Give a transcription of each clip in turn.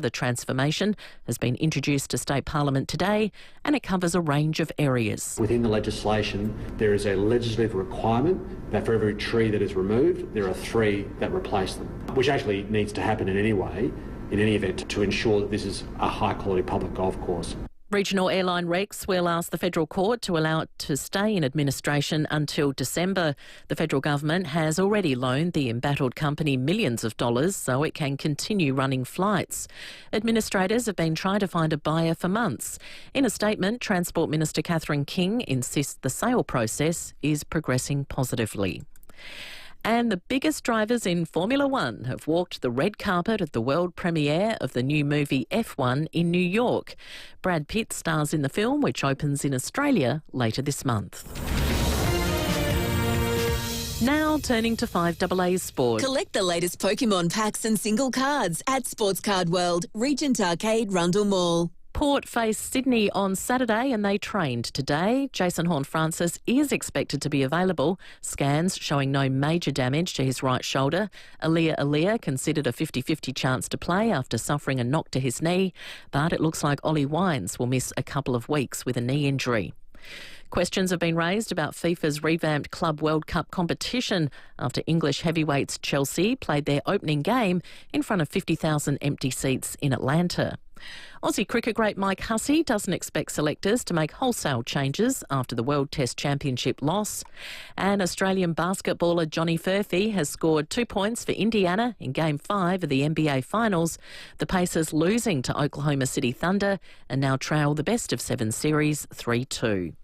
The transformation has been introduced to State Parliament today and it covers a range of areas. Within the legislation, there is a legislative requirement that for every tree that is removed, there are 3 that replace them, which actually needs to happen in any way, in any event, to ensure that this is a high-quality public golf course. Regional airline Rex will ask the federal court to allow it to stay in administration until December. The federal government has already loaned the embattled company millions of dollars so it can continue running flights. Administrators have been trying to find a buyer for months. In a statement, Transport Minister Catherine King insists the sale process is progressing positively. And the biggest drivers in Formula One have walked the red carpet at the world premiere of the new movie F1 in New York. Brad Pitt stars in the film, which opens in Australia later this month. Now turning to FIVEAA Sport. Collect the latest Pokemon packs and single cards at Sports Card World, Regent Arcade, Rundle Mall. Port faced Sydney on Saturday and they trained today. Jason Horne-Francis is expected to be available. Scans showing no major damage to his right shoulder. Alia considered a 50-50 chance to play after suffering a knock to his knee, but it looks like Ollie Wines will miss a couple of weeks with a knee injury. Questions have been raised about FIFA's revamped Club World Cup competition after English heavyweights Chelsea played their opening game in front of 50,000 empty seats in Atlanta. Aussie cricket great Mike Hussey doesn't expect selectors to make wholesale changes after the World Test Championship loss. And Australian basketballer Johnny Furphy has scored 2 points for Indiana in Game 5 of the NBA Finals. The Pacers losing to Oklahoma City Thunder and now trail the best of 7 series 3-2.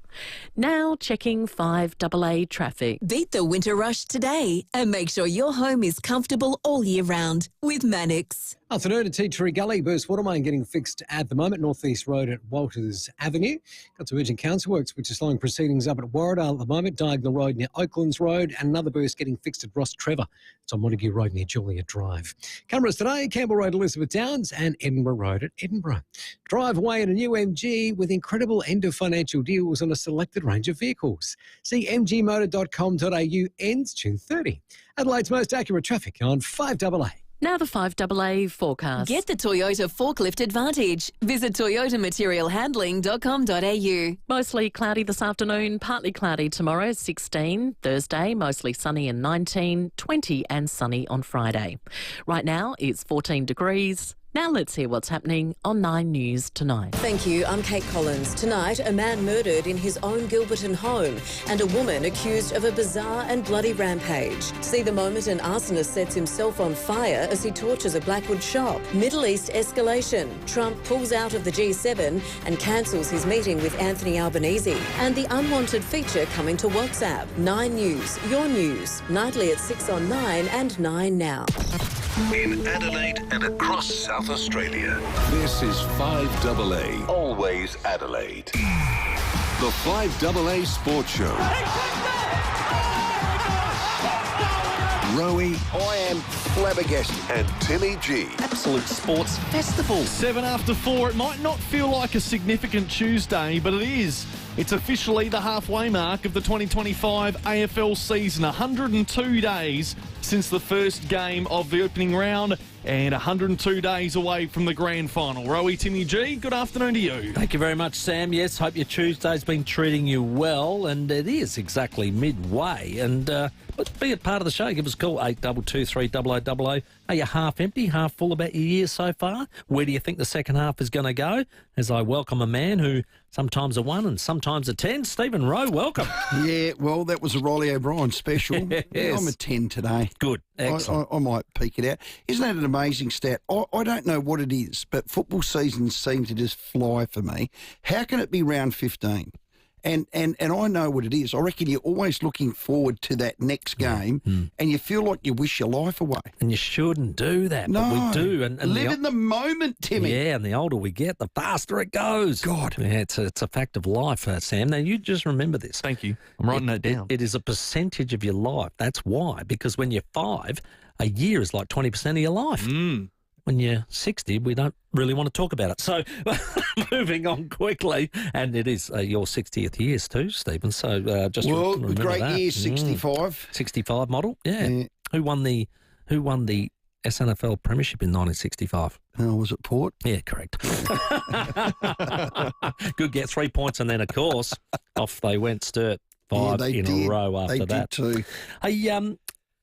Now checking FIVEAA traffic. Beat the winter rush today and make sure your home is comfortable all year round with Mannix. Afternoon at Tea Tree Gully. Burst water main getting fixed at the moment. North East Road at Walters Avenue. Got some urgent council works which are slowing proceedings up at Warradale at the moment. Diagonal Road near Oaklands Road. And another burst getting fixed at Ross Trevor. It's on Montague Road near Julia Drive. Cameras today, Campbell Road, Elizabeth Downs and Edinburgh Road at Edinburgh. Drive away in a new MG with incredible end of financial deals on a selected range of vehicles. See mgmotor.com.au, ends June 30. Adelaide's most accurate traffic on FIVEAA. Now the FIVEAA forecast. Get the Toyota Forklift Advantage. Visit toyotamaterialhandling.com.au. Mostly cloudy this afternoon, partly cloudy tomorrow, 16. Thursday, mostly sunny and 19, 20 and sunny on Friday. Right now, it's 14 degrees. Now let's hear what's happening on 9 News tonight. Thank you. I'm Kate Collins. Tonight, a man murdered in his own Gilberton home and a woman accused of a bizarre and bloody rampage. See the moment an arsonist sets himself on fire as he torches a Blackwood shop. Middle East escalation. Trump pulls out of the G7 and cancels his meeting with Anthony Albanese. And the unwanted feature coming to WhatsApp. 9 News, your news. Nightly at 6 on 9 and 9 now. In Adelaide and across South Australia, this is FIVEAA, always Adelaide. The FIVEAA Sports Show. Rowie, I am flabbergasted. and Timmy G. Absolute sports festival. 7 after 4. It might not feel like a significant Tuesday, but it is. It's officially the halfway mark of the 2025 AFL season. 102 days since the first game of the opening round and 102 days away from the grand final. Rowie, Timmy G, good afternoon to you. Thank you very much, Sam. Yes, hope your Tuesday's been treating you well, and it is exactly midway. And be a part of the show. Give us a call, 8223 0000. Are you half empty, half full about your year so far? Where do you think the second half is going to go? As I welcome a man who sometimes a 1 and sometimes a 10. Stephen Rowe, welcome. Yeah, well, that was a Riley O'Brien special. Yes. Yeah, I'm a 10 today. Good, excellent. I might peek it out. Isn't that an amazing stat? I don't know what it is, but football seasons seem to just fly for me. How can it be round 15? And I know what it is. I reckon you're always looking forward to that next game, and you feel like you wish your life away. And you shouldn't do that, No. but we do. And Live in the moment, Timmy. Yeah, and the older we get, the faster it goes. God. Yeah, it's a fact of life, Sam. Now, you just remember this. Thank you. I'm writing that down. It is a percentage of your life. That's why. Because when you're 5, a year is like 20% of your life. When you're 60, we don't really want to talk about it. So, moving on quickly, and it is your 60th years too, Stephen. So, just Well, remember great that. year, 65. 65 model, yeah. Who won the SNFL Premiership in 1965. Oh, was it Port? Yeah, correct. Good get 3 points, and then, of course, off they went, Sturt. Five in a row after that. They did too. Hey,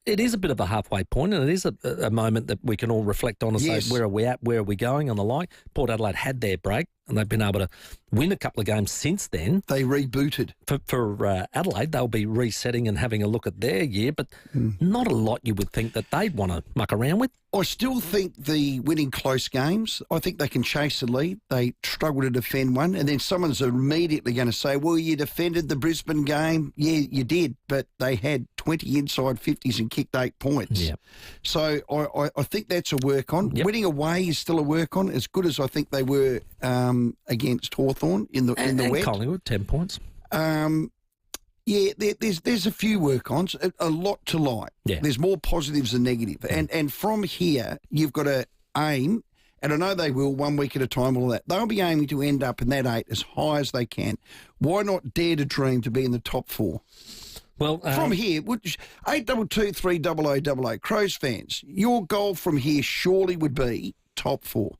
it is a bit of a halfway point, and it is a moment that we can all reflect on and say, where are we at, where are we going, and the like. Port Adelaide had their break, and they've been able to win a couple of games since then. They rebooted. For Adelaide, they'll be resetting and having a look at their year, but not a lot you would think that they'd want to muck around with. I still think the winning close games, I think they can chase the lead. They struggle to defend one, and then someone's immediately going to say, well, you defended the Brisbane game. Yeah, you did, but they had 20 inside 50s and kicked 8 points. Yep. So I think that's a work on. Yep. Winning away is still a work on, as good as I think they were against Hawthorn in the wet. And Collingwood, 10 points. Yeah, there's a few work-ons, a lot to like. Yeah. There's more positives than negative. And from here, you've got to aim, and I know they will, 1 week at a time, all that. They'll be aiming to end up in that 8 as high as they can. Why not dare to dream to be in the top 4? Well, from here, 822-300-00. Crows fans, your goal from here surely would be top 4.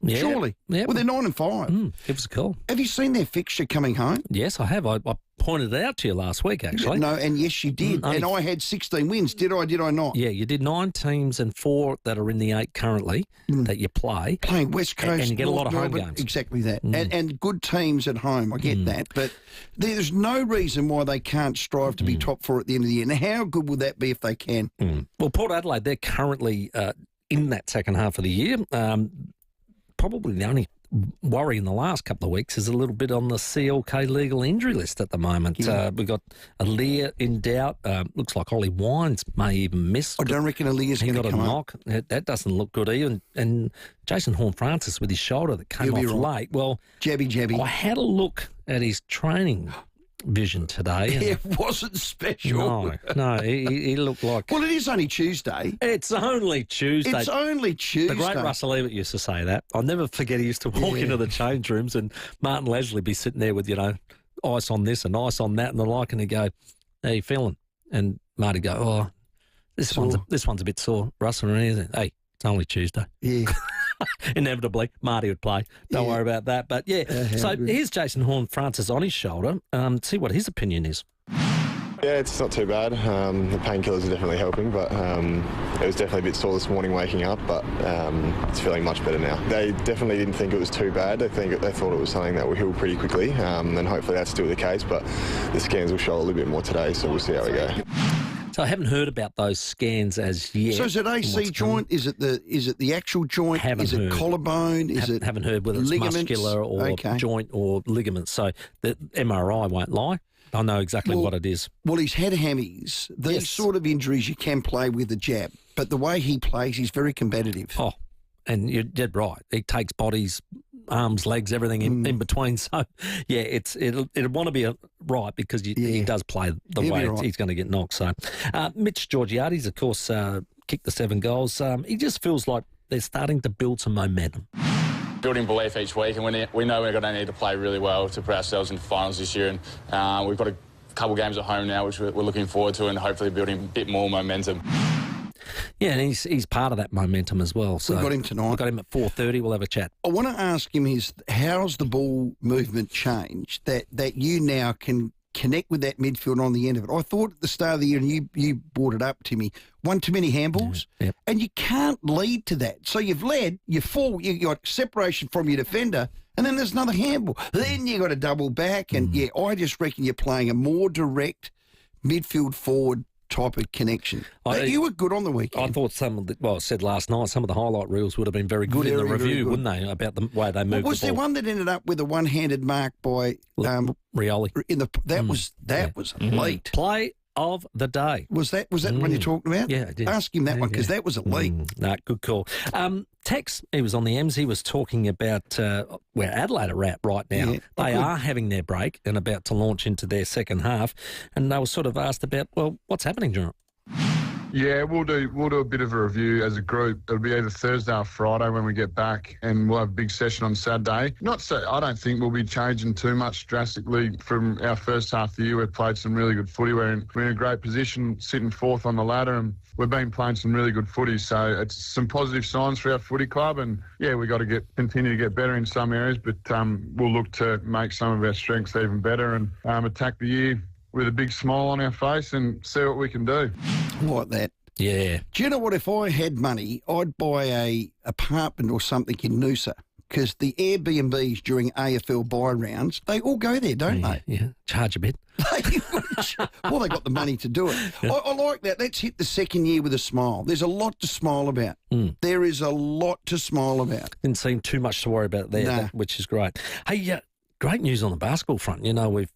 Yeah. Surely. Yeah. Well, they're 9 and 5. Give us a call. Have you seen their fixture coming home? Yes, I have. I pointed it out to you last week, actually. No, and yes, you did. And I had 16 wins. Did I not? Yeah, you did 9 teams and 4 that are in the 8 currently that you play. Playing West Coast. And you get a lot of home games. Exactly that. And good teams at home. I get that. But there's no reason why they can't strive to be top 4 at the end of the year. Now, how good would that be if they can? Well, Port Adelaide, they're currently in that second half of the year. Probably the only worry in the last couple of weeks is a little bit on the CLK legal injury list at the moment. Yeah. We've got Aaliyah in doubt. Looks like Ollie Wines may even miss. I don't reckon Aaliyah's going to come knock. That doesn't look good either. And Jason Horne-Francis with his shoulder that came off late. Well, jabby. I had a look at his training vision today. It wasn't special. No, he looked like... Well, it is only Tuesday. It's only Tuesday. It's only Tuesday. The great Russell Ebert used to say that. I'll never forget he used to walk into the change rooms and Martin Leslie be sitting there with, ice on this and ice on that and the like, and he'd go, how you feeling? And Marty'd go, oh, this one's a bit sore, Russell. And he said, hey, it's only Tuesday. Yeah. Inevitably, Marty would play. Don't worry about that. But, so here's Jason Horne-Francis on his shoulder. See what his opinion is. Yeah, it's not too bad. The painkillers are definitely helping, but it was definitely a bit sore this morning waking up, but it's feeling much better now. They definitely didn't think it was too bad. They thought it was something that will heal pretty quickly, and hopefully that's still the case, but the scans will show a little bit more today, so we'll see how we go. So I haven't heard about those scans as yet. So is it AC joint? Is it the actual joint? Is it collarbone? Haven't heard whether it's muscular or joint or ligaments. So the MRI won't lie. I know exactly what it is. Well, he's had hammies. These sort of injuries you can play with a jab, but the way he plays, he's very competitive. Oh, and you're dead right. He takes bodies, arms, legs, everything in between. So, yeah, it'll want to be right because he does play the way he's going to get knocked. So, Mitch Georgiades, of course, kicked the 7 goals. He just feels like they're starting to build some momentum. Building belief each week, and we know we're going to need to play really well to put ourselves into finals this year. And we've got a couple games at home now, which we're looking forward to, and hopefully building a bit more momentum. Yeah, and he's part of that momentum as well. So we've got him tonight. We've got him at 4:30. We'll have a chat. I want to ask him how's the ball movement changed that you now can connect with that midfield on the end of it. I thought at the start of the year, and you brought it up, Timmy, one too many handballs, and you can't lead to that. So you've led, you got separation from your defender, and then there's another handball. Then you got to double back, and I just reckon you're playing a more direct midfield forward type of connection. You were good on the weekend. I thought I said last night, some of the highlight reels would have been very good in the review, wouldn't they, about the way they moved the ball. Was there one that ended up with a one-handed mark by Rioli? That was elite. Play of the day. Was that the one you're talking about? Yeah, I did. Ask him that one because that was elite. No, good call. Tex, he was on the Ems. He was talking about where Adelaide are at right now. Yeah, they are having their break and about to launch into their second half. And they were sort of asked about, well, what's happening during it? Yeah, we'll do a bit of a review as a group. It'll be either Thursday or Friday when we get back, and we'll have a big session on Saturday. I don't think we'll be changing too much drastically from our first half of the year. We've played some really good footy. We're in a great position, sitting fourth on the ladder, and we've been playing some really good footy. So it's some positive signs for our footy club, and yeah, we've got to continue to get better in some areas, but we'll look to make some of our strengths even better and attack the year with a big smile on our face and see what we can do. Like that. Yeah. Do you know what? If I had money, I'd buy a apartment or something in Noosa, because the Airbnbs during AFL buy rounds, they all go there, don't they? Yeah, charge a bit. Well, they got the money to do it. Yeah. I like that. Let's hit the second year with a smile. There's a lot to smile about. There is a lot to smile about. Didn't seem too much to worry about there, which is great. Hey, great news on the basketball front. You know, we've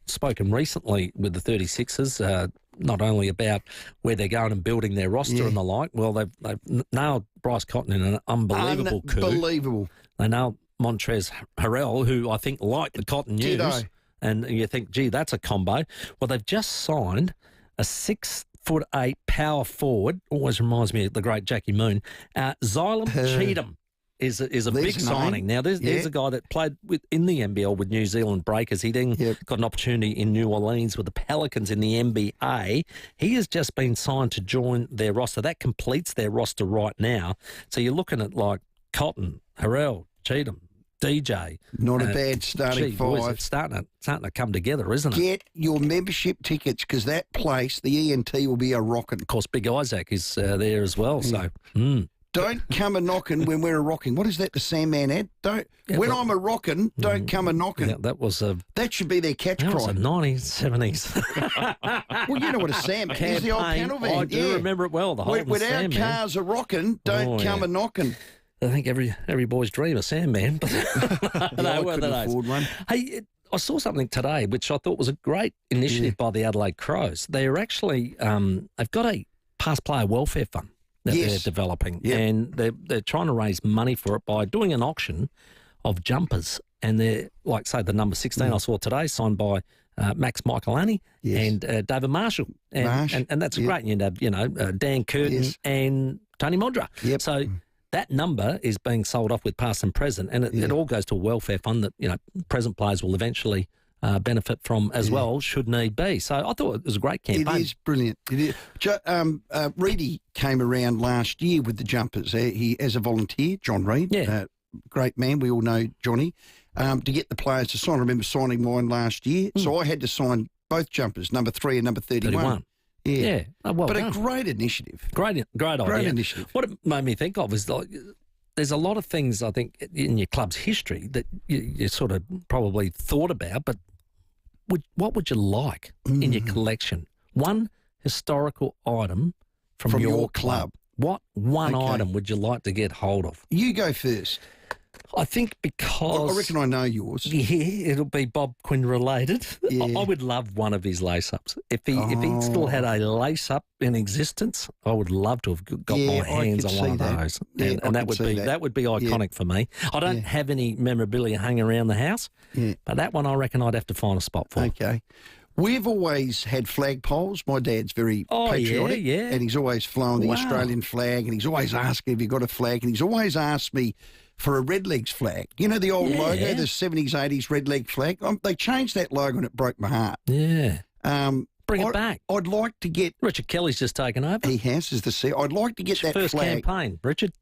spoken recently with the 36ers, not only about where they're going and building their roster and the like. Well, they've nailed Bryce Cotton in an unbelievable coup. Unbelievable. They nailed Montrezl Harrell, who I think liked the Cotton news. Ditto. And you think, gee, that's a combo. Well, they've just signed a 6'8" power forward. Always reminds me of the great Jackie Moon. Xylem Cheatham is a big signing. Now, there's a guy that played in the NBL with New Zealand Breakers. He then got an opportunity in New Orleans with the Pelicans in the NBA. He has just been signed to join their roster. That completes their roster right now. So you're looking at like Cotton, Harrell, Cheatham, DJ. Not a bad starting five. Boys, it's starting to come together, isn't it? Get your membership tickets, because that place, the ENT, will be a rocking. Of course, Big Isaac is there as well. So, Don't come a knocking when we're a rocking. What is that the Sandman ad? I'm a rocking, don't come a knocking. Yeah, that should be their catch cry. That was the 1970s. Well, you know what a Sandman is, the old panel van. I do remember it well. The whole when our cars are rocking, don't come a knocking. I think every boy's dream of Sandman. But I couldn't afford one. Hey, I saw something today which I thought was a great initiative by the Adelaide Crows. They're actually they've got a past player welfare fund that they're developing, and they're trying to raise money for it by doing an auction of jumpers. And they're, like, say, the number 16 I saw today, signed by Max Michelani and David Marshall. And that's great. You'd have, Dan Curtin and Tony Modra. So that number is being sold off with past and present, and it all goes to a welfare fund that, present players will eventually benefit from as well, should need be. So I thought it was a great campaign. It is brilliant. It is. Reedy came around last year with the jumpers. He as a volunteer, John Reid, great man. We all know Johnny. To get the players to sign. I remember signing mine last year, so I had to sign both jumpers, number 3 and number 31. Yeah. Oh, well but done. A great initiative. Great idea. Great initiative. What it made me think of is, like, there's a lot of things, I think, in your club's history that you sort of probably thought about, but what would you like in your collection? One historical item from your club. What one item would you like to get hold of? You go first. I think because... I reckon I know yours. Yeah, it'll be Bob Quinn related. Yeah. I would love one of his lace-ups. If he still had a lace-up in existence, I would love to have got my hands on one of those. Yeah, and that would be iconic for me. I don't have any memorabilia hanging around the house, but that one I reckon I'd have to find a spot for. Okay. We've always had flagpoles. My dad's very patriotic, and he's always flown the Australian flag, and he's always asking if you got a flag, and he's always asked me for a Redlegs flag. You know the old logo, the 70s, 80s Redleg flag? They changed that logo and it broke my heart. Yeah. Bring it back. I'd like to get... Richard Kelly's just taken over. He has, as the CEO. I'd like to get that first flag. First campaign, Richard.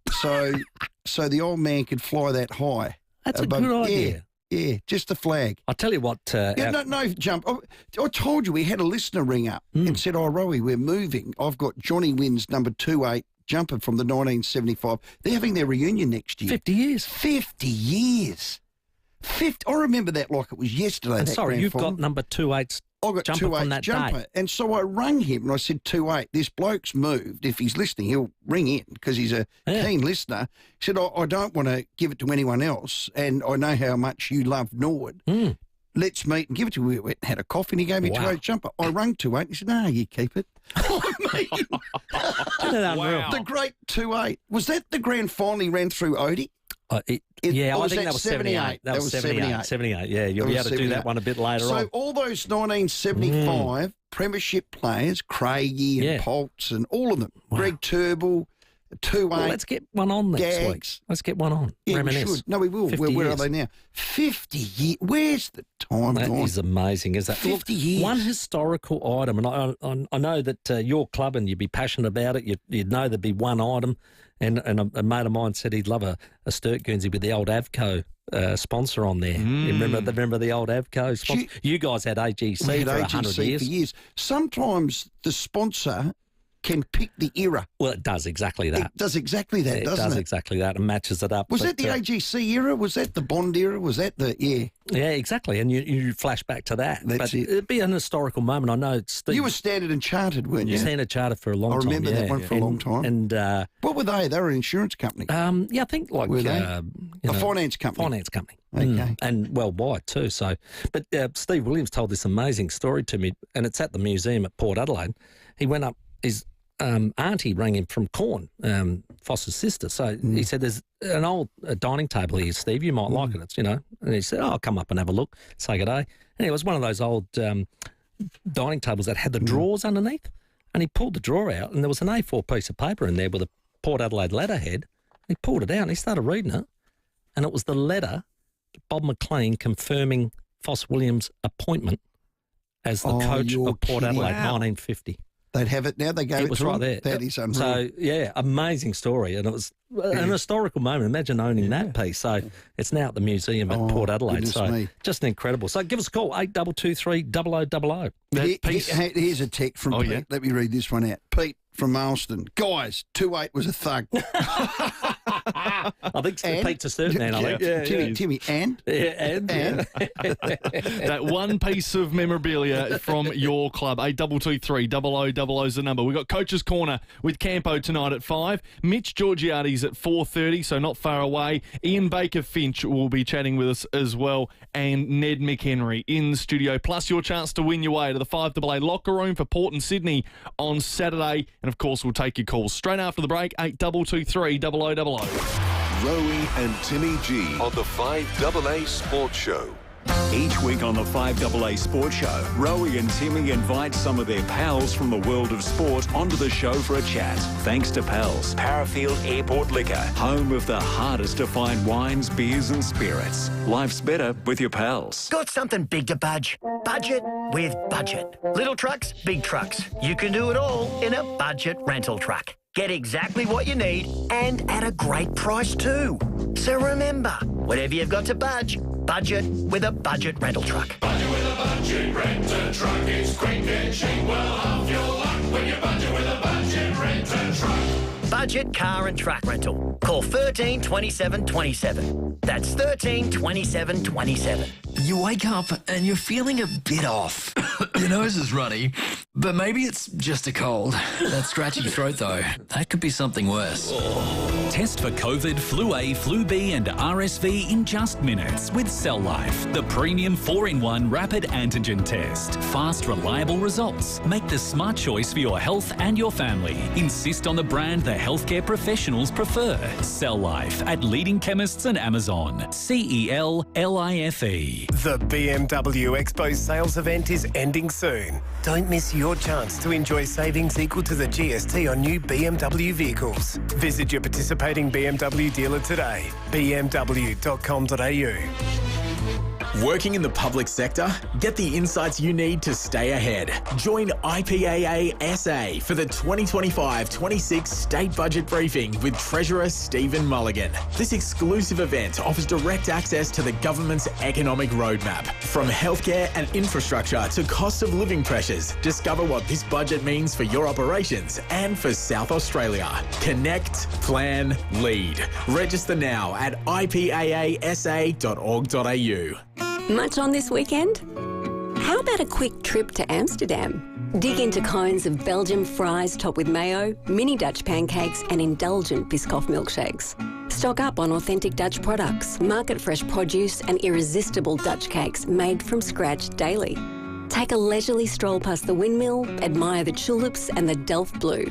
So the old man could fly that high. That's a good idea. Yeah, just a flag. I'll tell you what... no jump. I told you we had a listener ring up and said, Rowie, we're moving. I've got Johnny Wynn's number 28 jumper from the 1975. They're having their reunion next year. 50 years. 50 years. I remember that like it was yesterday. And sorry, you've got number 28's jumper from that day. And so I rang him and I said, 28, this bloke's moved. If he's listening, he'll ring in because he's a keen listener. He said, I don't want to give it to anyone else, and I know how much you love Norwood. Let's meet and give it to you. We went and had a coffee and he gave me 28 jumper. I rang 28 and he said, no, you keep it. Wow. The great 28. Was that the grand final he ran through Odie? I think that was 78. That was 78. Yeah, you'll be able to do that one a bit later on. So all those 1975 premiership players, Craigie and Poltz and all of them, Greg Turnbull, 2-8. Well, let's get one on next week. Let's get one on. Yeah, Reminisce. we should. No, we will. Where are they now? 50 years. Where's the time That gone? is amazing, is that? 50 years. One historical item, and I know that your club, and you'd be passionate about it, you'd know thered be one item, and a mate of mine said he'd love a Sturt Guernsey with the old Avco sponsor on there. You remember the old Avco sponsor? You guys had AGC for 100 years. For years. Sometimes the sponsor can pick the era. Well, it does exactly that. It does exactly that, doesn't it? It does exactly that and matches it up. Was that the AGC era? Was that the Bond era? Was that the... Yeah, exactly. And you flash back to that. That's it. It'd be an historical moment. I know Steve... You were Standard and Chartered, weren't you? Standard Chartered for a long time. I remember that one for a long time. And what were they? They were an insurance company. I think like... Were they? A finance company. Finance company. Okay. And worldwide too. So, but Steve Williams told this amazing story to me, and it's at the museum at Port Adelaide. He went up... His auntie rang him from Corn, Foster's sister. So he said, there's an old dining table here, Steve. You might like it. It's, And he said, I'll come up and have a look, say good day. And it was one of those old dining tables that had the drawers underneath. And he pulled the drawer out, and there was an A4 piece of paper in there with a Port Adelaide letterhead. He pulled it out, and he started reading it. And it was the letter to Bob McLean confirming Foss Williams' appointment as the coach of Port Adelaide, 1950. They'd have it now. They gave it to right him. there. That is unreal. So, amazing story. And it was an historical moment. Imagine owning that piece. So it's now at the museum at Port Adelaide. So just incredible. So give us a call, 8223 0000. Here's a text from Pete. Let me read this one out. Pete from Marston. Guys, 2-8 was a thug. I think Pete's a certain man, I think. Timmy, and? And. That one piece of memorabilia from your club, 8223 0000 is the number. We've got Coach's Corner with Campo tonight at 5. Mitch Georgiades at 4:30, so not far away. Ian Baker-Finch will be chatting with us as well, and Ned McHenry in the studio. Plus your chance to win your way to the FIVEAA locker room for Port and Sydney on Saturday. And, of course, we'll take your calls straight after the break, 8223 0000. Rowie and Timmy G on the FIVEAA Sports Show. Each week on the FIVEAA Sports Show, Rowie and Timmy invite some of their pals from the world of sport onto the show for a chat. Thanks to Pals, Parafield Airport Liquor, home of the hardest to find wines, beers and spirits. Life's better with your pals. Got something big to budge? Budget with Budget. Little trucks, big trucks. You can do it all in a budget rental truck. Get exactly what you need and at a great price too. So remember, whatever you've got to budget with a budget rental truck. Budget with a budget rental truck. It's quick and cheap. Well, half your luck when you budget with a budget rental truck. Budget car and truck rental. Call 13 27 27. That's 13 27 27. You wake up and you're feeling a bit off. Your nose is runny, but maybe it's just a cold. That scratchy throat, though, that could be something worse. Test for COVID, Flu A, Flu B and RSV in just minutes with Cell Life, the premium 4-in-1 rapid antigen test. Fast, reliable results. Make the smart choice for your health and your family. Insist on the brand the healthcare professionals prefer. Cell Life at leading chemists and Amazon. CELLIFE. The BMW Expo sales event is ending soon. Don't miss your chance to enjoy savings equal to the GST on new BMW vehicles. Visit your participating BMW dealer today. bmw.com.au. Working in the public sector? Get the insights you need to stay ahead. Join IPAA SA for the 2025-26 State Budget Briefing with Treasurer Stephen Mulligan. This exclusive event offers direct access to the government's economic roadmap. From healthcare and infrastructure to cost of living pressures, discover what this budget means for your operations and for South Australia. Connect, plan, lead. Register now at ipaasa.org.au. Much on this weekend? How about a quick trip to Amsterdam? Dig into cones of Belgian fries topped with mayo, mini Dutch pancakes and indulgent Biscoff milkshakes. Stock up on authentic Dutch products, market-fresh produce and irresistible Dutch cakes made from scratch daily. Take a leisurely stroll past the windmill, admire the tulips and the Delft blue.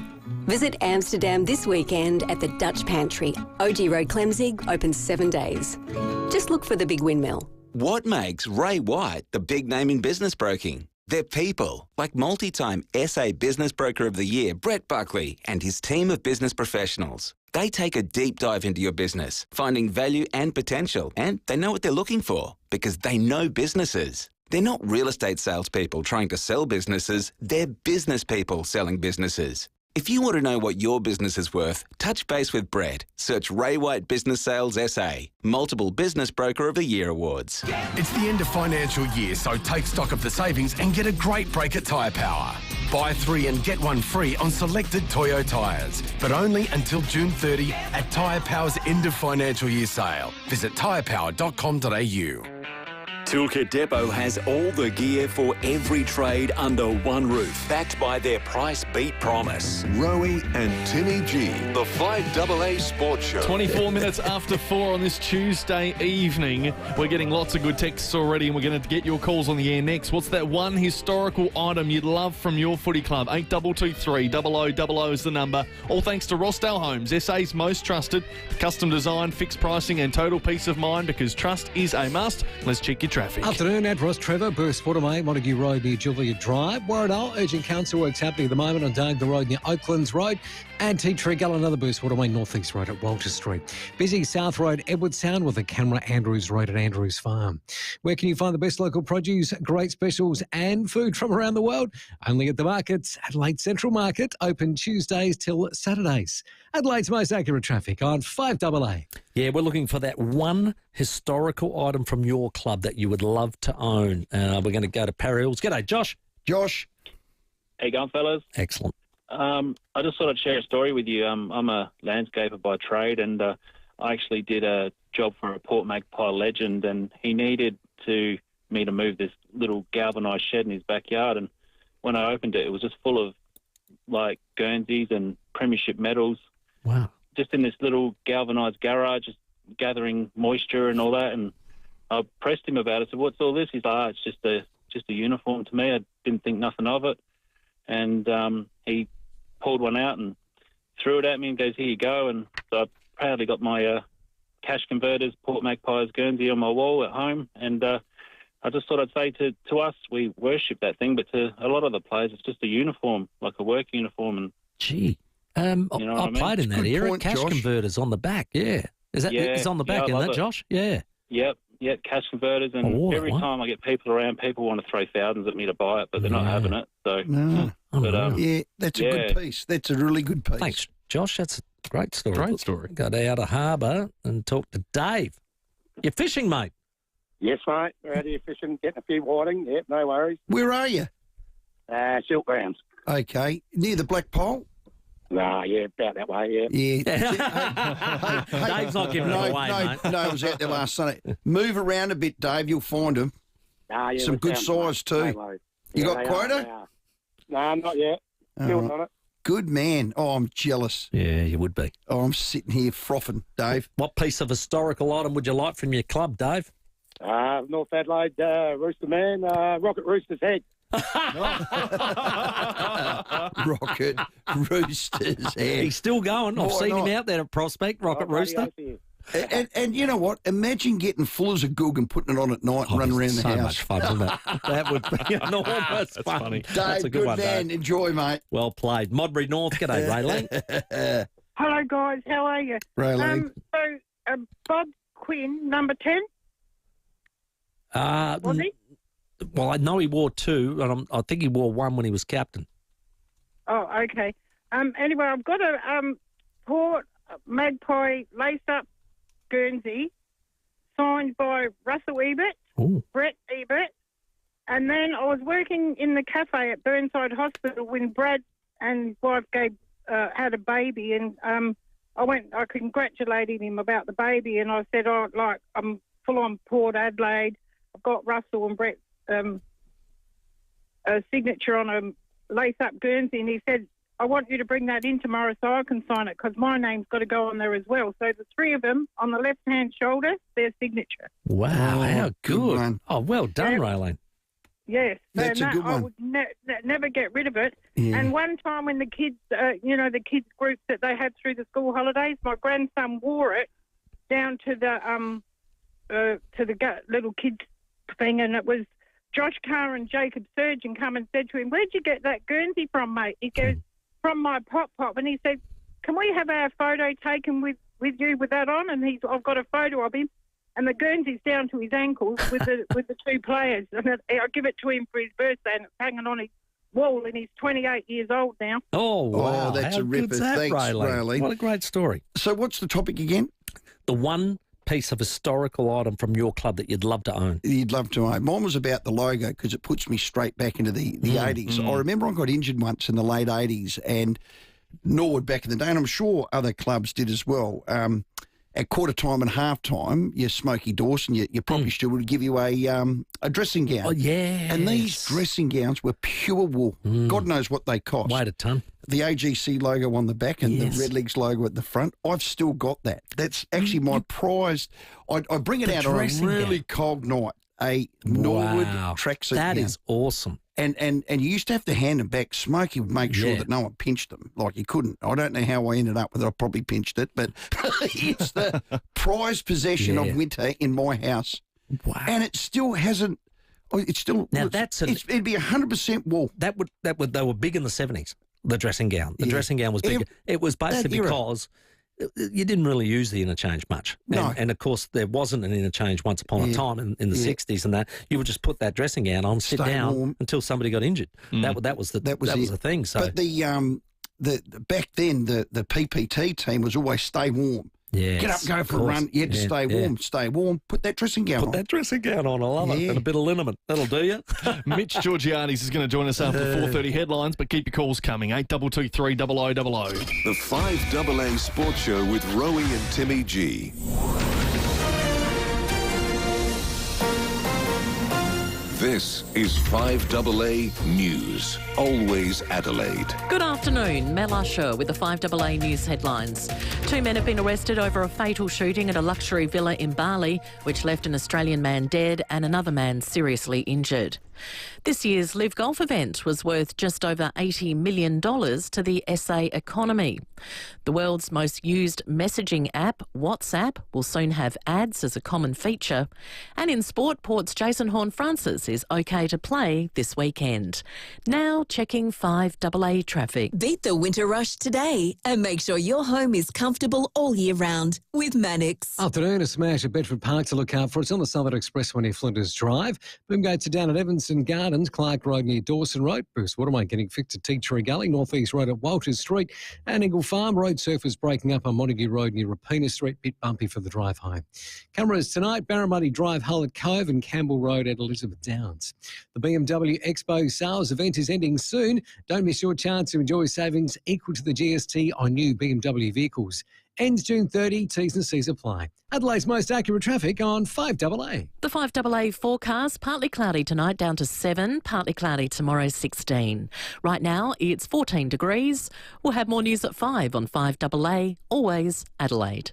Visit Amsterdam this weekend at the Dutch Pantry. OG Road Clemzig, open 7 days. Just look for the big windmill. What makes Ray White the big name in business broking? They're people, like multi-time SA Business Broker of the Year, Brett Buckley, and his team of business professionals. They take a deep dive into your business, finding value and potential, and they know what they're looking for because they know businesses. They're not real estate salespeople trying to sell businesses, they're business people selling businesses. If you want to know what your business is worth, touch base with Brett. Search Ray White Business Sales SA. Multiple Business Broker of the Year awards. It's the end of financial year, so take stock of the savings and get a great break at Tyre Power. Buy 3 and get 1 free on selected Toyo tyres, but only until June 30 at Tyre Power's end of financial year sale. Visit tyrepower.com.au. Toolkit Depot has all the gear for every trade under one roof, backed by their price beat promise. Rowie and Timmy G, the 5AA Sports Show. 24 minutes after 4 on this Tuesday evening. We're getting lots of good texts already, and we're going to get your calls on the air next. What's that one historical item you'd love from your footy club? 8223 0000 is the number. All thanks to Rossdale Homes, SA's most trusted. Custom design, fixed pricing and total peace of mind, because trust is a must. Let's check your traffic. Afternoon at Ross Trevor, Burst Waterway, Montague Road near Julia Drive. Warradale, urgent council works happening at the moment on Dargna Road near Oaklands Road. And T Tregull, another Burst Waterway, North East Road at Walter Street. Busy South Road, Edwardstown, with a camera Andrews Road at Andrews Farm. Where can you find the best local produce, great specials and food from around the world? Only at the markets. Adelaide Central Market, open Tuesdays till Saturdays. Adelaide's most accurate traffic on 5AA. Yeah, we're looking for that one historical item from your club that you would love to own. We're going to go to Parry Hills. G'day, Josh. Josh. How you going, fellas? Excellent. I just thought I'd share a story with you. I'm a landscaper by trade, and I actually did a job for a Port Magpie legend, and he needed me to move this little galvanised shed in his backyard. And when I opened it, it was just full of, like, Guernseys and premiership medals. Wow. Just in this little galvanised garage, just gathering moisture and all that. And I pressed him about it. I said, "What's all this?" He's like, "It's just a uniform to me. I didn't think nothing of it." And he pulled one out and threw it at me and goes, "Here you go." And so I proudly got my cash converters, Port Magpies Guernsey on my wall at home. And I just thought I'd say to us, we worship that thing, but to a lot of the players, it's just a uniform, like a work uniform. And gee, you know I played in that era. Cash converters on the back, yeah. Is that it's on the back, isn't that, Josh? Yeah. Yep, cash converters. And every time I get people around, people want to throw thousands at me to buy it, but they're not having it. So, yeah, that's a good piece. That's a really good piece. Thanks, Josh. That's a great story. Great story. Got out of harbour and talked to Dave. You're fishing, mate? Yes, mate. We're out here fishing, getting a few whiting. Yep, no worries. Where are you? Silk Grounds. Okay. Near the Black Pole? Nah, yeah, about that way, yeah. Yeah. Dave's not giving it away, mate. No, I was out there last Sunday. Move around a bit, Dave. You'll find them. Yeah, some good size too. No you got quota? No, not yet. Still on it. Good man. Oh, I'm jealous. Yeah, you would be. Oh, I'm sitting here frothing, Dave. What piece of historical item would you like from your club, Dave? North Adelaide, Rooster Man, Rocket Rooster's head. Rocket Rooster's head. He's still going. I've seen him out there at Prospect, Rocket Rooster. And you know what? Imagine getting full as a goog and putting it on at night and running around the house. So much fun, isn't it? That would be enormous That's fun. funny. Dave, That's a good one, man. Dave. Enjoy, mate. Well played. Modbury North. G'day, Raylene. Hello, guys. How are you? Raylene. Bob Quinn, number 10. Was he? Well, I know he wore 2, and I think he wore 1 when he was captain. Oh, okay. Anyway, I've got a Port Magpie lace-up Guernsey signed by Russell Ebert, Brett Ebert, and then I was working in the cafe at Burnside Hospital when Brad and wife had a baby, and I congratulated him about the baby, and I said, I'm full on Port Adelaide. I've got Russell and Brett's a signature on a lace-up Guernsey, and he said, I want you to bring that in tomorrow so I can sign it because my name's got to go on there as well. So the 3 of them on the left-hand shoulder, their signature. Wow, how good. Man. Oh, well done, Raylene. Yes. That's a good I one. would never get rid of it. Yeah. And one time when the kids, the kids groups that they had through the school holidays, my grandson wore it down to the little kids thing, and it was Josh Carr and Jacob Surgeon come and said to him, "Where'd you get that Guernsey from, mate?" He goes, "From my pop," and he said, "Can we have our photo taken with you with that on?" And I've got a photo of him, and the Guernsey's down to his ankles with the two players. And I give it to him for his birthday, and it's hanging on his wall, and he's 28 years old now. Oh, wow. That's How a ripper. good's that, Thanks, Rayleigh. What a great story. So what's the topic again? The one piece of historical item from your club that you'd love to own. You'd love to own. Mine was about the logo because it puts me straight back into the 80s. I remember I got injured once in the late 80s, and Norwood back in the day, and I'm sure other clubs did as well. At quarter time and half time, your Smokey Dawson, your property steward would give you a dressing gown. Oh, yeah. And these dressing gowns were pure wool. God knows what they cost. Weighed a ton. The AGC logo on the back and the Red Legs logo at the front. I've still got that. That's actually my prized. I bring it out on a really cold night. A Norwood tracksuit. That is awesome. And you used to have to hand them back. Smokey would make sure that no one pinched them. Like you couldn't. I don't know how I ended up with it. I probably pinched it, but it's the prized possession of winter in my house. Wow. And it still hasn't. It's still. Now it'd be 100% wool. They were big in the 70s. The dressing gown. The dressing gown was big. It was basically because you didn't really use the interchange much. And of course, there wasn't an interchange once upon a time in the 60s and that. You would just put that dressing gown on, sit down warm until somebody got injured. That was the thing. So. But the back then, the PPT team was always stay warm. Yes, get up and go for a run. You had to stay warm. Stay warm. Put that dressing gown on. Put that dressing gown on. I love it. And a bit of liniment. That'll do you. Mitch Georgiades is going to join us after the 4:30 headlines, but keep your calls coming. 8223 0000. The 5AA Sports Show with Rowie and Timmy G. This is 5AA News. Always Adelaide. Good afternoon. Mel Usher with the 5AA News headlines. 2 men have been arrested over a fatal shooting at a luxury villa in Bali, which left an Australian man dead and another man seriously injured. This year's Live Golf event was worth just over $80 million to the SA economy. The world's most used messaging app, WhatsApp, will soon have ads as a common feature. And in sport, Port's Jason Horne-Francis is OK to play this weekend. Now checking 5AA traffic. Beat the winter rush today and make sure your home is comfortable all year round with Mannix. Afternoon, a smash at Bedford Park to look out for. It's on the Southern Expressway near Flinders Drive. Boom gates are down at Evanston Gardens, Clark Road near Dawson Road. Bruce Watermine getting fixed at Teacheree Gully, North East Road at Walters Street, and Eagle Farm. Road surface breaking up on Montague Road near Rapina Street. Bit bumpy for the drive home. Cameras tonight, Barramundi Drive, Hull at Cove, and Campbell Road at Elizabeth Downs. The BMW Expo sales event is ending soon. Don't miss your chance to enjoy savings equal to the GST on new BMW vehicles. Ends June 30, T's and C's apply. Adelaide's most accurate traffic on 5AA. The 5AA forecast, partly cloudy tonight down to 7, partly cloudy tomorrow 16. Right now it's 14 degrees. We'll have more news at 5 on 5AA, always Adelaide.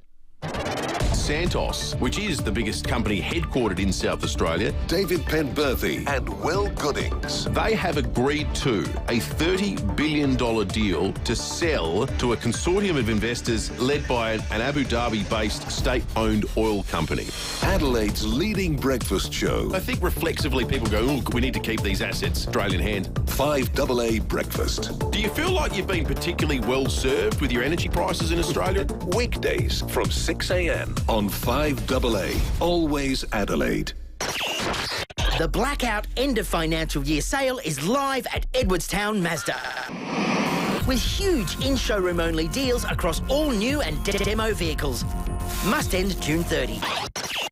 Santos, which is the biggest company headquartered in South Australia. David Penberthy and Will Goodings. They have agreed to a $30 billion deal to sell to a consortium of investors led by an Abu Dhabi-based state-owned oil company. Adelaide's leading breakfast show. I think reflexively people go, look, we need to keep these assets Australian hand. 5AA Breakfast. Do you feel like you've been particularly well served with your energy prices in Australia? Weekdays from 6 a.m. on 5AA, always Adelaide. The blackout end of financial year sale is live at Edwardstown Mazda. With huge in-showroom only deals across all new and demo vehicles. Must end June 30.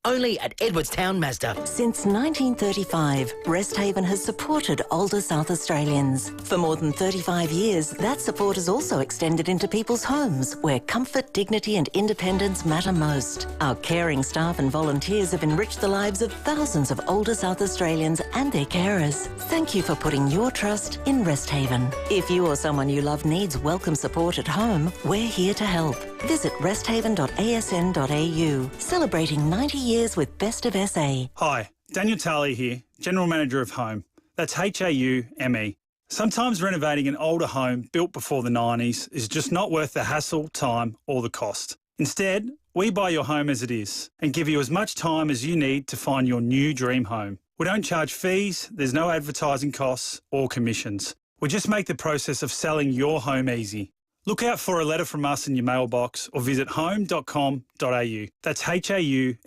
Only at Edwardstown Mazda. Since 1935, Resthaven has supported older South Australians. For more than 35 years, that support has also extended into people's homes, where comfort, dignity and independence matter most. Our caring staff and volunteers have enriched the lives of thousands of older South Australians and their carers. Thank you for putting your trust in Resthaven. If you or someone you love needs welcome support at home, we're here to help. Visit resthaven.asn.au. Celebrating 90 years with Best of SA. Hi, Daniel Talley here, General Manager of Home. That's HAUME. Sometimes renovating an older home built before the 90s is just not worth the hassle, time or the cost. Instead, we buy your home as it is and give you as much time as you need to find your new dream home. We don't charge fees, there's no advertising costs or commissions. We just make the process of selling your home easy. Look out for a letter from us in your mailbox or visit home.com.au. That's HAUME.com.au.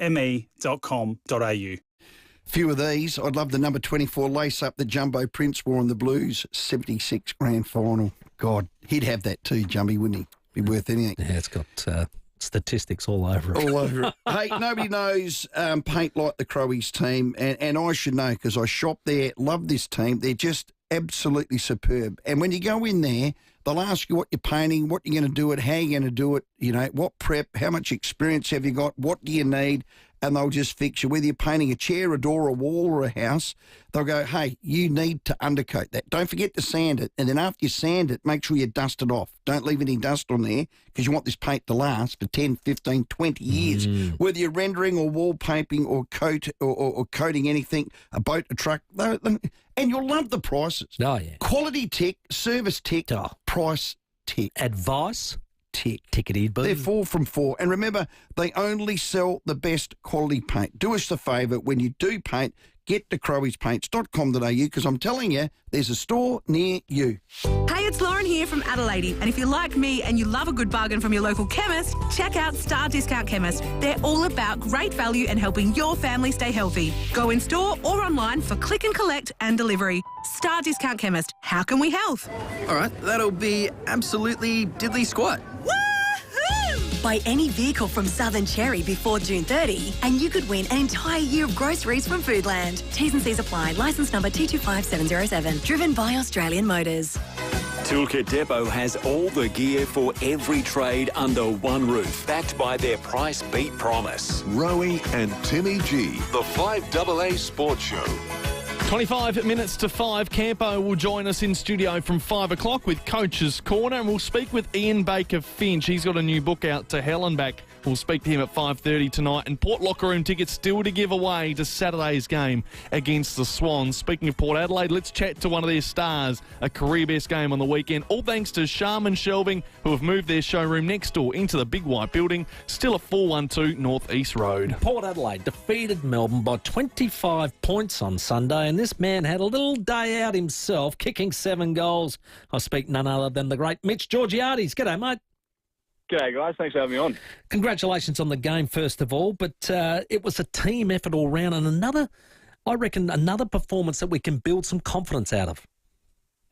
Few of these. I'd love the number 24 lace-up that Jumbo Prince wore on the Blues 76 grand final. God, he'd have that too, Jumby, wouldn't he? Be worth anything. Yeah, it's got statistics all over it. All over it. Hey, nobody knows paint like the Crowies team, and I should know because I shop there, love this team. They're just absolutely superb. And when you go in there, they'll ask you what you're painting, what you're going to do it, how you're going to do it, you know, what prep, how much experience have you got, what do you need, and they'll just fix you. Whether you're painting a chair, a door, a wall or a house, they'll go, hey, you need to undercoat that. Don't forget to sand it. And then after you sand it, make sure you dust it off. Don't leave any dust on there because you want this paint to last for 10, 15, 20 years. Whether you're rendering or wall painting or coating anything, a boat, a truck, and you'll love the prices. Oh, yeah. Quality tech, service tech, price tech. Advice tick. Tickety boom. They're 4 from 4. And remember, they only sell the best quality paint. Do us the favour, when you do paint, get to crowiespaints.com.au because I'm telling you, there's a store near you. Hey, it's Lauren here from Adelaide. And if you're like me and you love a good bargain from your local chemist, check out Star Discount Chemist. They're all about great value and helping your family stay healthy. Go in store or online for click and collect and delivery. Star Discount Chemist. How can we help? All right, that'll be absolutely diddly squat. Buy any vehicle from Southern Cherry before June 30 and you could win an entire year of groceries from Foodland. T's and C's apply. Licence number T25707. Driven by Australian Motors. Toolkit Depot has all the gear for every trade under one roof, backed by their price beat promise. Rowie and Timmy G, the 5AA Sports Show. 25 minutes to 5. Campo will join us in studio from 5 o'clock with Coach's Corner, and we'll speak with Ian Baker-Finch. He's got a new book out, To Hell and Back. We'll speak to him at 5:30 tonight. And Port Locker Room tickets still to give away to Saturday's game against the Swans. Speaking of Port Adelaide, let's chat to one of their stars, a career best game on the weekend. All thanks to Sharman Shelving, who have moved their showroom next door into the big white building, still at 412 North East Road. Port Adelaide defeated Melbourne by 25 points on Sunday, and this man had a little day out himself, kicking 7 goals. I speak none other than the great Mitch Georgiades. G'day, mate. G'day, guys. Thanks for having me on. Congratulations on the game, first of all, but it was a team effort all round, and another performance that we can build some confidence out of.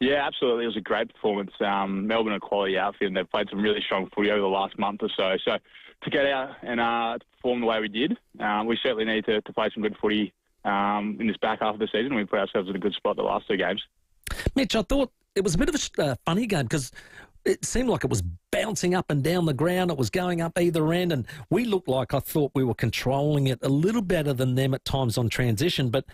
Yeah, absolutely. It was a great performance. Melbourne are a quality outfit, and they've played some really strong footy over the last month or so. So to get out and perform the way we did, we certainly need to play some good footy in this back half of the season. We put ourselves in a good spot the last 2 games. Mitch, I thought it was a bit of a funny game because it seemed like it was bouncing up and down the ground. It was going up either end, and we looked like, I thought we were controlling it a little better than them at times on transition. But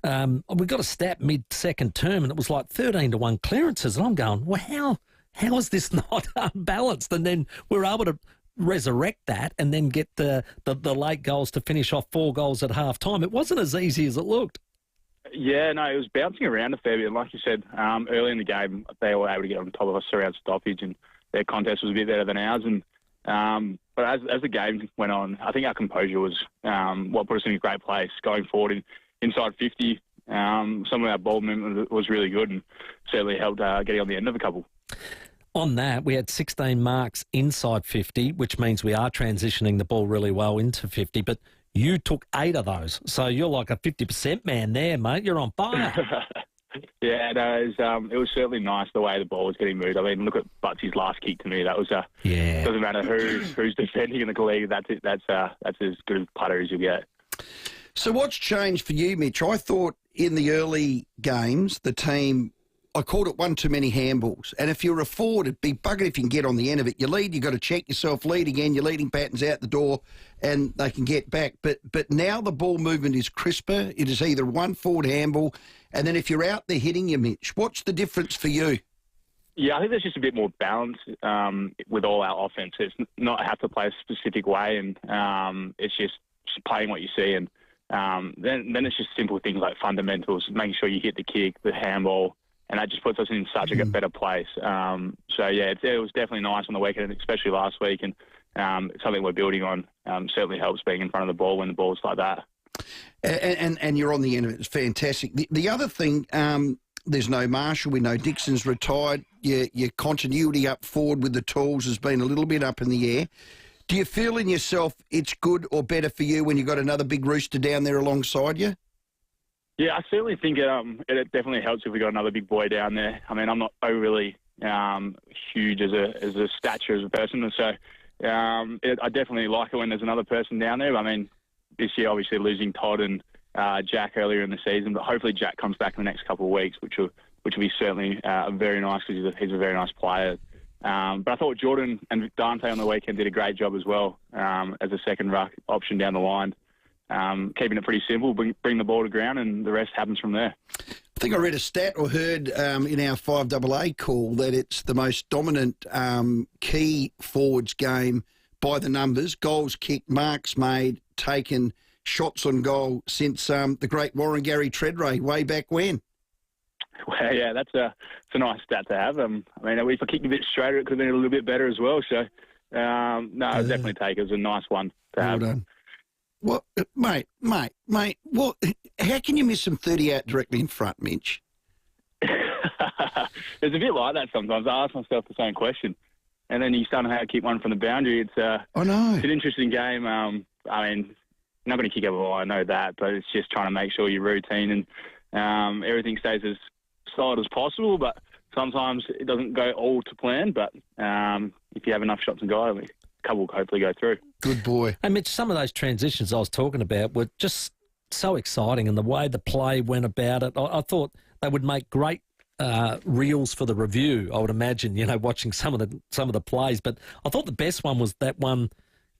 we got a stat mid-second term, and it was like 13-1 clearances. And I'm going, well, how is this not unbalanced? And then we're able to resurrect that and then get the late goals to finish off 4 goals at half-time. It wasn't as easy as it looked. Yeah, no, it was bouncing around a fair bit. And like you said, early in the game, they were able to get on top of us around stoppage, and their contest was a bit better than ours. And but as the game went on, I think our composure was what put us in a great place going forward inside 50. Some of our ball movement was really good and certainly helped getting on the end of a couple. On that, we had 16 marks inside 50, which means we are transitioning the ball really well into 50, but you took 8 of those. So you're like a 50% man there, mate. You're on fire. Yeah, no, it was certainly nice the way the ball was getting moved. I mean, look at Butsy's last kick to me. That was doesn't matter who's defending in the league. That's as good a putter as you get. So what's changed for you, Mitch? I thought in the early games, the team, I called it one too many handballs. And if you're a forward, it'd be buggered if you can get on the end of it. You lead, you've got to check yourself, lead again, your leading pattern's out the door, and they can get back. But now the ball movement is crisper. It is either one forward handball, and then if you're out there hitting you, Mitch, what's the difference for you? Yeah, I think there's just a bit more balance with all our offense. It's not have to play a specific way, and it's just playing what you see. And then it's just simple things like fundamentals, making sure you hit the kick, the handball, and that just puts us in such a better place. So, yeah, it was definitely nice on the weekend, especially last week, and it's something we're building on. Certainly helps being in front of the ball when the ball's like that. And you're on the end of it. It's fantastic. The other thing, there's no Marshall. We know Dixon's retired. Your continuity up forward with the tools has been a little bit up in the air. Do you feel in yourself it's good or better for you when you've got another big rooster down there alongside you? Yeah, I certainly think it definitely helps if we got another big boy down there. I mean, I'm not overly huge as a stature as a person, and so I definitely like it when there's another person down there. I mean, this year obviously losing Todd and Jack earlier in the season, but hopefully Jack comes back in the next couple of weeks, which will be certainly very nice because he's a very nice player. But I thought Jordan and Dante on the weekend did a great job as well as a second ruck option down the line, keeping it pretty simple, bring the ball to ground, and the rest happens from there. I think I read a stat or heard in our 5AA call that it's the most dominant key forwards game by the numbers, goals kicked, marks made, taken, shots on goal since the great Warren-Gary Treadray way back when. Well, yeah, it's a nice stat to have. I mean, if I kicked a bit straighter, it could have been a little bit better as well. So, no, I'd definitely take it. It was a nice one to have. Well done. Well, mate, well, how can you miss some 38 directly in front, Mitch? It's a bit like that sometimes. I ask myself the same question. And then you somehow kick one from the boundary. I know. It's an interesting game. I mean, not going to kick up a ball, I know that, but it's just trying to make sure your routine and everything stays as solid as possible, but sometimes it doesn't go all to plan. But if you have enough shots and guide, a couple will hopefully go through. Good boy. Hey, Mitch, some of those transitions I was talking about were just so exciting, and the way the play went about it, I thought they would make great reels for the review, I would imagine, watching some of the plays. But I thought the best one was that one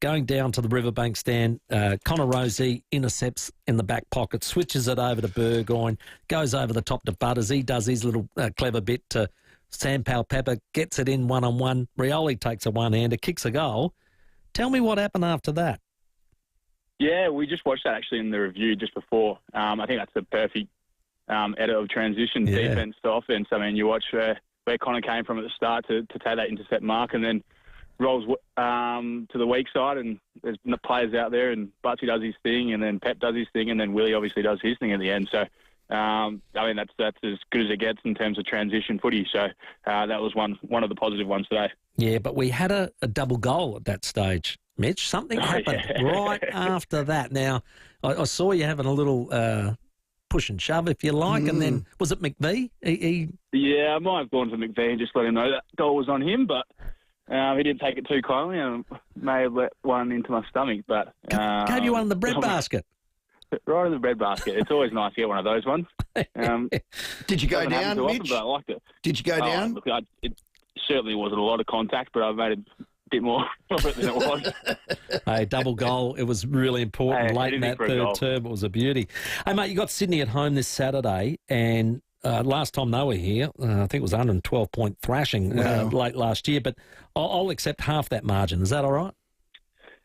going down to the riverbank stand. Connor Rozee intercepts in the back pocket, switches it over to Burgoyne, goes over the top to Butters. He does his little clever bit to Sam Powell-Pepper, gets it in one-on-one. Rioli takes a one-hander, kicks a goal. Tell me what happened after that. Yeah, we just watched that actually in the review just before. I think that's the perfect edit of transition, defence to offence. I mean, you watch where Connor came from at the start to take that intercept mark, and then rolls to the weak side, and there's players out there, and Butsy does his thing, and then Pep does his thing, and then Willie obviously does his thing at the end. So, I mean, that's as good as it gets in terms of transition footy. So that was one of the positive ones today. Yeah, but we had a double goal at that stage, Mitch. Something happened right after that. Now, I saw you having a little push and shove, if you like, and then, was it McVie? Yeah, I might have gone to McVie and just let him know that goal was on him, but he didn't take it too kindly and may have let one into my stomach. But gave you one in the breadbasket. Right in the breadbasket. It's always nice to get one of those ones. Did you go down, Mitch? Often, but I liked it. Did you go down? Look, it certainly wasn't a lot of contact, but I made a bit more of it than it was. Hey, double goal. It was really important late in that third term. It was a beauty. Hey, mate, you got Sydney at home this Saturday, and last time they were here, I think it was 112-point thrashing late last year, but I'll accept half that margin. Is that all right?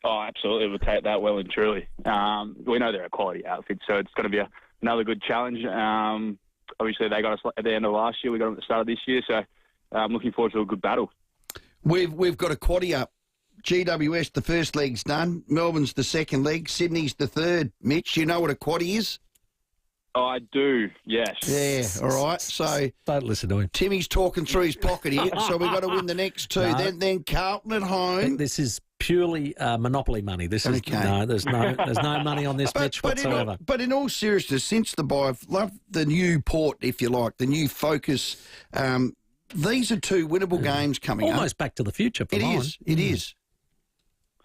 Oh, absolutely. We'll take that well and truly. We know they're a quality outfit, so it's going to be another good challenge. Obviously, they got us at the end of last year. We got them at the start of this year, so I'm looking forward to a good battle. We've got a quaddie up. GWS, the first leg's done. Melbourne's the second leg. Sydney's the third. Mitch, you know what a quaddie is? Oh, I do, yes. Yeah, all right. So don't listen to him. Timmy's talking through his pocket here, so we've got to win the next two. No. Then Carlton at home. This is purely monopoly money. This is no, there's no money on this, Mitch, whatsoever. But in all seriousness, since the buy, I've loved the new port, if you like, the new focus. These are two winnable games coming up. Almost back to the future for mine. It is.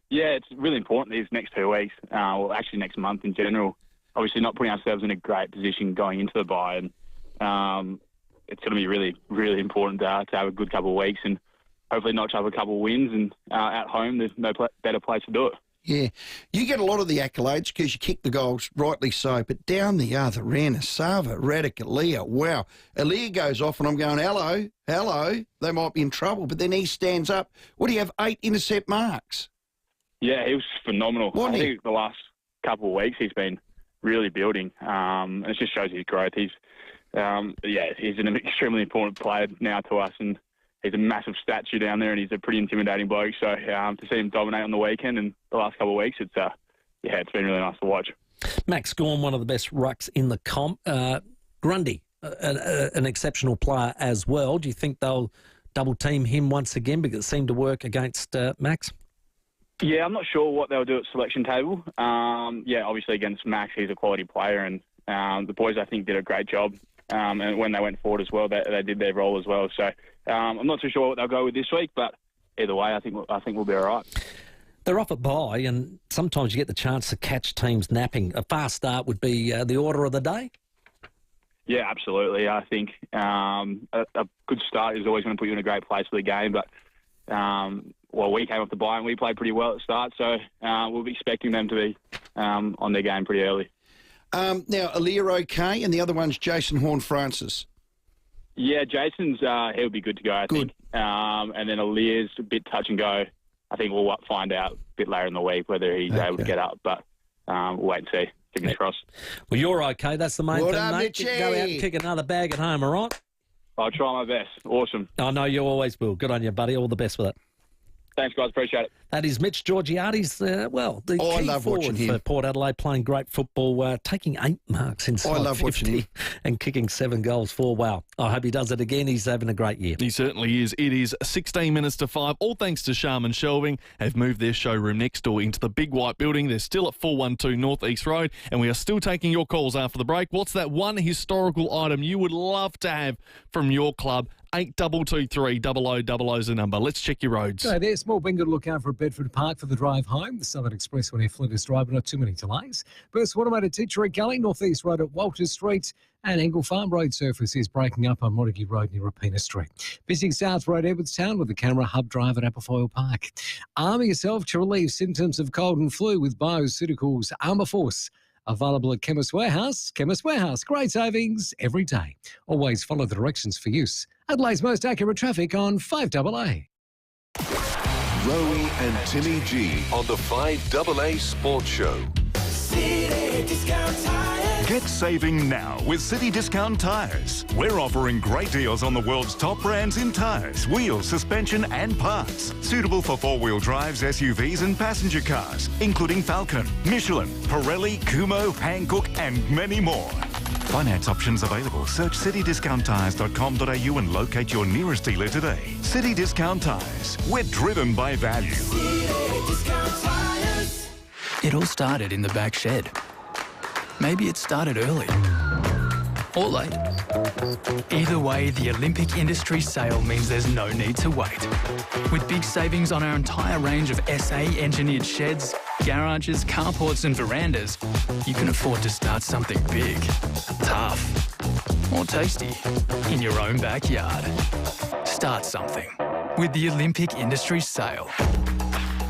Yeah, it's really important these next 2 weeks, well, actually next month in general. Obviously not putting ourselves in a great position going into the bye, and it's going to be really, really important to have a good couple of weeks and hopefully notch up a couple of wins, and at home there's no better place to do it. Yeah, you get a lot of the accolades because you kick the goals, rightly so, but down the other end, Asava, Radic, Aaliyah, wow. Aaliyah goes off and I'm going, hello, they might be in trouble, but then he stands up. What do you have, 8 intercept marks? Yeah, he was phenomenal. I think the last couple of weeks he's been really building. And it just shows his growth. He's an extremely important player now to us, and he's a massive statue down there, and he's a pretty intimidating bloke. So to see him dominate on the weekend and the last couple of weeks, it's been really nice to watch. Max Gorn, one of the best rucks in the comp. Grundy, an exceptional player as well. Do you think they'll double team him once again because it seemed to work against Max? Yeah, I'm not sure what they'll do at selection table. Obviously against Max, he's a quality player, and the boys, I think, did a great job. And when they went forward as well, they did their role as well. So I'm not too sure what they'll go with this week, but either way, I think we'll be all right. They're off at bye, and sometimes you get the chance to catch teams napping. A fast start would be the order of the day? Yeah, absolutely. I think a good start is always going to put you in a great place for the game, but we came off the bye and we played pretty well at the start, so we'll be expecting them to be on their game pretty early. Now, Aaliyah okay, and the other one's Jason Horne-Francis. Yeah, Jason's he'll be good to go, I think. And then Aaliyah's a bit touch and go. I think we'll find out a bit later in the week whether he's able to get up, but we'll wait and see. Fingers crossed. Well, you're okay. That's the main thing, mate. Go out and kick another bag at home, all right? I'll try my best. Awesome. I know you always will. Good on you, buddy. All the best with it. Thanks, guys. Appreciate it. That is Mitch Georgiades, the I key love forward watching him. for Port Adelaide, playing great football, taking 8 marks inside I love 50 watching him. and kicking 7 goals for. Wow. I hope he does it again. He's having a great year. He certainly is. It is 16 minutes to 5. All thanks to Sharman Shelving. Have moved their showroom next door into the big white building. They're still at 412 North East Road, and we are still taking your calls after the break. What's that one historical item you would love to have from your club? 8223 0000 is the number. Let's check your roads. So there's small bingo to look out for at Bedford Park for the drive home. The Southern Expressway near Flinders Drive, not too many delays. Burst Automated Teacher Gully, North East Road at Walters Street, and Engle Farm Road surface is breaking up on Montague Road near Rapina Street. Busy South Road, Edwardstown with the Camera Hub Drive at Aberfoyle Park. Arm yourself to relieve symptoms of cold and flu with Bioceuticals Armour Force. Available at Chemist Warehouse. Chemist Warehouse, great savings every day. Always follow the directions for use. Adelaide's most accurate traffic on 5AA. Rowie and Timmy G on the 5AA Sports Show. City Discount Tires. Get saving now with City Discount Tires. We're offering great deals on the world's top brands in tires, wheels, suspension and parts. Suitable for four-wheel drives, SUVs and passenger cars, including Falcon, Michelin, Pirelli, Kumho, Hankook and many more. Finance options available. Search citydiscounttires.com.au and locate your nearest dealer today. City Discount Tires. We're driven by value. City Discount Tires. It all started in the back shed. Maybe it started early or late. Either way, the Olympic Industries sale means there's no need to wait. With big savings on our entire range of SA-engineered sheds, garages, carports and verandas, you can afford to start something big, tough, or tasty in your own backyard. Start something with the Olympic Industries sale.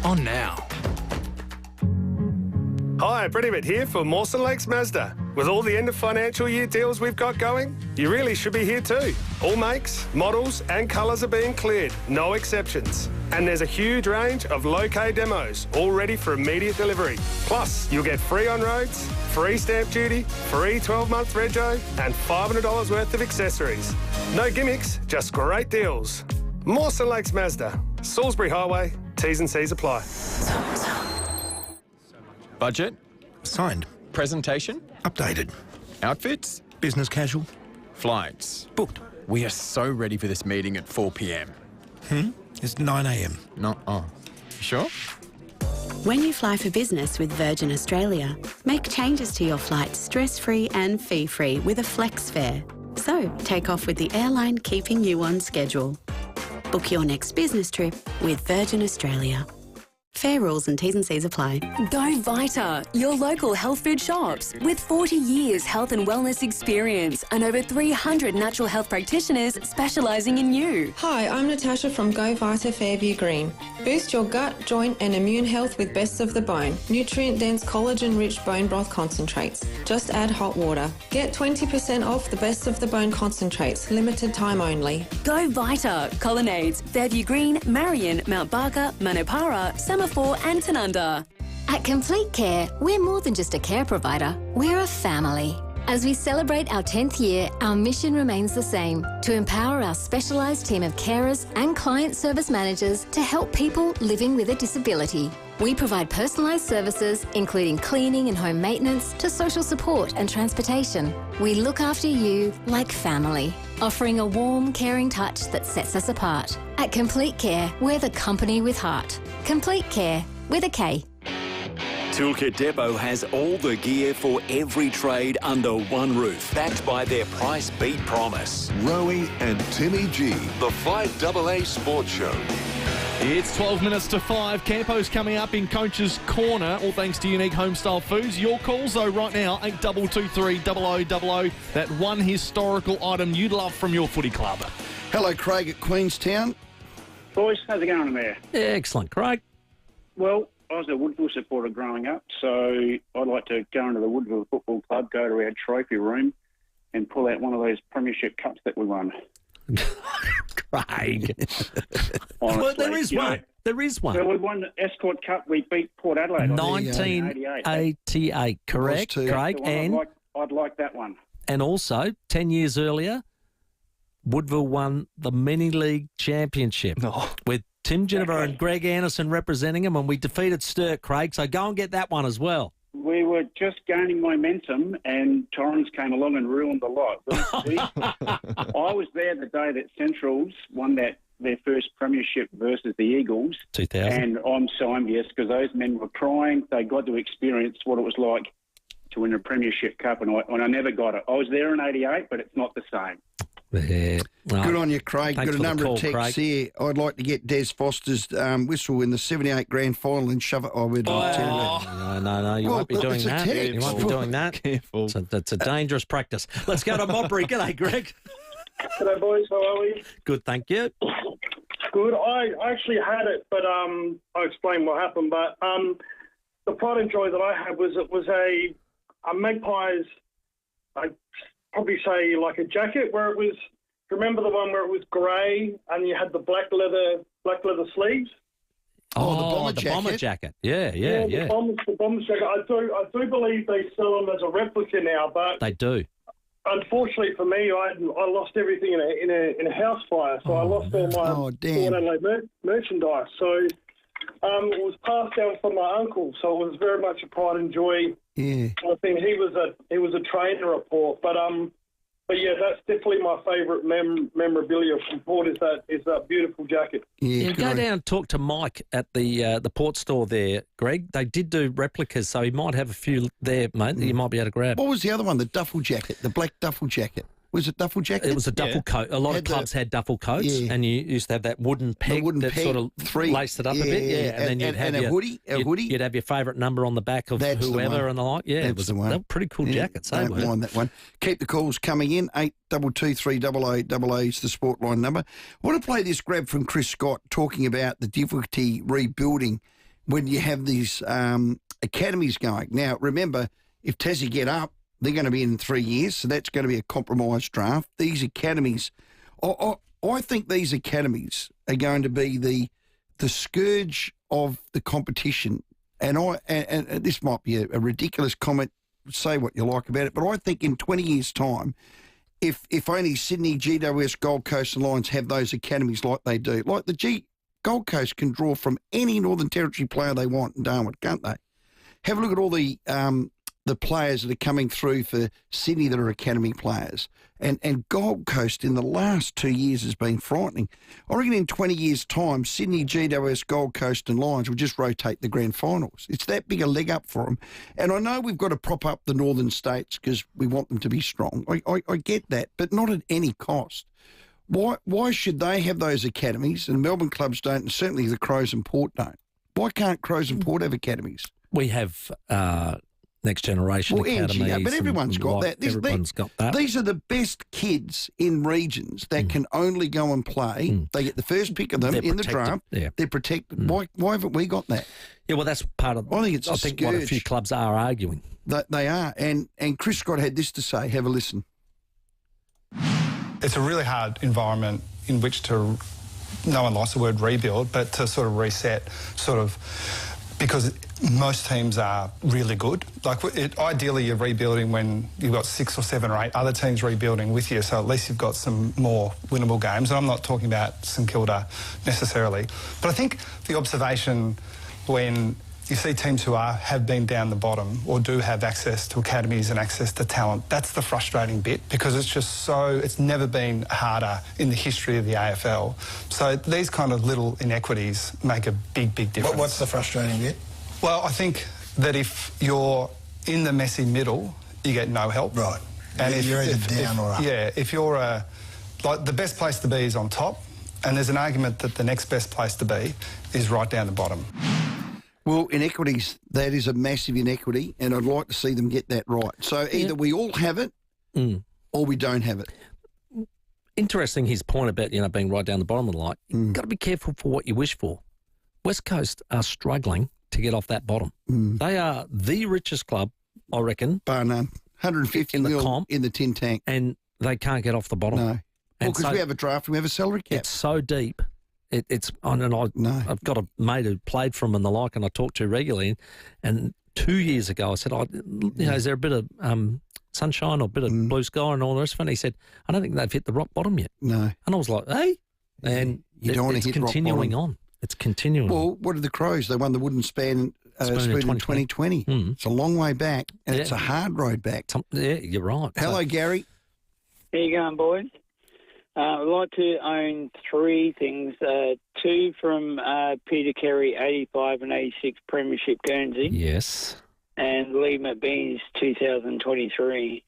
On now. Hi, Pretty Bit here for Mawson Lakes Mazda. With all the end of financial year deals we've got going, you really should be here too. All makes, models and colours are being cleared, no exceptions. And there's a huge range of low-K demos, all ready for immediate delivery. Plus, you'll get free on-roads, free stamp duty, free 12-month rego and $500 worth of accessories. No gimmicks, just great deals. Mawson Lakes Mazda, Salisbury Highway, T's and C's apply. Budget? Signed. Presentation? Updated. Outfits? Business casual. Flights? Booked. We are so ready for this meeting at 4 p.m. It's 9 a.m. Sure? When you fly for business with Virgin Australia, make changes to your flight stress-free and fee-free with a flex fare. So, take off with the airline keeping you on schedule. Book your next business trip with Virgin Australia. Fair rules and T's and C's apply. Go Vita, your local health food shops. With 40 years health and wellness experience and over 300 natural health practitioners specialising in you. Hi, I'm Natasha from Go Vita Fairview Green. Boost your gut, joint and immune health with Best of the Bone. Nutrient-dense, collagen-rich bone broth concentrates. Just add hot water. Get 20% off the Best of the Bone concentrates. Limited time only. Go Vita, Colonnades, Fairview Green, Marion, Mount Barker, Manapara, Semaphore and Tanunda. At Complete Care, we're more than just a care provider, we're a family. As we celebrate our 10th year, our mission remains the same, to empower our specialised team of carers and client service managers to help people living with a disability. We provide personalised services, including cleaning and home maintenance, to social support and transportation. We look after you like family, offering a warm, caring touch that sets us apart. At Complete Care, we're the company with heart. Complete Care, with a K. Toolkit Depot has all the gear for every trade under one roof, backed by their price beat promise. Rowie and Timmy G, the 5AA Sports Show. It's 12 minutes to 5. Campo's coming up in Coach's Corner, all thanks to Unique Homestyle Foods. Your calls, though, right now, 8223 0000. That one historical item you'd love from your footy club. Hello, Craig at Queenstown. Boys, how's it going there? Excellent, Craig. Well, I was a Woodville supporter growing up, so I'd like to go into the Woodville Football Club, go to our trophy room and pull out one of those premiership cups that we won. Craig. Honestly, Well, there is you one. know, There is one. well, we won the Escort Cup. We beat Port Adelaide. 1988, correct, That's Craig? the one And I'd like that one. and also 10 years earlier, Woodville won the mini league championship with Tim Ginniver and Greg Anderson representing them, and we defeated Sturt, Craig. So go and get that one as well. We were just gaining momentum, and Torrens came along and ruined the lot. I was there the day that Centrals won their first premiership versus the Eagles. 2000. And I'm so envious because those men were crying. They got to experience what it was like to win a premiership cup, and I never got it. I was there in '88, but it's not the same. Yeah. Well, Good on you, Craig. thanks Got a for the number call, of texts Craig. here. I'd like to get Des Foster's whistle in the 78 grand final and shove it. I would tell you. No, you Well, won't be doing it's a that. text. You won't be doing that. Careful. It's a dangerous practice. Let's go to Modbury. G'day, Greg. Hello, boys. How are we? Good, thank you. Good. I actually had it, but I'll explain what happened. But the pride and joy that I had was it was a Magpies, I'd probably say like a jacket where it was, remember the one where it was grey and you had the black leather sleeves? Oh, the bomber jacket. Yeah. The bomber jacket. I do believe they sell them as a replica now, but They do. unfortunately for me, I lost everything in a house fire, so I lost all my Port Adelaide merchandise. So it was passed down from my uncle, so it was very much a pride and joy. Yeah. I think he was a trainer at Port, but yeah, that's definitely my favourite memorabilia from Port is that beautiful jacket. Yeah, go down and talk to Mike at the Port store there, Greg. They did do replicas, so he might have a few there, mate, that you might be able to grab. What was the other one? The duffel jacket, the black duffel jacket. Was it duffel jacket? It was a duffel coat. A lot of clubs had duffel coats, and you used to have that wooden peg that sort of laced it up a bit. Yeah, and then you'd have a hoodie. You'd have your favourite number on the back of whoever and the like. Yeah, it was they were pretty cool jackets. Don't mind that one. Keep the calls coming in. 8223 0000 is the sport line number. I want to play this grab from Chris Scott talking about the difficulty rebuilding when you have these academies going. Now, remember, if Tassie get up, they're going to be in 3 years, so that's going to be a compromised draft. These academies, I think these academies are going to be the scourge of the competition. And this might be a ridiculous comment, say what you like about it, but I think in 20 years' time, if only Sydney, GWS, Gold Coast and Lions have those academies like they do, like Gold Coast can draw from any Northern Territory player they want in Darwin, can't they? Have a look at all the players that are coming through for Sydney that are academy players. And Gold Coast in the last 2 years has been frightening. I reckon in 20 years' time, Sydney, GWS, Gold Coast and Lions will just rotate the grand finals. It's that big a leg up for them. And I know we've got to prop up the northern states because we want them to be strong. I get that, but not at any cost. Why should they have those academies and Melbourne clubs don't, and certainly the Crows and Port don't? Why can't Crows and Port have academies? We have Next Generation Academies. NGA, but everyone's got that. Everyone's got that. These are the best kids in regions that can only go and play. They get the first pick of them in the draft. Yeah. They're protected. Why haven't we got that? Yeah, well, that's part of. I think it's I think what a few clubs are arguing. They are, and Chris Scott had this to say. Have a listen. It's a really hard environment in which to. No one likes the word rebuild, but to sort of reset, sort of because most teams are really good. Like, ideally, you're rebuilding when you've got 6 or 7 or 8 other teams rebuilding with you, so at least you've got some more winnable games. And I'm not talking about St Kilda necessarily. But I think the observation when you see teams who have been down the bottom or do have access to academies and access to talent, that's the frustrating bit, because it's just it's never been harder in the history of the AFL. So these kind of little inequities make a big, big difference. What's the frustrating bit? Well, I think that if you're in the messy middle, you get no help. Right. And you're either down or up. Yeah, if you're like, the best place to be is on top, and there's an argument that the next best place to be is right down the bottom. Well, inequities, that is a massive inequity, and I'd like to see them get that right. So either we all have it or we don't have it. Interesting, his point about, being right down the bottom of the line. You've got to be careful for what you wish for. West Coast are struggling to get off that bottom. They are the richest club, I reckon. Bar none. 150 in the mil comp, in the tin tank. And they can't get off the bottom. No. And Well, because we have a draft and we have a salary cap. It's so deep. I've got a mate who played for him and the like, and I talk to regularly. And 2 years ago, I said, is there a bit of sunshine or a bit of blue sky and all the rest of it? And he said, I don't think they've hit the rock bottom yet. No. And I was like, hey? And you don't want to hit continuing rock bottom. on. It's continuing. Well, what are the Crows? They won the Wooden Spoon in 2020. It's a long way back, and it's a hard road back. You're right. Hello, Gary. How you going, boys? I'd like to own 3 things. 2 from Peter Carey, 85 and 86 Premiership Guernsey. Yes. And Lee McBean's 2023.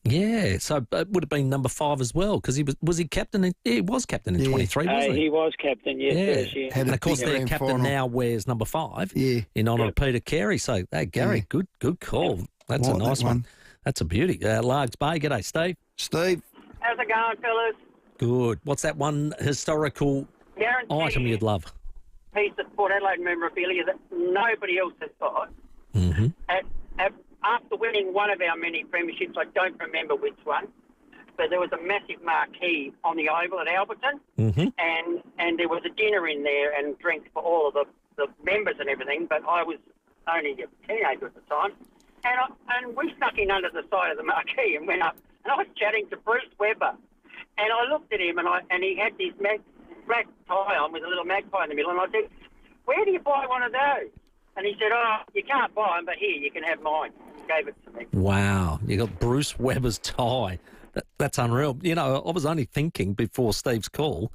Yeah, so it would have been number 5 as well, because was he captain? He was captain in 23, wasn't he? He was captain, first year. And of course, their captain now wears number 5 in honour of Peter Carey. So, hey, Gary, good call. That's a nice one. That's a beauty. Largs Bay, g'day, Steve. Steve. How's it going, fellas? Good. What's that one historical item you'd love? Piece of Port Adelaide memorabilia that nobody else has got. Mm-hmm. After winning one of our many premierships, I don't remember which one, but there was a massive marquee on the Oval at Alberton, and there was a dinner in there and drinks for all of the members and everything, but I was only a teenager at the time, and we snuck in under the side of the marquee and went up, and I was chatting to Bruce Webber, and I looked at him, and he had this black tie on with a little magpie in the middle, and I said, where do you buy one of those? And he said, you can't buy them, but here, you can have mine. He gave it to me. Wow. You got Bruce Webber's tie. That's unreal. I was only thinking before Steve's call,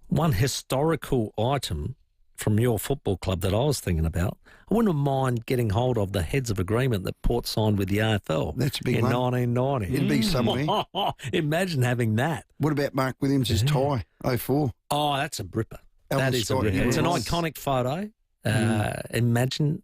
one historical item from your football club that I was thinking about. I wouldn't mind getting hold of the heads of agreement that Port signed with the AFL. That's a big in one. 1990. It'd be somewhere. Imagine having that. What about Mark Williams' tie, 04? Oh, that's a ripper. Alan That is Scott, a ripper. yeah, It's an it was. iconic photo. Imagine,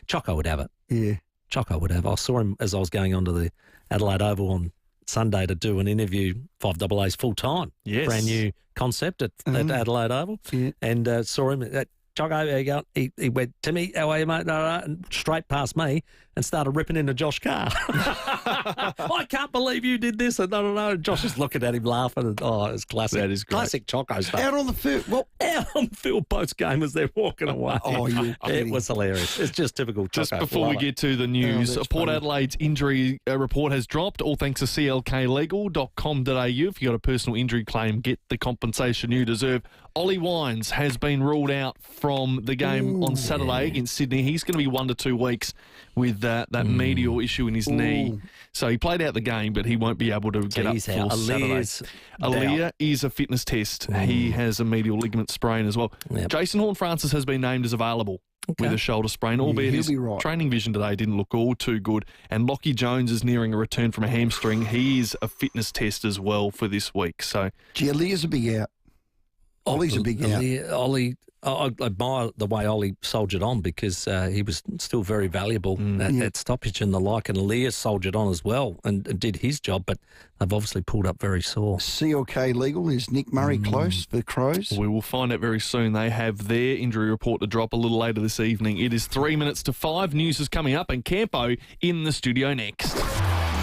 Choco would have it. Yeah. Choco would have. I saw him as I was going onto the Adelaide Oval on Sunday to do an interview, 5AA's full time. Yes. Brand new concept at Adelaide Oval. Yeah. And saw him at Choco, there you go. He went, Timmy, how are you, mate? And straight past me and started ripping into Josh Carr. I can't believe you did this. And no. Josh is looking at him laughing. And, it was classic. That is great. Classic Choco stuff. Out on the field. Well, out on the field post game as they're walking away. you're It kidding. was hilarious. It's just typical Choco. Just before we get to the news, that's Port funny. Adelaide's injury report has dropped, all thanks to clklegal.com.au. If you've got a personal injury claim, get the compensation you deserve. Ollie Wines has been ruled out from the game on Saturday against Sydney. He's going to be 1 to 2 weeks with that medial issue in his knee. So he played out the game, but he won't be able to get up he's for out. Saturday. Aaliyah is a fitness test. He has a medial ligament sprain as well. Yep. Jason Horne-Francis has been named as available with a shoulder sprain, albeit he'll his be right. training vision today didn't look all too good. And Lockie Jones is nearing a return from a hamstring. He is a fitness test as well for this week. So, Aaliyah's a big out. Ollie's a big out. Ollie, I admire the way Ollie soldiered on because he was still very valuable at stoppage and the like, and Leah soldiered on as well and did his job, but they've obviously pulled up very sore. CLK legal. Is Nick Murray close for Crows? we will find out very soon. They have their injury report to drop a little later this evening. It is 3 minutes to 5. News is coming up, and Campo in the studio next.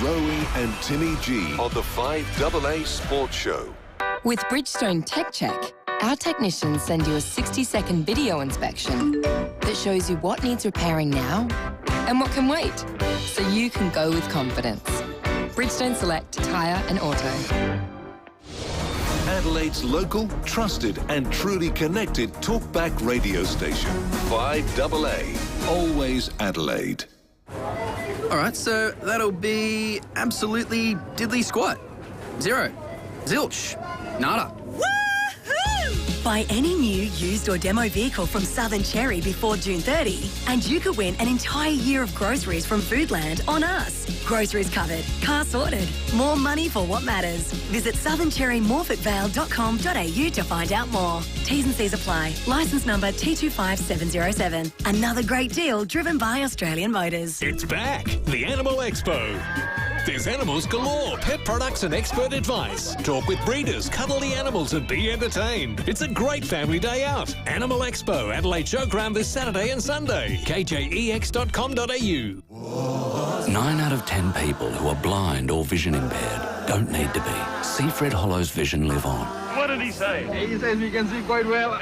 Rowie and Timmy G on the 5AA Sports Show. With Bridgestone Tech Check, Our technicians send you a 60-second video inspection that shows you what needs repairing now and what can wait, so you can go with confidence. Bridgestone Select Tyre and Auto. Adelaide's local, trusted and truly connected talkback radio station. 5AA. Always Adelaide. All right, so that'll be absolutely diddly squat. 0. Zilch. Nada. Buy any new, used or demo vehicle from Southern Cherry before June 30 and you could win an entire year of groceries from Foodland on us. Groceries covered, car sorted, more money for what matters. Visit southerncherrymorfettvale.com.au to find out more. T's and C's apply. Licence number T25707. Another great deal driven by Australian Motors. It's back, the Animal Expo. There's animals galore, pet products and expert advice. Talk with breeders, cuddle the animals and be entertained. It's a great family day out. Animal Expo, Adelaide Showground this Saturday and Sunday. kjex.com.au. 9 out of 10 people who are blind or vision impaired don't need to be. See Fred Hollow's vision live on. What did he say? He says we can see quite well.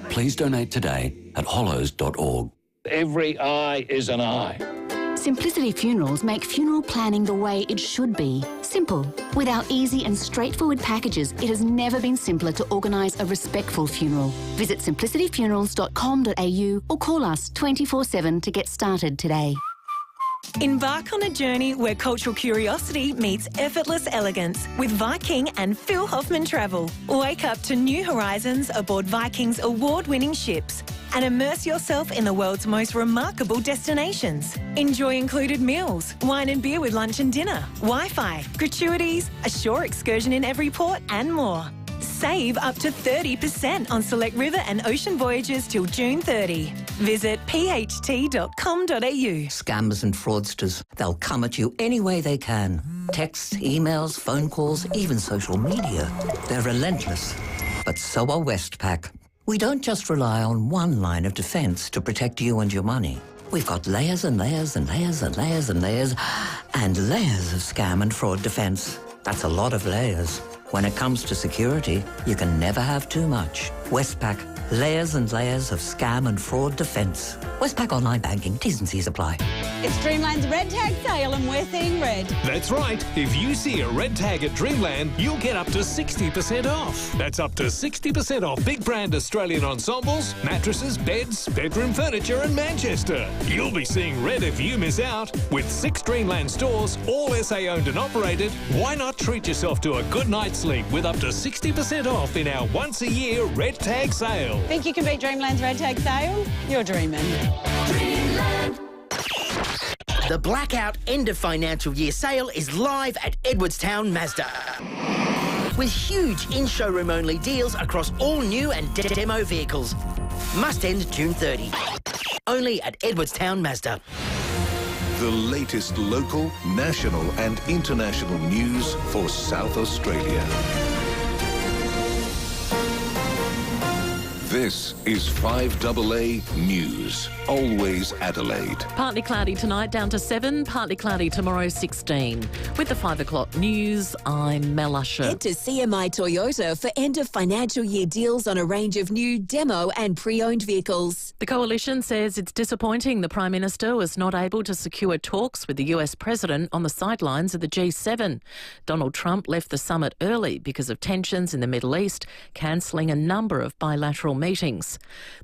Please donate today at hollows.org. Every eye is an eye. Simplicity Funerals make funeral planning the way it should be. Simple. With our easy and straightforward packages, it has never been simpler to organise a respectful funeral. Visit simplicityfunerals.com.au or call us 24/7 to get started today. Embark on a journey where cultural curiosity meets effortless elegance with Viking and Phil Hoffman Travel. Wake up to new horizons aboard Viking's award-winning ships and immerse yourself in the world's most remarkable destinations. Enjoy included meals, wine and beer with lunch and dinner, Wi-Fi, gratuities, a shore excursion in every port and more. Save up to 30% on select river and ocean voyages till June 30. Visit pht.com.au. Scammers and fraudsters, they'll come at you any way they can. Texts, emails, phone calls, even social media. They're relentless. But so are Westpac. We don't just rely on one line of defence to protect you and your money. We've got layers and layers and layers and layers and layers and layers of scam and fraud defence. That's a lot of layers. When it comes to security, you can never have too much. Westpac, layers and layers of scam and fraud defence. Westpac Online Banking, T's and C's apply. It's Dreamland's Red Tag sale and we're seeing red. That's right. If you see a red tag at Dreamland, you'll get up to 60% off. That's up to 60% off big brand Australian ensembles, mattresses, beds, bedroom furniture and Manchester. You'll be seeing red if you miss out. With 6 Dreamland stores, all SA owned and operated, why not treat yourself to a good night's sleep with up to 60% off in our once-a-year red tag sale. Think you can beat Dreamland's Red Tag sale? You're dreaming. Dreamland. The blackout end of financial year sale is live at Edwardstown Mazda. With huge in-showroom only deals across all new and demo vehicles. Must end June 30. Only at Edwardstown Mazda. The latest local, national and international news for South Australia. This is 5AA News. Always Adelaide. Partly cloudy tonight, down to 7. Partly cloudy tomorrow, 16. With the 5 o'clock news, I'm Mel Usher. Head to CMI Toyota for end of financial year deals on a range of new demo and pre-owned vehicles. The coalition says it's disappointing the Prime Minister was not able to secure talks with the US President on the sidelines of the G7. Donald Trump left the summit early because of tensions in the Middle East, cancelling a number of bilateral meetings.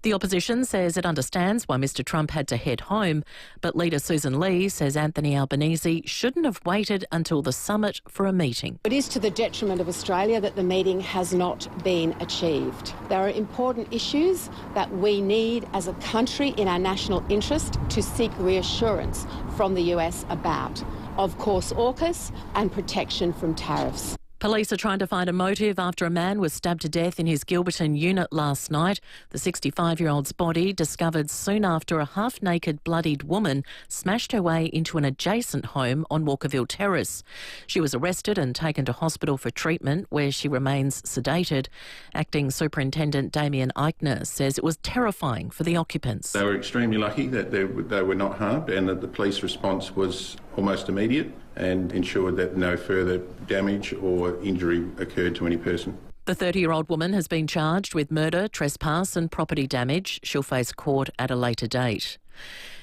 The opposition says it understands why Mr Trump had to head home, but leader Susan Lee says Anthony Albanese shouldn't have waited until the summit for a meeting. It is to the detriment of Australia that the meeting has not been achieved. There are important issues that we need as a country in our national interest to seek reassurance from the US about. Of course, AUKUS and protection from tariffs. Police are trying to find a motive after a man was stabbed to death in his Gilberton unit last night. The 65-year-old's body, discovered soon after a half-naked, bloodied woman smashed her way into an adjacent home on Walkerville Terrace. She was arrested and taken to hospital for treatment, where she remains sedated. Acting Superintendent Damien Eichner says it was terrifying for the occupants. They were extremely lucky that they were not harmed and that the police response was almost immediate and ensured that no further damage or injury occurred to any person. The 30-year-old woman has been charged with murder, trespass and property damage. She'll face court at a later date.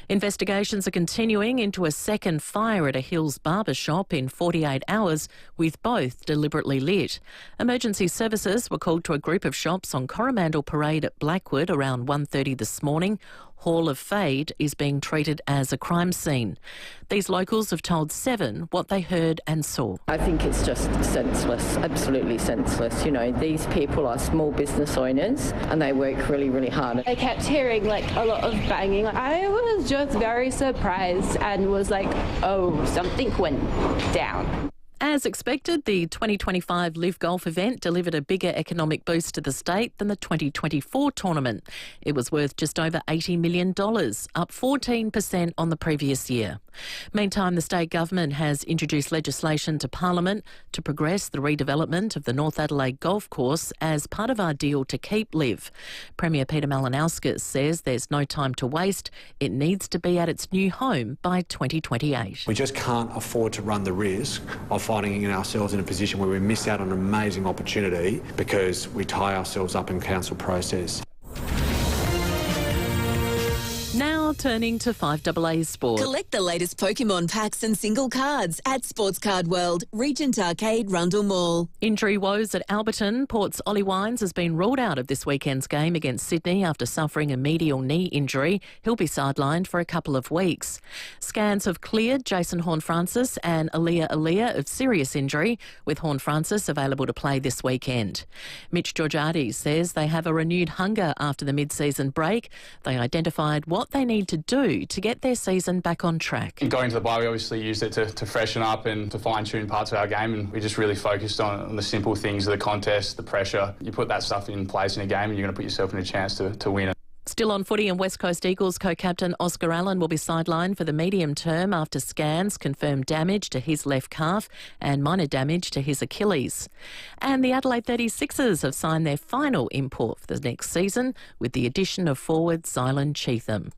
Investigations are continuing into a second fire at a Hills barber shop in 48 hours, with both deliberately lit. Emergency services were called to a group of shops on Coromandel Parade at Blackwood around 1:30 this morning. Hall of Fade is being treated as a crime scene. These locals have told Seven what they heard and saw. I think it's just senseless, absolutely senseless. You know, these people are small business owners and they work really, really hard. I kept hearing like a lot of banging. I was just very surprised and was like, oh, something went down. As expected, the 2025 Live Golf event delivered a bigger economic boost to the state than the 2024 tournament. It was worth just over $80 million, up 14% on the previous year. Meantime, the state government has introduced legislation to Parliament to progress the redevelopment of the North Adelaide Golf Course as part of our deal to keep Live. Premier Peter Malinauskas says there's no time to waste. It needs to be at its new home by 2028. We just can't afford to run the risk of finding ourselves in a position where we miss out on an amazing opportunity because we tie ourselves up in council process. Now turning to 5AA Sport. Collect the latest Pokemon packs and single cards at Sports Card World, Regent Arcade, Rundle Mall. Injury woes at Alberton. Port's Ollie Wines has been ruled out of this weekend's game against Sydney after suffering a medial knee injury. He'll be sidelined for a couple of weeks. Scans have cleared Jason Horne-Francis and Aaliyah of serious injury, with Horne-Francis available to play this weekend. Mitch Georgiades says they have a renewed hunger after the mid-season break. They identified what they need to do to get their season back on track. Going to the bye, we obviously used it to freshen up and to fine-tune parts of our game, and we just really focused on the simple things of the contest, the pressure. You put that stuff in place in a game and you're going to put yourself in a chance to win it. Still on footy, and West Coast Eagles co-captain Oscar Allen will be sidelined for the medium term after scans confirmed damage to his left calf and minor damage to his Achilles. And the Adelaide 36ers have signed their final import for the next season with the addition of forward Zylan Cheatham.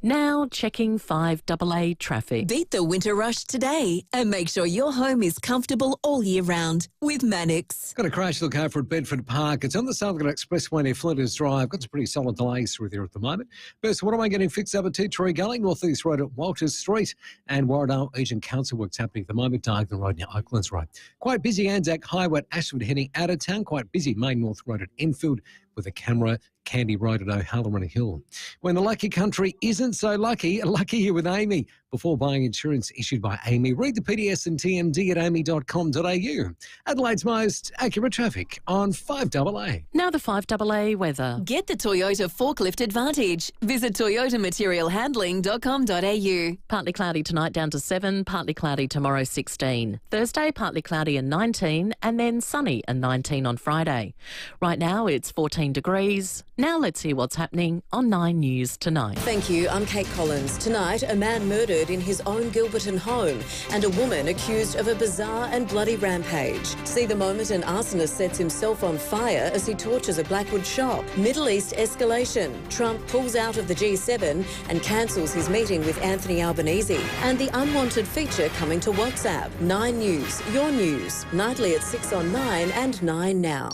Now checking 5AA traffic. Beat the winter rush today and make sure your home is comfortable all year round with Mannix. Got a crash look over at Bedford Park. It's on the Southern Expressway near Flinders Drive. Got some pretty solid delays through there at the moment. First, what am I getting fixed up at Tea Tree Gully, North East Road at Walters Street, and Warradale Agent Council works happening at the moment, Diagonal Road near Oaklands Road. Quite busy Anzac Highway at Ashford heading out of town. Quite busy Main North Road at Enfield with a camera. Candy Road at O'Halloran Hill. When the lucky country isn't so lucky, lucky here with Amy. Before buying insurance issued by Amy, read the PDS and TMD at amy.com.au. Adelaide's most accurate traffic on 5AA. Now the 5AA weather. Get the Toyota Forklift Advantage. Visit toyotamaterialhandling.com.au. Partly cloudy tonight down to 7, partly cloudy tomorrow 16. Thursday, partly cloudy and 19, and then sunny and 19 on Friday. Right now it's 14 degrees. Now let's hear what's happening on 9 News Tonight. Thank you. I'm Kate Collins. Tonight, a man murdered in his own Gilberton home and a woman accused of a bizarre and bloody rampage. See the moment an arsonist sets himself on fire as he torches a Blackwood shop. Middle East escalation. Trump pulls out of the G7 and cancels his meeting with Anthony Albanese. And the unwanted feature coming to WhatsApp. 9 News, your news. Nightly at 6 on 9 and 9 now.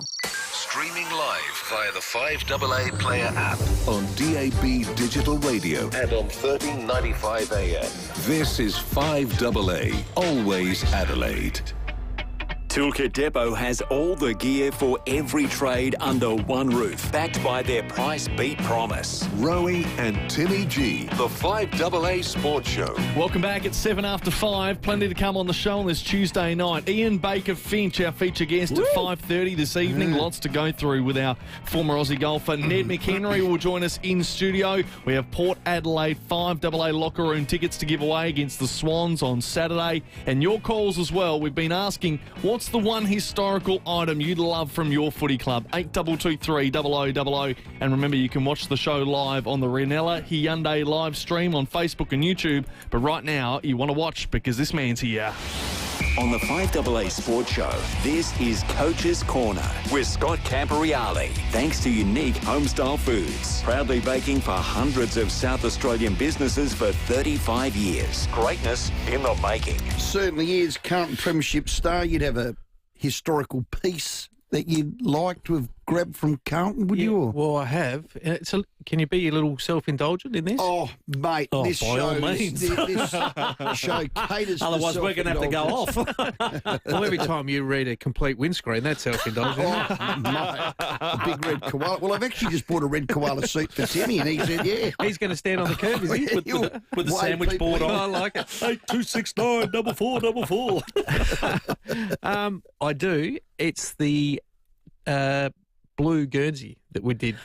Streaming live via the 5AA Player app on DAB Digital Radio and on 1395 AM. This is 5AA, always Adelaide. Toolkit Depot has all the gear for every trade under one roof, backed by their price beat promise. Rowie and Timmy G, the 5AA Sports Show. Welcome back at 7 after 5. Plenty to come on the show on this Tuesday night. Ian Baker-Finch, our feature guest at 5:30 this evening. Lots to go through with our former Aussie golfer Ned McHenry will join us in studio. We have Port Adelaide 5AA locker room tickets to give away against the Swans on Saturday. And your calls as well. We've been asking, what's the one historical item you'd love from your footy club? 8223 0000. And remember, you can watch the show live on the Renella Hyundai live stream on Facebook and YouTube. But right now, you want to watch because this man's here. On the 5AA Sports Show, this is Coach's Corner with Scott Camporeale. Thanks to Unique Homestyle Foods, proudly baking for hundreds of South Australian businesses for 35 years. Greatness in the making. Certainly is. Current premiership star, you'd have a historical piece that you'd like to have grabbed from Carlton, would you? Or? Well, I have. Can you be a little self-indulgent in this? Oh, mate, this by show, all means. this show caters for Otherwise, we're going to have to go off. Well, every time you read a complete windscreen, that's self-indulgent. Mate, a big red koala. Well, I've actually just bought a red koala seat for Timmy, and he said, yeah. He's going to stand on the curb, is he? With the sandwich board on. I like it. 8269 4444. I do. It's the blue Guernsey that we did.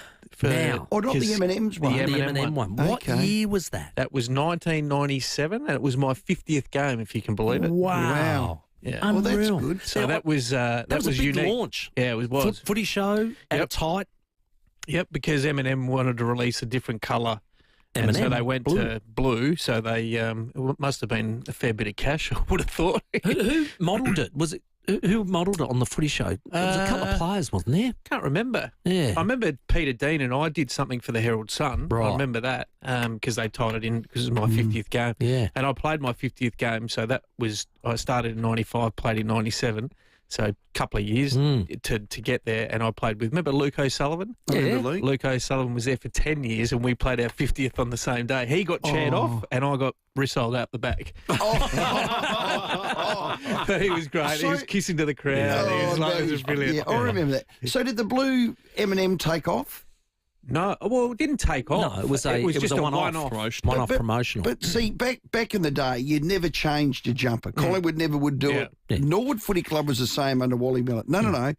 Not the M&M's one. The M&M one. What year was that? That was 1997, and it was my 50th game, if you can believe it. Wow. Yeah. Well, that's good. So that was a big unique launch. Yeah, it was. Footy show at its height. Yep, because M&M wanted to release a different colour. And so they went to blue, so they it must have been a fair bit of cash, I would have thought. Who modelled it? Was it who modelled it on the footy show? There was a couple of players, wasn't there? Can't remember. Yeah. I remember Peter Dean and I did something for the Herald Sun. Right. I remember that because they tied it in because it was my 50th game. Yeah. And I played my 50th game, so that was, I started in 95, played in 97. So a couple of years to get there, and I played with, remember Luke O'Sullivan? Yeah. Luke O'Sullivan was there for 10 years, and we played our 50th on the same day. He got chaired off, and I got rissoled out the back. So he was great. He was kissing to the crowd. It was brilliant. Yeah, I remember that. So did the blue M&M take off? No, well, it didn't take off. No, it was just a one-off promotional. But see, back in the day, you never changed your jumper. Collingwood never would do it. Yeah. Norwood Footy Club was the same under Wally Millett. No.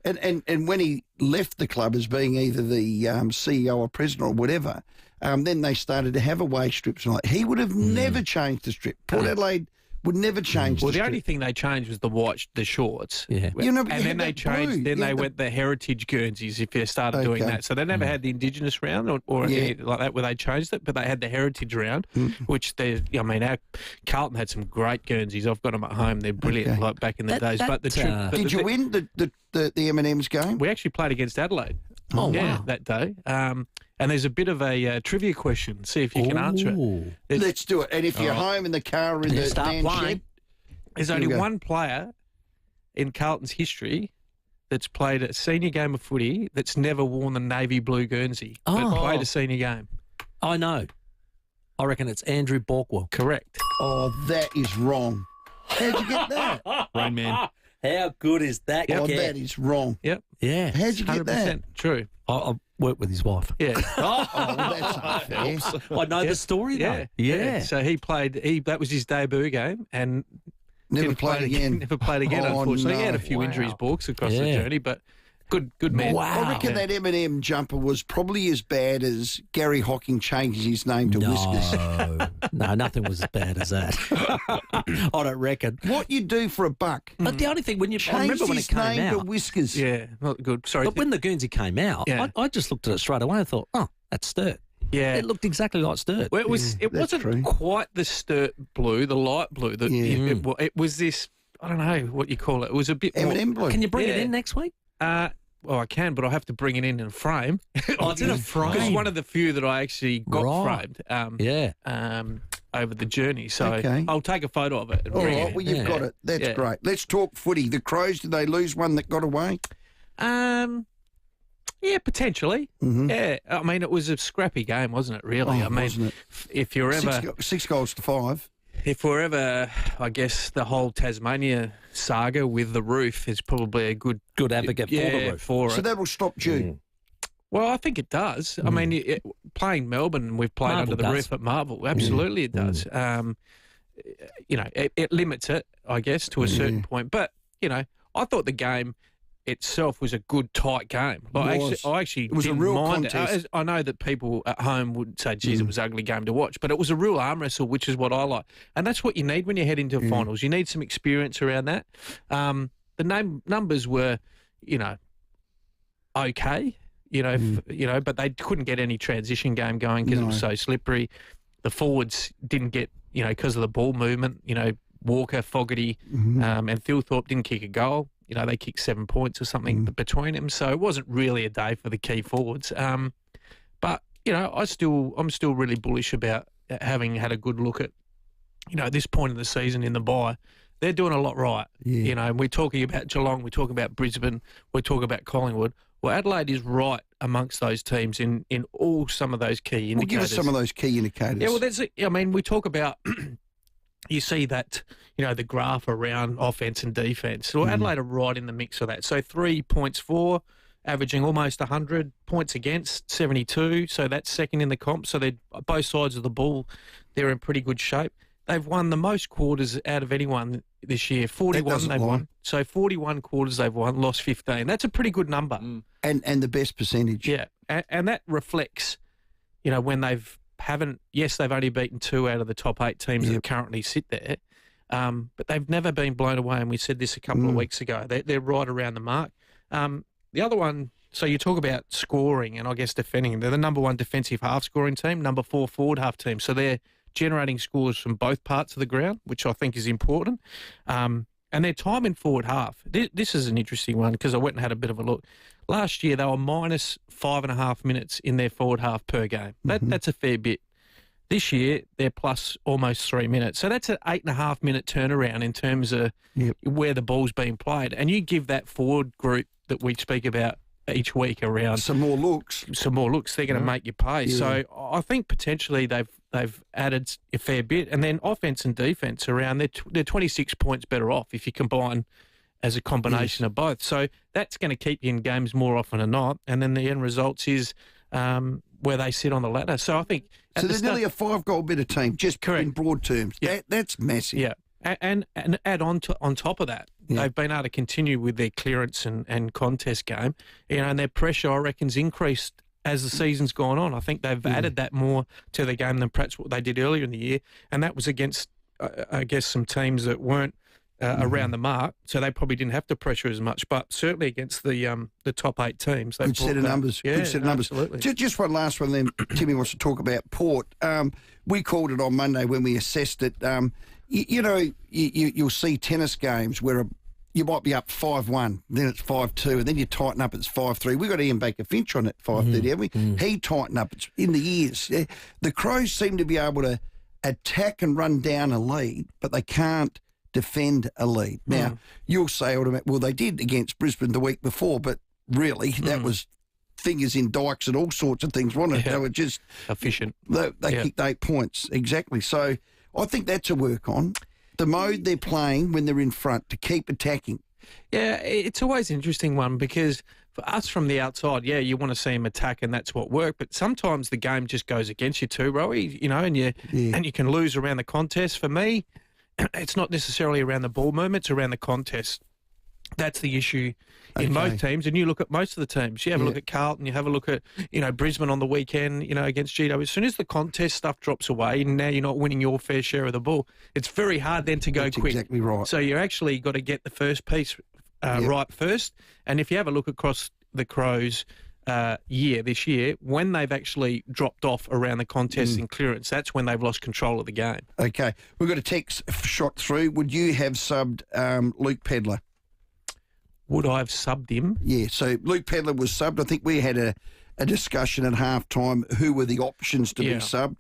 And when he left the club as being either the CEO or president or whatever, then they started to have away strips. And he would have never changed the strip. Port Adelaide would never change Well, the the strip. only thing they changed was the shorts. Yeah. And then they changed. Then they went the heritage Guernseys if you started doing that. So they never had the Indigenous round or anything like that where they changed it, but they had the heritage round, which our Carlton had some great Guernseys. I've got them at home. They're brilliant, like back in the days. But did you win the M&M's game? We actually played against Adelaide. Oh, wow. That day. And there's a bit of a trivia question. See if you can answer it. Let's do it. And if you're home in the car or in the van shed, there's only one player in Carlton's history that's played a senior game of footy that's never worn the navy blue Guernsey, but played a senior game. I know. I reckon it's Andrew Borkwell. Correct. Oh, that is wrong. How'd you get that? Rain Man. How good is that? Oh, that is wrong. Yep. Yeah. How'd you get that? True. I worked with his wife. Yeah. That's unfair. I know the story, though. Yeah. So he played, that was his debut game and Never played again. Never played again, unfortunately. No. He had a few injuries, books across the journey, but good man. Wow. I reckon that M&M jumper was probably as bad as Gary Hocking changing his name to Whiskers. No, nothing was as bad as that. I don't reckon. What you do for a buck? But the only thing, I changed remember when it his came name to out. Whiskers. Yeah, not good. Sorry. But when the Guernsey came out, I just looked at it straight away and thought, oh, that's Sturt. Yeah. It looked exactly like Sturt. Well, it wasn't quite the Sturt blue, the light blue. It was this, I don't know what you call it. It was a bit M&M blue. Can you bring it in next week? Well, I can, but I have to bring it in a frame. Oh, it's in a frame. Because it's one of the few that I actually got framed. Over the journey. So I'll take a photo of it. And bring it in. Well, you've got it. That's great. Let's talk footy. The Crows, did they lose one that got away? Yeah, potentially. Mm-hmm. Yeah, I mean, it was a scrappy game, wasn't it? Really, I mean, if you're ever 6 goals to 5. If we're ever, I guess, the whole Tasmania saga with the roof is probably a good advocate for the roof. So that will stop June. Well, I think it does. I mean, playing Melbourne, we've played under the roof at Marvel. Absolutely, it does. It limits it, I guess, to a certain point. But I thought the game itself was a good, tight game. I actually it was didn't a real mind contest. it. I know that people at home would say, geez, it was an ugly game to watch, but it was a real arm wrestle, which is what I like. And that's what you need when you head into finals. You need some experience around that. The numbers were, okay, but they couldn't get any transition game going because it was so slippery. The forwards didn't get, because of the ball movement, Walker, Fogarty, and Thilthorpe didn't kick a goal. They kicked 7 points or something between them, so it wasn't really a day for the key forwards. But I'm still really bullish about having had a good look at, this point of the season in the bye, they're doing a lot right. Yeah. You know, and we're talking about Geelong, we're talking about Brisbane, we're talking about Collingwood. Well, Adelaide is right amongst those teams in all some of those key indicators. Well, give us some of those key indicators. Yeah, well, we talk about, you see that, the graph around offence and defence. Well, Adelaide are right in the mix of that. So 3 points for, averaging almost 100, points against, 72. So that's second in the comp. So they're both sides of the ball, they're in pretty good shape. They've won the most quarters out of anyone this year. 41 they've won. So 41 quarters they've won, lost 15. That's a pretty good number. And the best percentage. Yeah. And that reflects, when they've only beaten 2 out of the top 8 teams that currently sit there. But they've never been blown away, and we said this a couple of weeks ago. They're right around the mark. The other one, so you talk about scoring and I guess defending. They're the number 1 defensive half-scoring team, number 4 forward half team. So they're generating scores from both parts of the ground, which I think is important. And their time in forward half. This is an interesting one because I went and had a bit of a look. Last year, they were minus 5.5 minutes in their forward half per game. That's a fair bit. This year, they're plus almost 3 minutes. So that's an 8.5 minute turnaround in terms of where the ball's being played. And you give that forward group that we speak about each week around some more looks, they're going to make you pay. Yeah. So I think potentially they've added a fair bit, and then offense and defense around they're 26 points better off if you combine as a combination of both. So that's going to keep you in games more often than not, and then the end results is where they sit on the ladder. So I think so they're nearly a 5-goal better team, just in broad terms. Yeah. That's massive. Yeah, and add on top of that. Yeah. They've been able to continue with their clearance and contest game, and their pressure, I reckon, has increased as the season's gone on. I think they've added that more to the game than perhaps what they did earlier in the year, and that was against, I guess, some teams that weren't around the mark, so they probably didn't have to pressure as much. But certainly against the top 8 teams, good set of numbers. Yeah, good set of numbers. Absolutely. Just one last one, then Timmy wants to talk about Port. We called it on Monday when we assessed it. You'll see tennis games where you might be up 5-1, then it's 5-2, and then you tighten up, it's 5-3. We got Ian Baker-Finch on at 5:30, haven't we? He tightened up. It's in the years. The Crows seem to be able to attack and run down a lead, but they can't defend a lead. Now, you'll say, well, they did against Brisbane the week before, but really that was fingers in dikes and all sorts of things, wasn't it? Yeah. They were just efficient. They kicked 8 points, exactly. So I think that's a work on. The mode they're playing when they're in front to keep attacking. Yeah, it's always an interesting one because for us from the outside, you want to see them attack and that's what worked. But sometimes the game just goes against you too, Rowie, and you can lose around the contest. For me, it's not necessarily around the ball movement, it's around the contest. That's the issue in most teams. And you look at most of the teams. You have a look at Carlton, you have a look at, Brisbane on the weekend, against GW. As soon as the contest stuff drops away and now you're not winning your fair share of the ball, it's very hard then to go quick. Exactly right. So you actually got to get the first piece right first. And if you have a look across the Crows this year, when they've actually dropped off around the contest in clearance, that's when they've lost control of the game. Okay. We've got a text shot through. Would you have subbed Luke Pedlar? Would I have subbed him? Yeah, so Luke Pedlar was subbed. I think we had a discussion at halftime who were the options to be subbed.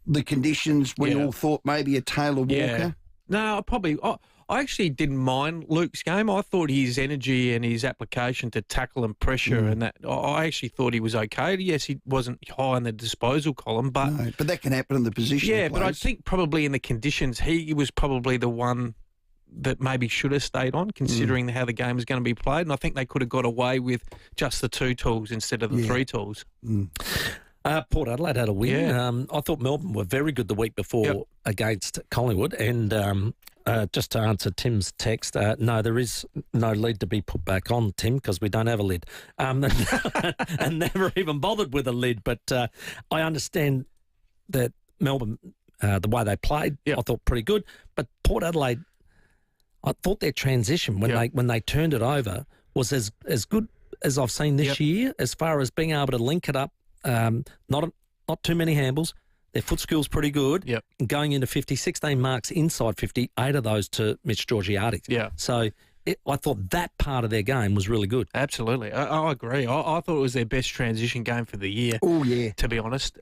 The conditions, we all thought maybe a Taylor Walker. Yeah. No, I actually didn't mind Luke's game. I thought his energy and his application to tackle and pressure and that, I actually thought he was okay. Yes, he wasn't high in the disposal column, but... No, but that can happen in the position. Yeah, but I think probably in the conditions, he was probably the one that maybe should have stayed on, considering how the game was going to be played. And I think they could have got away with just the 2 tools instead of the 3 tools. Port Adelaide had a win. Yeah. I thought Melbourne were very good the week before against Collingwood. And just to answer Tim's text, no, there is no lid to be put back on, Tim, because we don't have a lid. And never even bothered with a lid. But I understand that Melbourne, the way they played, I thought pretty good. But Port Adelaide, I thought their transition when they turned it over was as good as I've seen this year, as far as being able to link it up. Not too many handballs. Their foot skill's pretty good. Yep. And going into 50, 16 marks inside 50, 8 of those to Mitch Georgiades. Yeah. So I thought that part of their game was really good. Absolutely. I agree. I thought it was their best transition game for the year. Oh, yeah. To be honest.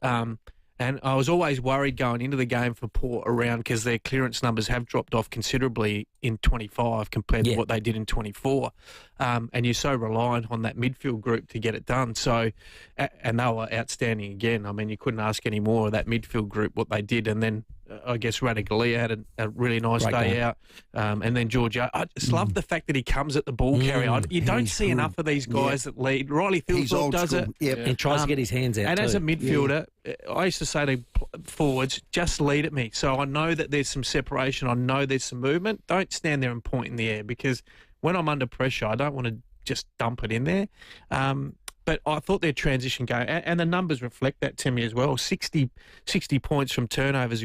And I was always worried going into the game for Port around because their clearance numbers have dropped off considerably in 25 compared to what they did in 24. And you're so reliant on that midfield group to get it done. So, and they were outstanding again. I mean, you couldn't ask any more of that midfield group what they did. And then I guess Radaglia had a really nice day out. And then Georgia, I just love the fact that he comes at the ball carrier. You don't see enough of these guys that lead. Riley Philthorpe does it. He tries to get his hands out And too. as a midfielder, I used to say to forwards, just lead at me. So I know that there's some separation. I know there's some movement. Don't stand there and point in the air, because when I'm under pressure, I don't want to just dump it in there. But I thought their transition game, and the numbers reflect that to me as well. 60 points from turnovers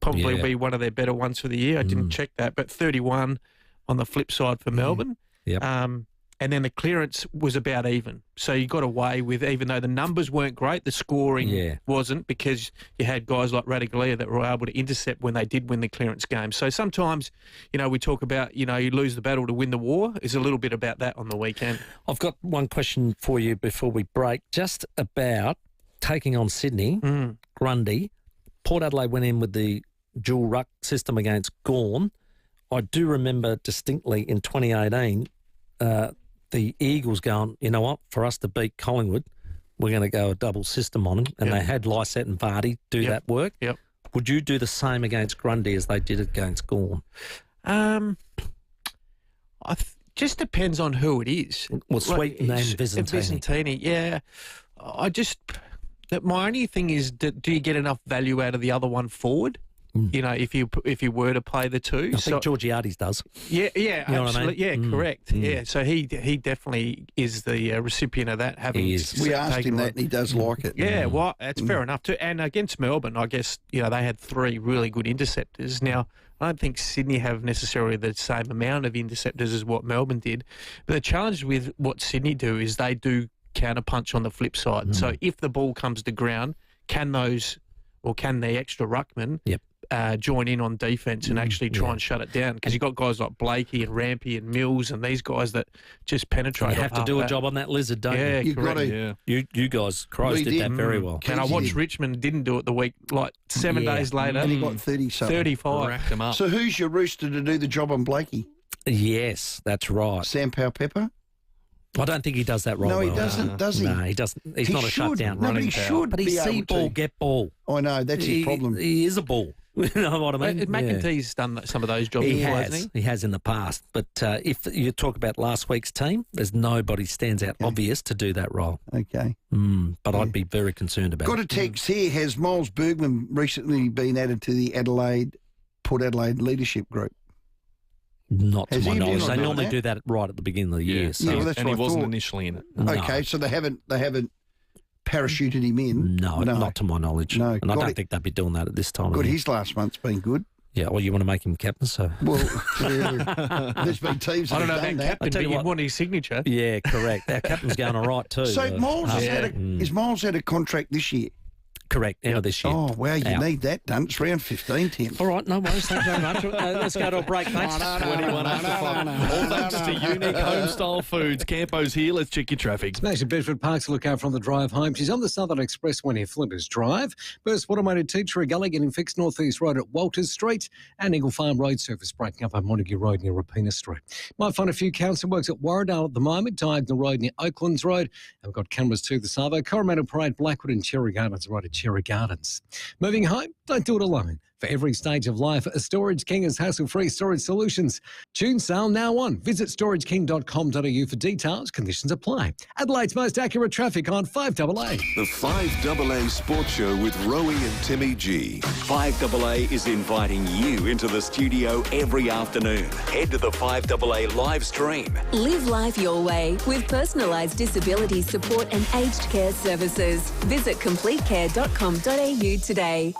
probably be one of their better ones for the year. I didn't check that, but 31 on the flip side for Melbourne. And then the clearance was about even. So you got away with, even though the numbers weren't great, the scoring wasn't, because you had guys like Radaglia that were able to intercept when they did win the clearance game. So sometimes, we talk about, you lose the battle to win the war. It's a little bit about that on the weekend. I've got one question for you before we break, just about taking on Sydney, Grundy. Port Adelaide went in with the dual ruck system against Gawn. I do remember distinctly in 2018, the Eagles going, you know what, for us to beat Collingwood, we're going to go a double system on them. And they had Lysette and Vardy do that work. Would you do the same against Grundy as they did against Gawn? Just depends on who it is. Well, Sweeten and Visentini. Visentini, my only thing is, do you get enough value out of the other one forward? If you were to play the two. I think Georgiades does. Yeah, absolutely. I mean? Correct. Yeah, so he definitely is the recipient of that. We asked him that, and he does like it. Yeah, well, that's fair enough too. And against Melbourne, I guess, they had 3 really good interceptors. Now, I don't think Sydney have necessarily the same amount of interceptors as what Melbourne did. But the challenge with what Sydney do is they do counterpunch on the flip side. So if the ball comes to ground, can the extra ruckman join in on defence and actually try and shut it down? Because you've got guys like Blakey and Rampy and Mills and these guys that just penetrate. You have to do a job on that lizard, don't you? You've got to. You guys, Crows did that very well. And I watched Richmond didn't do it the week, 7 days later. And he got 35. Racked them up. So who's your rooster to do the job on Blakey? Yes, that's right. Sam Powell-Pepper? I don't think he does that right. No, he well. doesn't, does he? No, he doesn't. He's not a shutdown No, but running he should. But he's see ball, get ball. I know, that's his problem. He is a ball. You know what I mean? McEntee's done some of those jobs before, hasn't he? He has in the past. But if you talk about last week's team, there's nobody stands out obvious to do that role. Okay. But I'd be very concerned about it. Got a text here. Has Miles Bergman recently been added to the Port Adelaide leadership group? Not to my knowledge. They normally do that right at the beginning of the year. So that's and what he wasn't thought. initially in it. Okay, so they haven't parachuted him in? No, not to my knowledge. No, and I don't think they'd be doing that at this time. Good, his last month's been good. Yeah, well, you want to make him captain, so... Well, there's been teams that I don't know have done about that. captain, but you want his signature. Yeah, correct. Our captain's going all right too. So is Miles had a contract this year? Correct, end of this year. Oh, wow, you need that done. It's round 15, Tim. All right, no worries. Thank you very much. Let's go to a break, mate. 21 after 5. All thanks to Unique Homestyle Foods. Campo's here. Let's check your traffic. Smash at Bedford Park's look out from the drive home. She's on the Southern Expressway near Flinders Drive. Burst automated teacher Gully getting fixed North East Road at Walters Street, and Eagle Farm Road surface breaking up on Montague Road near Rapina Street. Might find a few council works at Warradale at the moment, Diagonal Road near Oaklands Road. And we've got cameras to the Savo, Coromandel Parade, Blackwood and Cherry Gardens Road at Cherry Gardens. Moving home? Don't do it alone. For every stage of life, Storage King has hassle-free storage solutions. June sale now on. Visit storageking.com.au for details. Conditions apply. Adelaide's most accurate traffic on 5AA. The 5AA Sports Show with Rowie and Timmy G. 5AA is inviting you into the studio every afternoon. Head to the 5AA live stream. Live life your way with personalised disability support and aged care services. Visit completecare.com.au today.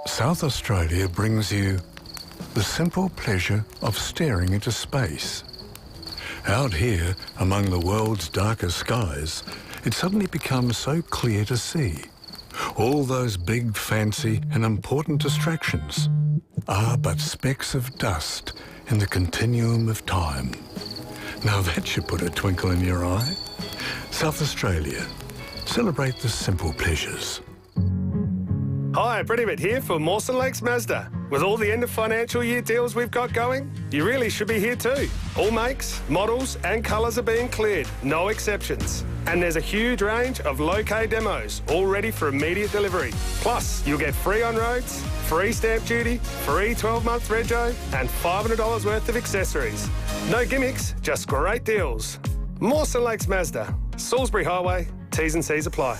South Australia brings you the simple pleasure of staring into space. Out here, among the world's darkest skies, it suddenly becomes so clear to see. All those big, fancy and important distractions are but specks of dust in the continuum of time. Now that should put a twinkle in your eye. South Australia, Celebrate the simple pleasures. Hi, Pretty Bit here for Mawson Lakes Mazda. With all the end of financial year deals we've got going, you really should be here too. All makes, models and colours are being cleared, no exceptions. And there's a huge range of low-K demos, all ready for immediate delivery. Plus, you'll get free on-roads, free stamp duty, free 12-month rego and $500 worth of accessories. No gimmicks, just great deals. Mawson Lakes Mazda, Salisbury Highway, T's and C's apply.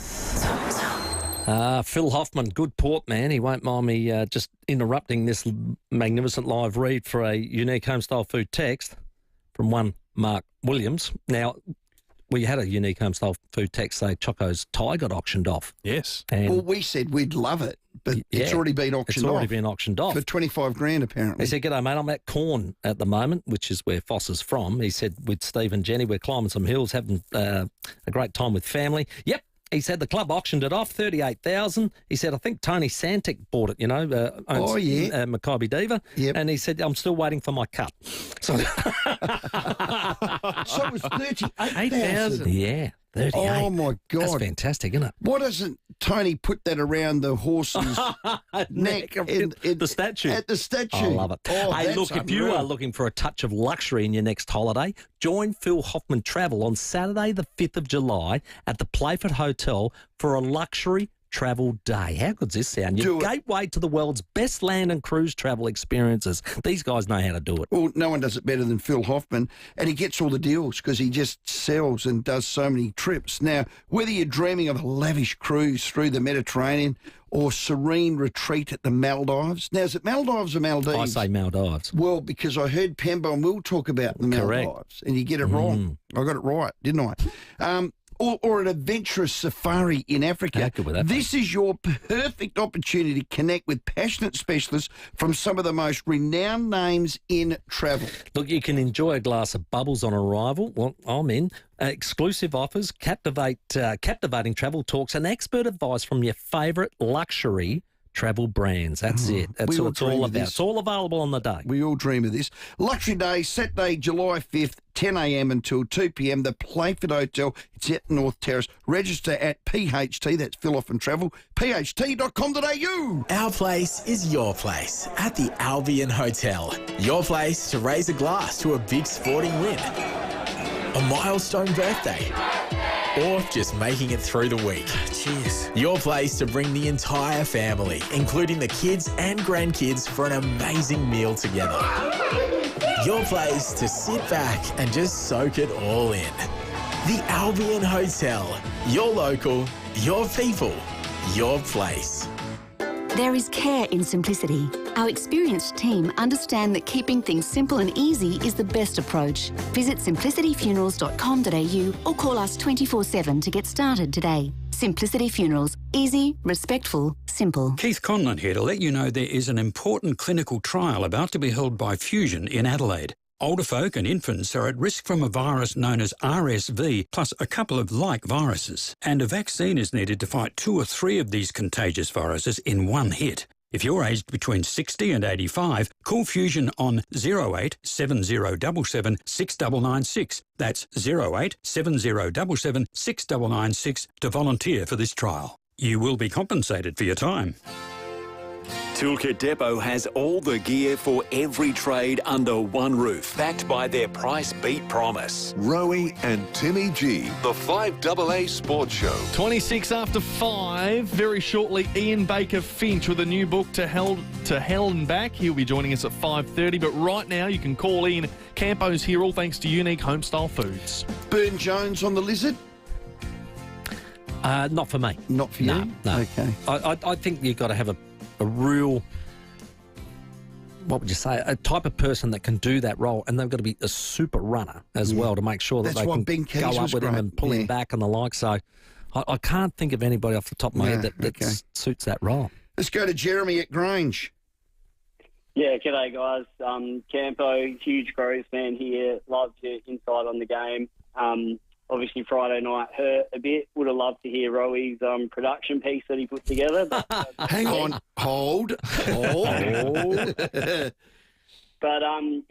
Phil Hoffman, good port man. He won't mind me just interrupting this magnificent live read for a unique homestyle food text from one Mark Williams. Now, we had a unique homestyle food text say Choco's tie got auctioned off. Yes. And well, we said we'd love it, but it's already been auctioned off. It's already been auctioned off. For $25,000, apparently. He said, "G'day, mate, I'm at Corn at the moment," which is where Foss is from. He said, "With Steve and Jenny, we're climbing some hills, having a great time with family." Yep. He said the club auctioned it off, $38,000. He said, "I think Tony Santic bought it, you know, owns Maccabi Diva." Yep. And he said, "I'm still waiting for my cut." So, so it was $38,000. Yeah, 38. Oh, my God. That's fantastic, isn't it? Why doesn't Tony put that around the horse's neck? The statue. At the statue. I love it. Oh, hey, look, if you unreal. are looking for a touch of luxury in your next holiday, join Phil Hoffman Travel on Saturday the 5th of July at the Playford Hotel for a luxury travel day. How good's this sound? Your gateway to the world's best land and cruise travel experiences. These guys know how to do it. Well, no one does it better than Phil Hoffman, and he gets all the deals because he just sells and does so many trips. Now, whether you're dreaming of a lavish cruise through the Mediterranean or serene retreat at the Maldives. Now, is it Maldives or Maldives? I say Maldives. Well, because I heard Pembo and Will talk about the Maldives, and you get it wrong. I got it right, didn't I? Or an adventurous safari in Africa. How good would that be? This is your perfect opportunity to connect with passionate specialists from some of the most renowned names in travel. Look, you can enjoy a glass of bubbles on arrival. Well, I'm in. Exclusive offers, captivating travel talks, and expert advice from your favourite luxury travel brands. That's it. That's what it's all about. It's all available on the day. We all dream of this. Luxury Day, Saturday, July 5th, 10 a.m. until 2 p.m. The Playford Hotel. It's at North Terrace. Register at PHT, that's Phil Off and Travel, pht.com.au. Our place is your place at the Albion Hotel. Your place to raise a glass to a big sporting win, a milestone birthday, or just making it through the week. Cheers. Your place to bring the entire family, including the kids and grandkids, for an amazing meal together. Your place to sit back and just soak it all in. The Albion Hotel. Your local, your people, your place. There is care in simplicity. Our experienced team understand that keeping things simple and easy is the best approach. Visit simplicityfunerals.com.au or call us 24/7 to get started today. Simplicity Funerals. Easy, respectful, simple. Keith Conlon here to let you know there is an important clinical trial about to be held by Fusion in Adelaide. Older folk and infants are at risk from a virus known as RSV, plus a couple of like viruses. And a vaccine is needed to fight 2 or 3 of these contagious viruses in one hit. If you're aged between 60 and 85, call Fusion on 08 7077 6996. That's 08 7077 6996 to volunteer for this trial. You will be compensated for your time. Toolkit Depot has all the gear for every trade under one roof, backed by their price beat promise. Rowie and Timmy G, the 5AA Sports Show. 26 after 5. Very shortly, Ian Baker-Finch with a new book, To Hell and Back. He'll be joining us at 5:30. But right now, you can call Ian. Campo's here, all thanks to Unique Homestyle Foods. Burn Jones on the lizard? Not for me. Not for you? No. Okay. I think you've got to have a real, what would you say, a type of person that can do that role, and they've got to be a super runner as well to make sure that they can go up with him and pull him back and the like. So I can't think of anybody off the top of my head that suits that role. Let's go to Jeremy at Grange. Yeah, g'day guys. Campo, huge Crows fan here. Loves your insight on the game. Obviously, Friday night hurt a bit. Would have loved to hear Rowie's production piece that he put together. But, Hang on. Hold. But, I'll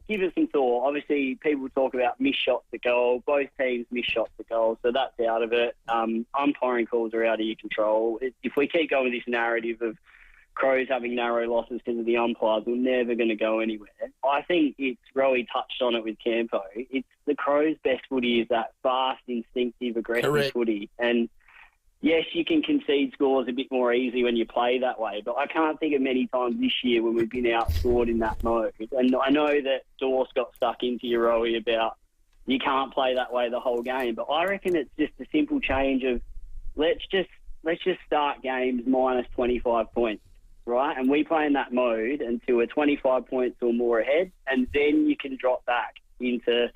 give it some thought. Obviously, people talk about missed shots at goal. Both teams miss shots at goal, so that's out of it. Umpiring calls are out of your control. If we keep going with this narrative of Crows having narrow losses because of the umpires, we're never going to go anywhere. I think Rowie touched on it with Campo. It's the Crows' best footy is that fast, instinctive, aggressive footy. And yes, you can concede scores a bit more easily when you play that way, but I can't think of many times this year when we've been outscored in that mode. And I know that Dorse got stuck into your Rowie about you can't play that way the whole game, but I reckon it's just a simple change of let's just start games minus 25 points, right? And we play in that mode until we're 25 points or more ahead, and then you can drop back into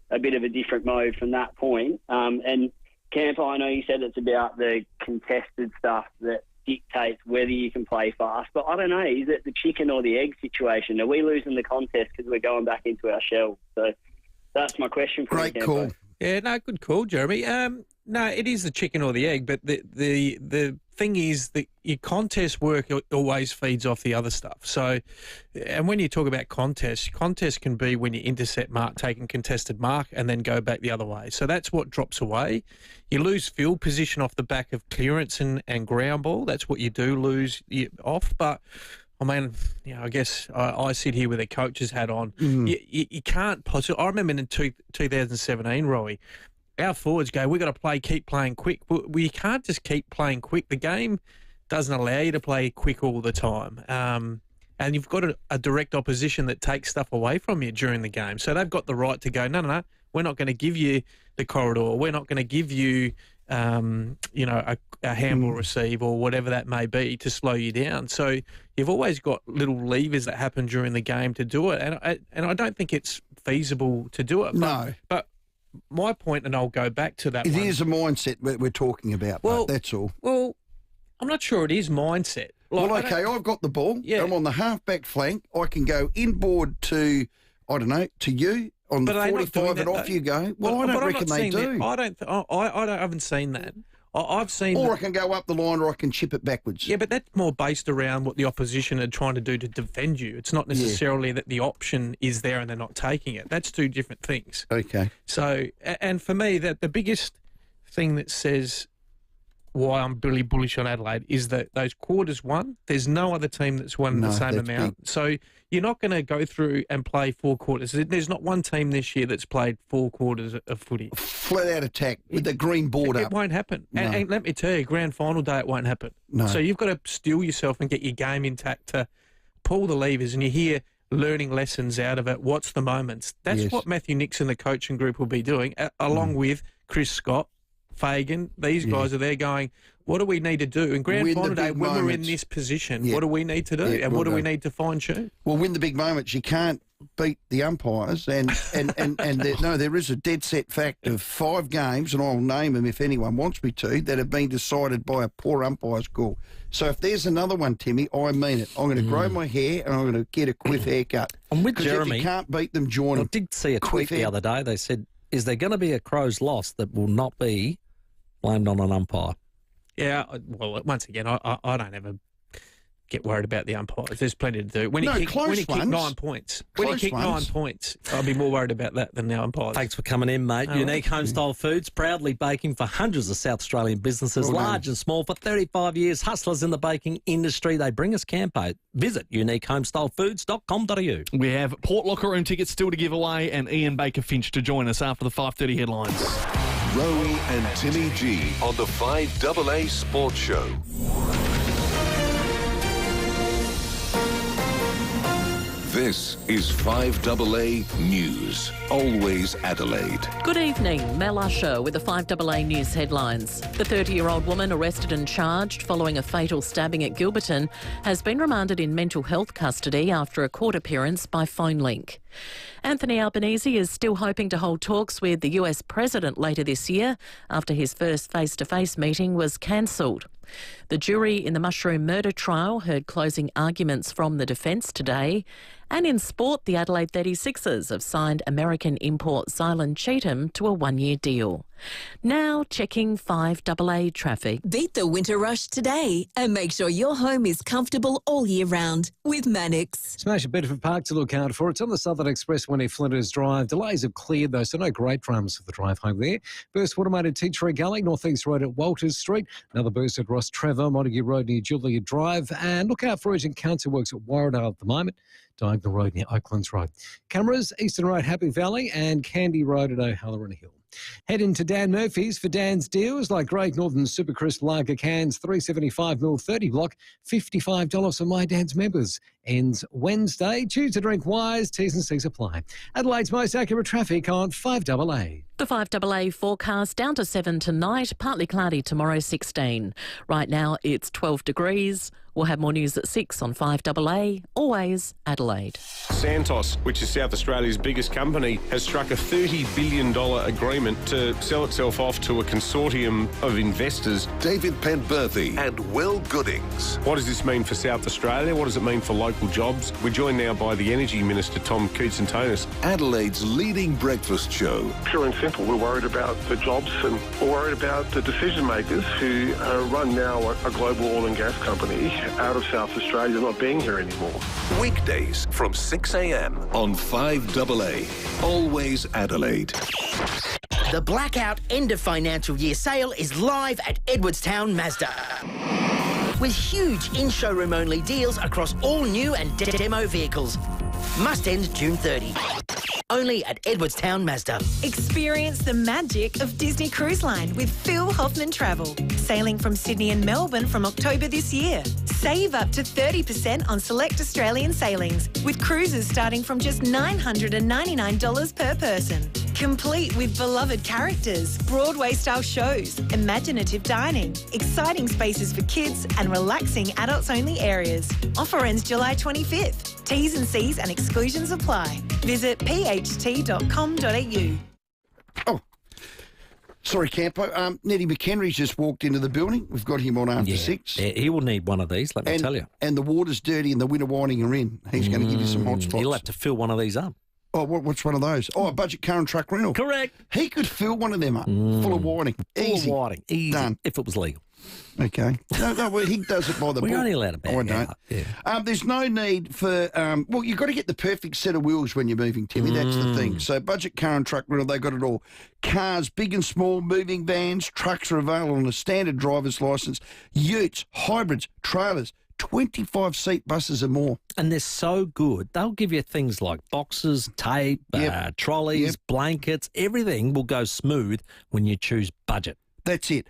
a bit of a different mode from that point. And Campo, I know you said it's about the contested stuff that dictates whether you can play fast, but I don't know, is it the chicken or the egg situation? Are we losing the contest because we're going back into our shell? So that's my question for you, Campo. Great call. Yeah, no, good call, Jeremy. No, it is the chicken or the egg, but the thing is that your contest work always feeds off the other stuff. So, and when you talk about contest can be when you intercept mark, taking contested mark, and then go back the other way. So that's what drops away. You lose field position off the back of clearance and ground ball. That's what you do lose off. But I mean, I guess I sit here with a coach's hat on. You can't possibly. I remember in 2017, Rowie, our forwards go, we've got to keep playing quick. We can't just keep playing quick. The game doesn't allow you to play quick all the time. And you've got a direct opposition that takes stuff away from you during the game. So they've got the right to go, no, we're not going to give you the corridor. We're not going to give you, a handball receive or whatever that may be to slow you down. So you've always got little levers that happen during the game to do it. And I don't think it's feasible to do it. But my point, and I'll go back to that It is a mindset we're talking about, well, that's all. Well, I'm not sure it is mindset. I've got the ball. Yeah. I'm on the half-back flank. I can go inboard to you on the 45 and off you go. Well, I don't reckon they do. I haven't seen that. I've seen... Or I can go up the line or I can chip it backwards. Yeah, but that's more based around what the opposition are trying to do to defend you. It's not necessarily that the option is there and they're not taking it. That's two different things. Okay. So, and for me, that the biggest thing that says why I'm really bullish on Adelaide is that those quarters won. There's no other team that's won the same amount. Big. So you're not going to go through and play 4 quarters. There's not one team this year that's played 4 quarters of footy. Flat out attack with the green board up. It won't happen. No. And let me tell you, grand final day, it won't happen. No. So you've got to steel yourself and get your game intact to pull the levers, and you hear learning lessons out of it. What's the moments? That's what Matthew Nixon, the coaching group, will be doing, along with Chris Scott, Fagan. These guys are there going, what do we need to do? In grand final day, when we're in this position, what do we need to do? And what do we need to fine-tune? Well, win the big moments. You can't beat the umpires. And there is a dead set fact of 5 games, and I'll name them if anyone wants me to, that have been decided by a poor umpire's call. So if there's another one, Timmy, I mean it. I'm going to grow my hair and I'm going to get a quiff haircut. I'm with Jeremy. If you can't beat them, join them. I did see a tweet the other day. They said, is there going to be a Crows loss that will not be blamed on an umpire? Yeah, well, once again, I don't ever get worried about the umpires. There's plenty to do. When he kicked 9 points, I'd be more worried about that than the umpires. Thanks for coming in, mate. Unique Homestyle Foods, proudly baking for hundreds of South Australian businesses, large and small, for 35 years. Hustlers in the baking industry. They bring us Campo. Visit uniquehomestylefoods.com.au. We have Port Locker Room tickets still to give away, and Ian Baker-Finch to join us after the 5:30 headlines. Rowie and Timmy G on the 5AA Sports Show. This is 5AA News, always Adelaide. Good evening, Mel Usher with the 5AA News headlines. The 30-year-old woman arrested and charged following a fatal stabbing at Gilberton has been remanded in mental health custody after a court appearance by phone link. Anthony Albanese is still hoping to hold talks with the US president later this year after his first face-to-face meeting was cancelled. The jury in the Mushroom murder trial heard closing arguments from the defence today. And in sport, the Adelaide 36ers have signed American import Zylan Cheatham to a 1-year deal. Now checking 5AA traffic. Beat the winter rush today and make sure your home is comfortable all year round with Mannix. Smash at Bedford Park to look out for. It's on the Southern Expressway near Flinders Drive. Delays have cleared though, so no great dramas for the drive home there. Burst automated Tea Tree Gully, North East Road at Walters Street. Another burst at Ross Trevor, Montague Road near Julia Drive. And look out for urgent council works at Warradale at the moment. Diagonal Road near Oaklands Road. Cameras, Eastern Road, Happy Valley and Candy Road at O'Halloran Hill. Head into Dan Murphy's for Dan's deals like Great Northern Super Crisp Lager cans, 375ml 30 block, $55 for My Dan's members. Ends Wednesday. Choose to drink wise. T's and C's apply. Adelaide's most accurate traffic on 5AA. The 5AA forecast down to 7 tonight, partly cloudy tomorrow 16. Right now it's 12 degrees. We'll have more news at 6 on 5AA, always Adelaide. Santos, which is South Australia's biggest company, has struck a $30 billion agreement to sell itself off to a consortium of investors. David Penberthy and Will Goodings. What does this mean for South Australia? What does it mean for local jobs? We're joined now by the Energy Minister, Tom Koutsantonis. Adelaide's leading breakfast show. Pure and simple, we're worried about the jobs and we're worried about the decision makers who run now a global oil and gas company out of South Australia not being here anymore. Weekdays from 6 a.m. on 5AA. Always Adelaide. The blackout end of financial year sale is live at Edwardstown Mazda. With huge in-showroom only deals across all new and demo vehicles. Must end June 30. Only at Edwardstown Mazda. Experience the magic of Disney Cruise Line with Phil Hoffman Travel. Sailing from Sydney and Melbourne from October this year. Save up to 30% on select Australian sailings, with cruises starting from just $999 per person. Complete with beloved characters, Broadway-style shows, imaginative dining, exciting spaces for kids and relaxing adults-only areas. Offer ends July 25th. T's and C's and exclusions apply. Visit pht.com.au. Oh, sorry, Campo. Nettie McHenry's just walked into the building. We've got him on after 6. Yeah, he will need one of these, let me tell you. And the water's dirty and the winter winding are in. He's going to give you some hot spots. He'll have to fill one of these up. Oh, what's one of those? Oh, a budget car and truck rental. Correct. He could fill one of them up, full of whiting. Easy. Full of whiting. Easy. Done. If it was legal. Okay. No, well, he does it by the book. We're only allowed about I don't. Yeah. There's no need for, well, you've got to get the perfect set of wheels when you're moving, Timmy. That's the thing. So budget car and truck rental, they've got it all. Cars, big and small, moving vans, trucks are available on a standard driver's licence, utes, hybrids, trailers, 25-seat buses and more. And they're so good. They'll give you things like boxes, tape, trolleys, blankets. Everything will go smooth when you choose budget. That's it.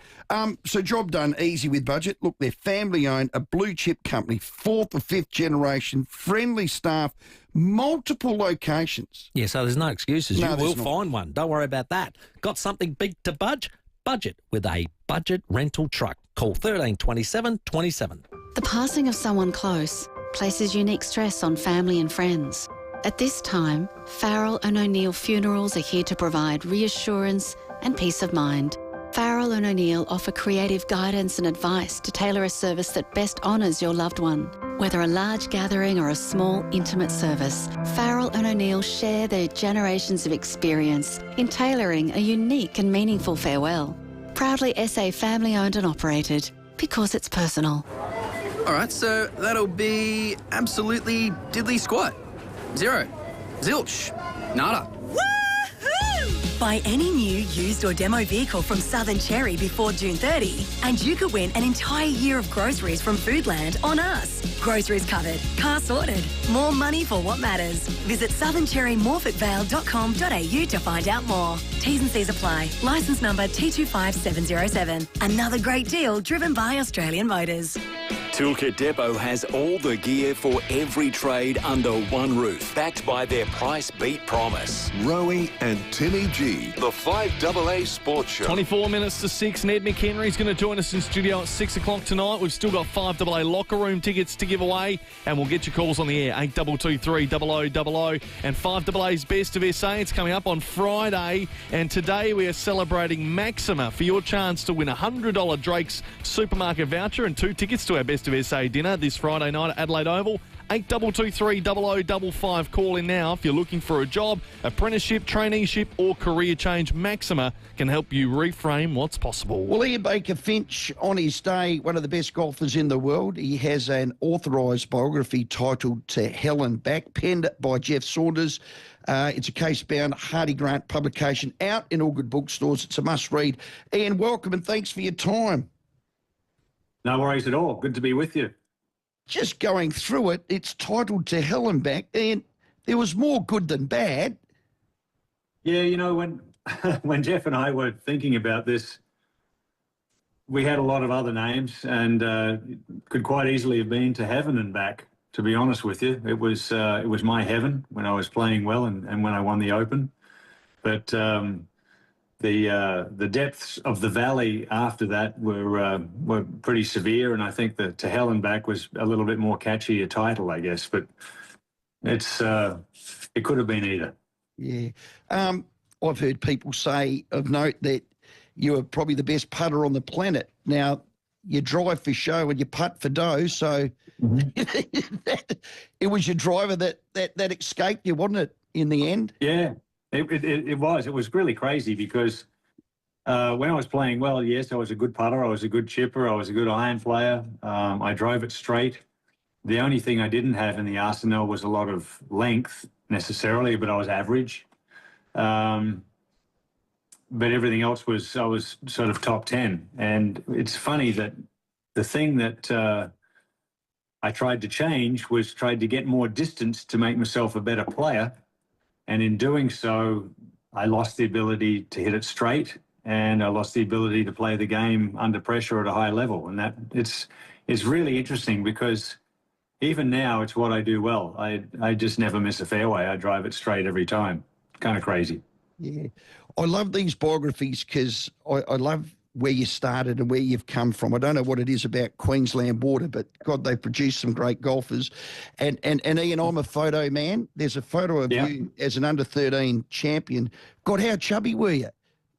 So job done easy with budget. Look, they're family-owned, a blue-chip company, 4th or 5th generation, friendly staff, multiple locations. Yeah, so there's no excuses. No, you will not. find one. Don't worry about that. Got something big to budge? Budget with a budget rental truck. Call 1327 27. The passing of someone close places unique stress on family and friends. At this time, Farrell and O'Neill Funerals are here to provide reassurance and peace of mind. Farrell and O'Neill offer creative guidance and advice to tailor a service that best honours your loved one. Whether a large gathering or a small, intimate service, Farrell and O'Neill share their generations of experience in tailoring a unique and meaningful farewell. Proudly SA family-owned and operated, because it's personal. All right, so that'll be absolutely diddly squat. 0. Zilch. Nada. Buy any new, used or demo vehicle from Southern Cherry before June 30 and you could win an entire year of groceries from Foodland on us. Groceries covered, car sorted, more money for what matters. Visit southerncherrymorfettvale.com.au to find out more. T's and C's apply. Licence number T25707. Another great deal driven by Australian Motors. Toolkit Depot has all the gear for every trade under one roof, backed by their price beat promise. Rowie and Timmy G, the 5AA Sports Show. 24 minutes to 6. Ned McHenry's going to join us in studio at 6 o'clock tonight. We've still got 5AA locker room tickets to give away, and we'll get your calls on the air, 8223 0000. And 5AA's Best of SA, it's coming up on Friday, and today we are celebrating Maxima for your chance to win a $100 Drake's supermarket voucher and 2 tickets to our Best of SA dinner this Friday night at Adelaide Oval. 8223 0055. Call in now if you're looking for a job, apprenticeship, traineeship or career change. Maxima can help you reframe what's possible. Well, Ian Baker-Finch, on his day, one of the best golfers in the world. He has an authorised biography titled To Hell and Back, penned by Jeff Saunders. It's a case-bound Hardy Grant publication out in all good bookstores. It's a must-read. Ian, welcome and thanks for your time. No worries at all. Good to be with you. Just going through it, it's titled To Hell and Back, and there was more good than bad. Yeah, you know, when Jeff and I were thinking about this, we had a lot of other names and could quite easily have been To Heaven and Back, to be honest with you. It was my heaven when I was playing well and when I won the Open. But the depths of the valley after that were pretty severe, and I think that To Hell and Back was a little bit more catchy a title, I guess. But it could have been either. Yeah. I've heard people say of note that you are probably the best putter on the planet. Now, you drive for show and you putt for dough, so it was your driver that escaped you, wasn't it, in the end? Yeah, it was. It was really crazy because when I was playing well, yes, I was a good putter, I was a good chipper, I was a good iron player. I drove it straight. The only thing I didn't have in the arsenal was a lot of length necessarily, but I was average. But everything else I was sort of top 10. And it's funny that the thing that I tried to change was tried to get more distance to make myself a better player. And in doing so, I lost the ability to hit it straight, and I lost the ability to play the game under pressure at a high level. And that it's really interesting because even now it's what I do well. I just never miss a fairway. I drive it straight every time. Kind of crazy. Yeah. I love these biographies because I love where you started and where you've come from. I don't know what it is about Queensland water, but God, they produce some great golfers. And Ian, I'm a photo man. There's a photo of you as an under-13 champion. God, how chubby were you?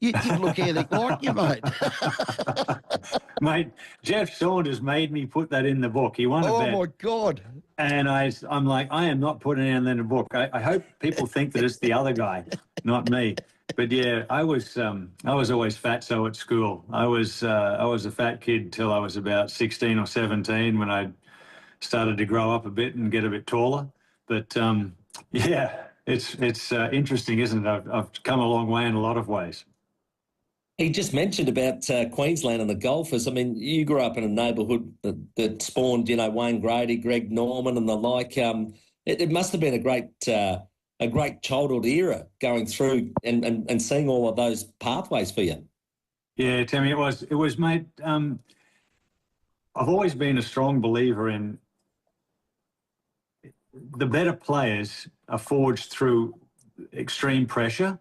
You didn't look anything like you, mate. Mate, Jeff Saunders made me put that in the book. He won a bet. Oh, my God. And I'm like, I am not putting it in the book. I hope people think that it's the other guy, not me. But yeah, I was always fatso at school. I was a fat kid till I was about 16 or 17 when I started to grow up a bit and get a bit taller. But yeah, it's interesting, isn't it? I've come a long way in a lot of ways. He just mentioned about Queensland and the golfers. I mean, you grew up in a neighbourhood that spawned, Wayne Grady, Greg Norman and the like. It must have been a great childhood era going through and seeing all of those pathways for you. Yeah, Tammy, it was, mate. I've always been a strong believer in the better players are forged through extreme pressure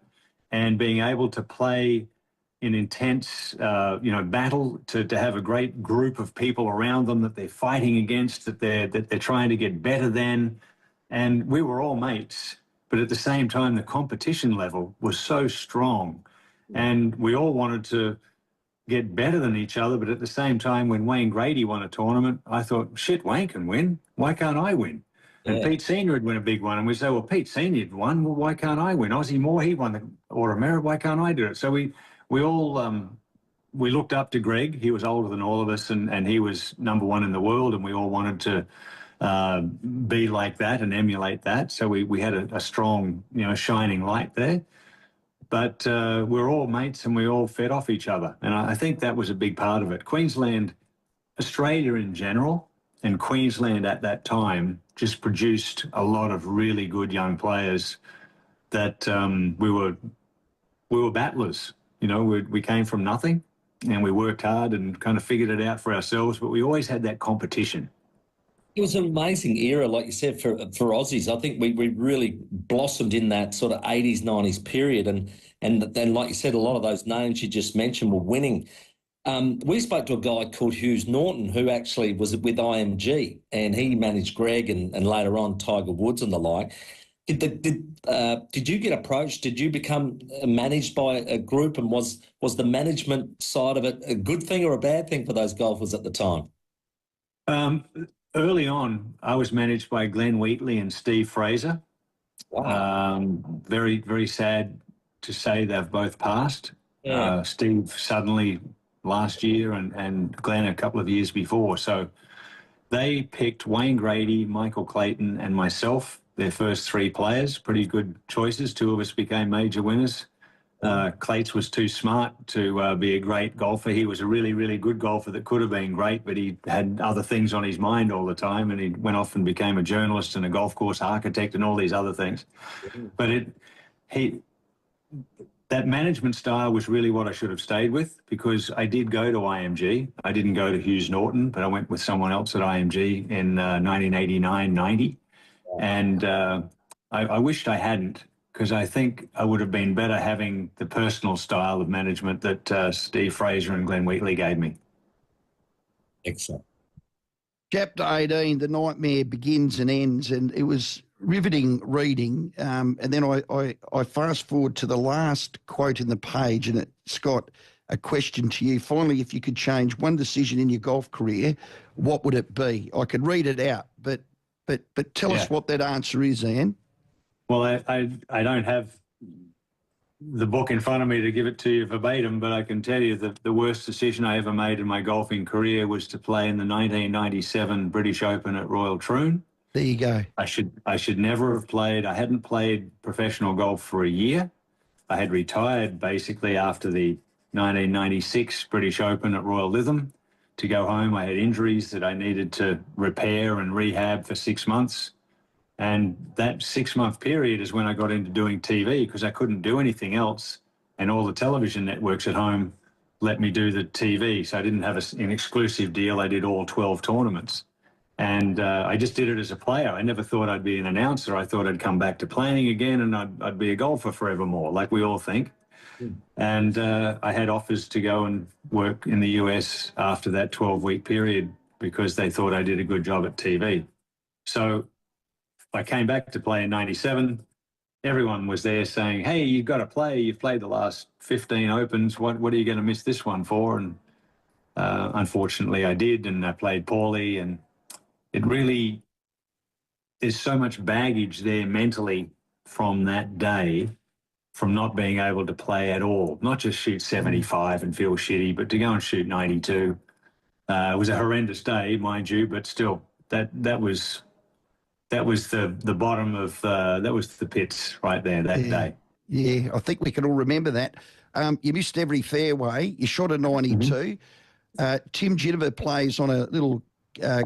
and being able to play in intense, battle, to have a great group of people around them that they're fighting against, that they're trying to get better than. And we were all mates, but at the same time, the competition level was so strong, and we all wanted to get better than each other. But at the same time, when Wayne Grady won a tournament, I thought, shit, Wayne can win. Why can't I win? And Yeah. Pete Senior had won a big one, and we say, well, Pete Senior won. Well, why can't I win? Ozzie Moore, he won the Automerit. Why can't I do it? So we all we looked up to Greg. He was older than all of us, and he was number one in the world, and we all wanted to be like that and emulate that. So we had a strong, shining light there. But we're all mates and we all fed off each other. And I think that was a big part of it. Queensland, Australia in general, and Queensland at that time just produced a lot of really good young players that we were battlers. We came from nothing and we worked hard and kind of figured it out for ourselves, but we always had that competition. It was an amazing era, like you said, for Aussies. I think we really blossomed in that sort of 80s, 90s period. And then, like you said, a lot of those names you just mentioned were winning. We spoke to a guy called Hughes Norton, who actually was with IMG, and he managed Greg and later on Tiger Woods and the like. Did you get approached? Did you become managed by a group? And was the management side of it a good thing or a bad thing for those golfers at the time? early on, I was managed by Glenn Wheatley and Steve Fraser. Very, very sad to say they've both passed. Yeah. Steve suddenly last year and Glenn a couple of years before. So they picked Wayne Grady, Michael Clayton, and myself, their first three players. Pretty good choices. Two of us became major winners. Clates was too smart to be a great golfer. He was a really, really good golfer that could have been great, but he had other things on his mind all the time, and he went off and became a journalist and a golf course architect and all these other things. But that management style was really what I should have stayed with, because I did go to IMG. I didn't go to Hughes Norton, but I went with someone else at IMG in 1989-90. And I wished I hadn't, because I think I would have been better having the personal style of management that Steve Fraser and Glenn Wheatley gave me. Excellent. Chapter 18, the nightmare begins and ends, and it was riveting reading. And then I fast forward to the last quote in the page, and it's got a question to you. Finally, if you could change one decision in your golf career, what would it be? I could read it out, but tell us what that answer is, Ian. Well, I don't have the book in front of me to give it to you verbatim, but I can tell you that the worst decision I ever made in my golfing career was to play in the 1997 British Open at Royal Troon. There you go. I should never have played. I hadn't played professional golf for a year. I had retired basically after the 1996 British Open at Royal Lytham. To go home, I had injuries that I needed to repair and rehab for 6 months. And that 6-month period is when I got into doing TV, because I couldn't do anything else. And all the television networks at home let me do the TV. So I didn't have an exclusive deal. I did all 12 tournaments. And I just did it as a player. I never thought I'd be an announcer. I thought I'd come back to playing again and I'd be a golfer forevermore, like we all think. And I had offers to go and work in the US after that 12-week period because they thought I did a good job at TV. So I came back to play in 97. Everyone was there saying, hey, you've got to play. You've played the last 15 Opens. What are you going to miss this one for? And unfortunately, I did, and I played poorly. And it really, there's so much baggage there mentally from that day, from not being able to play at all. Not just shoot 75 and feel shitty, but to go and shoot 92. It was a horrendous day, mind you, but still, that was the bottom of that was the pits right there that day. Yeah, I think we can all remember that. You missed every fairway. You shot a 92. Tim Ginniver plays on a little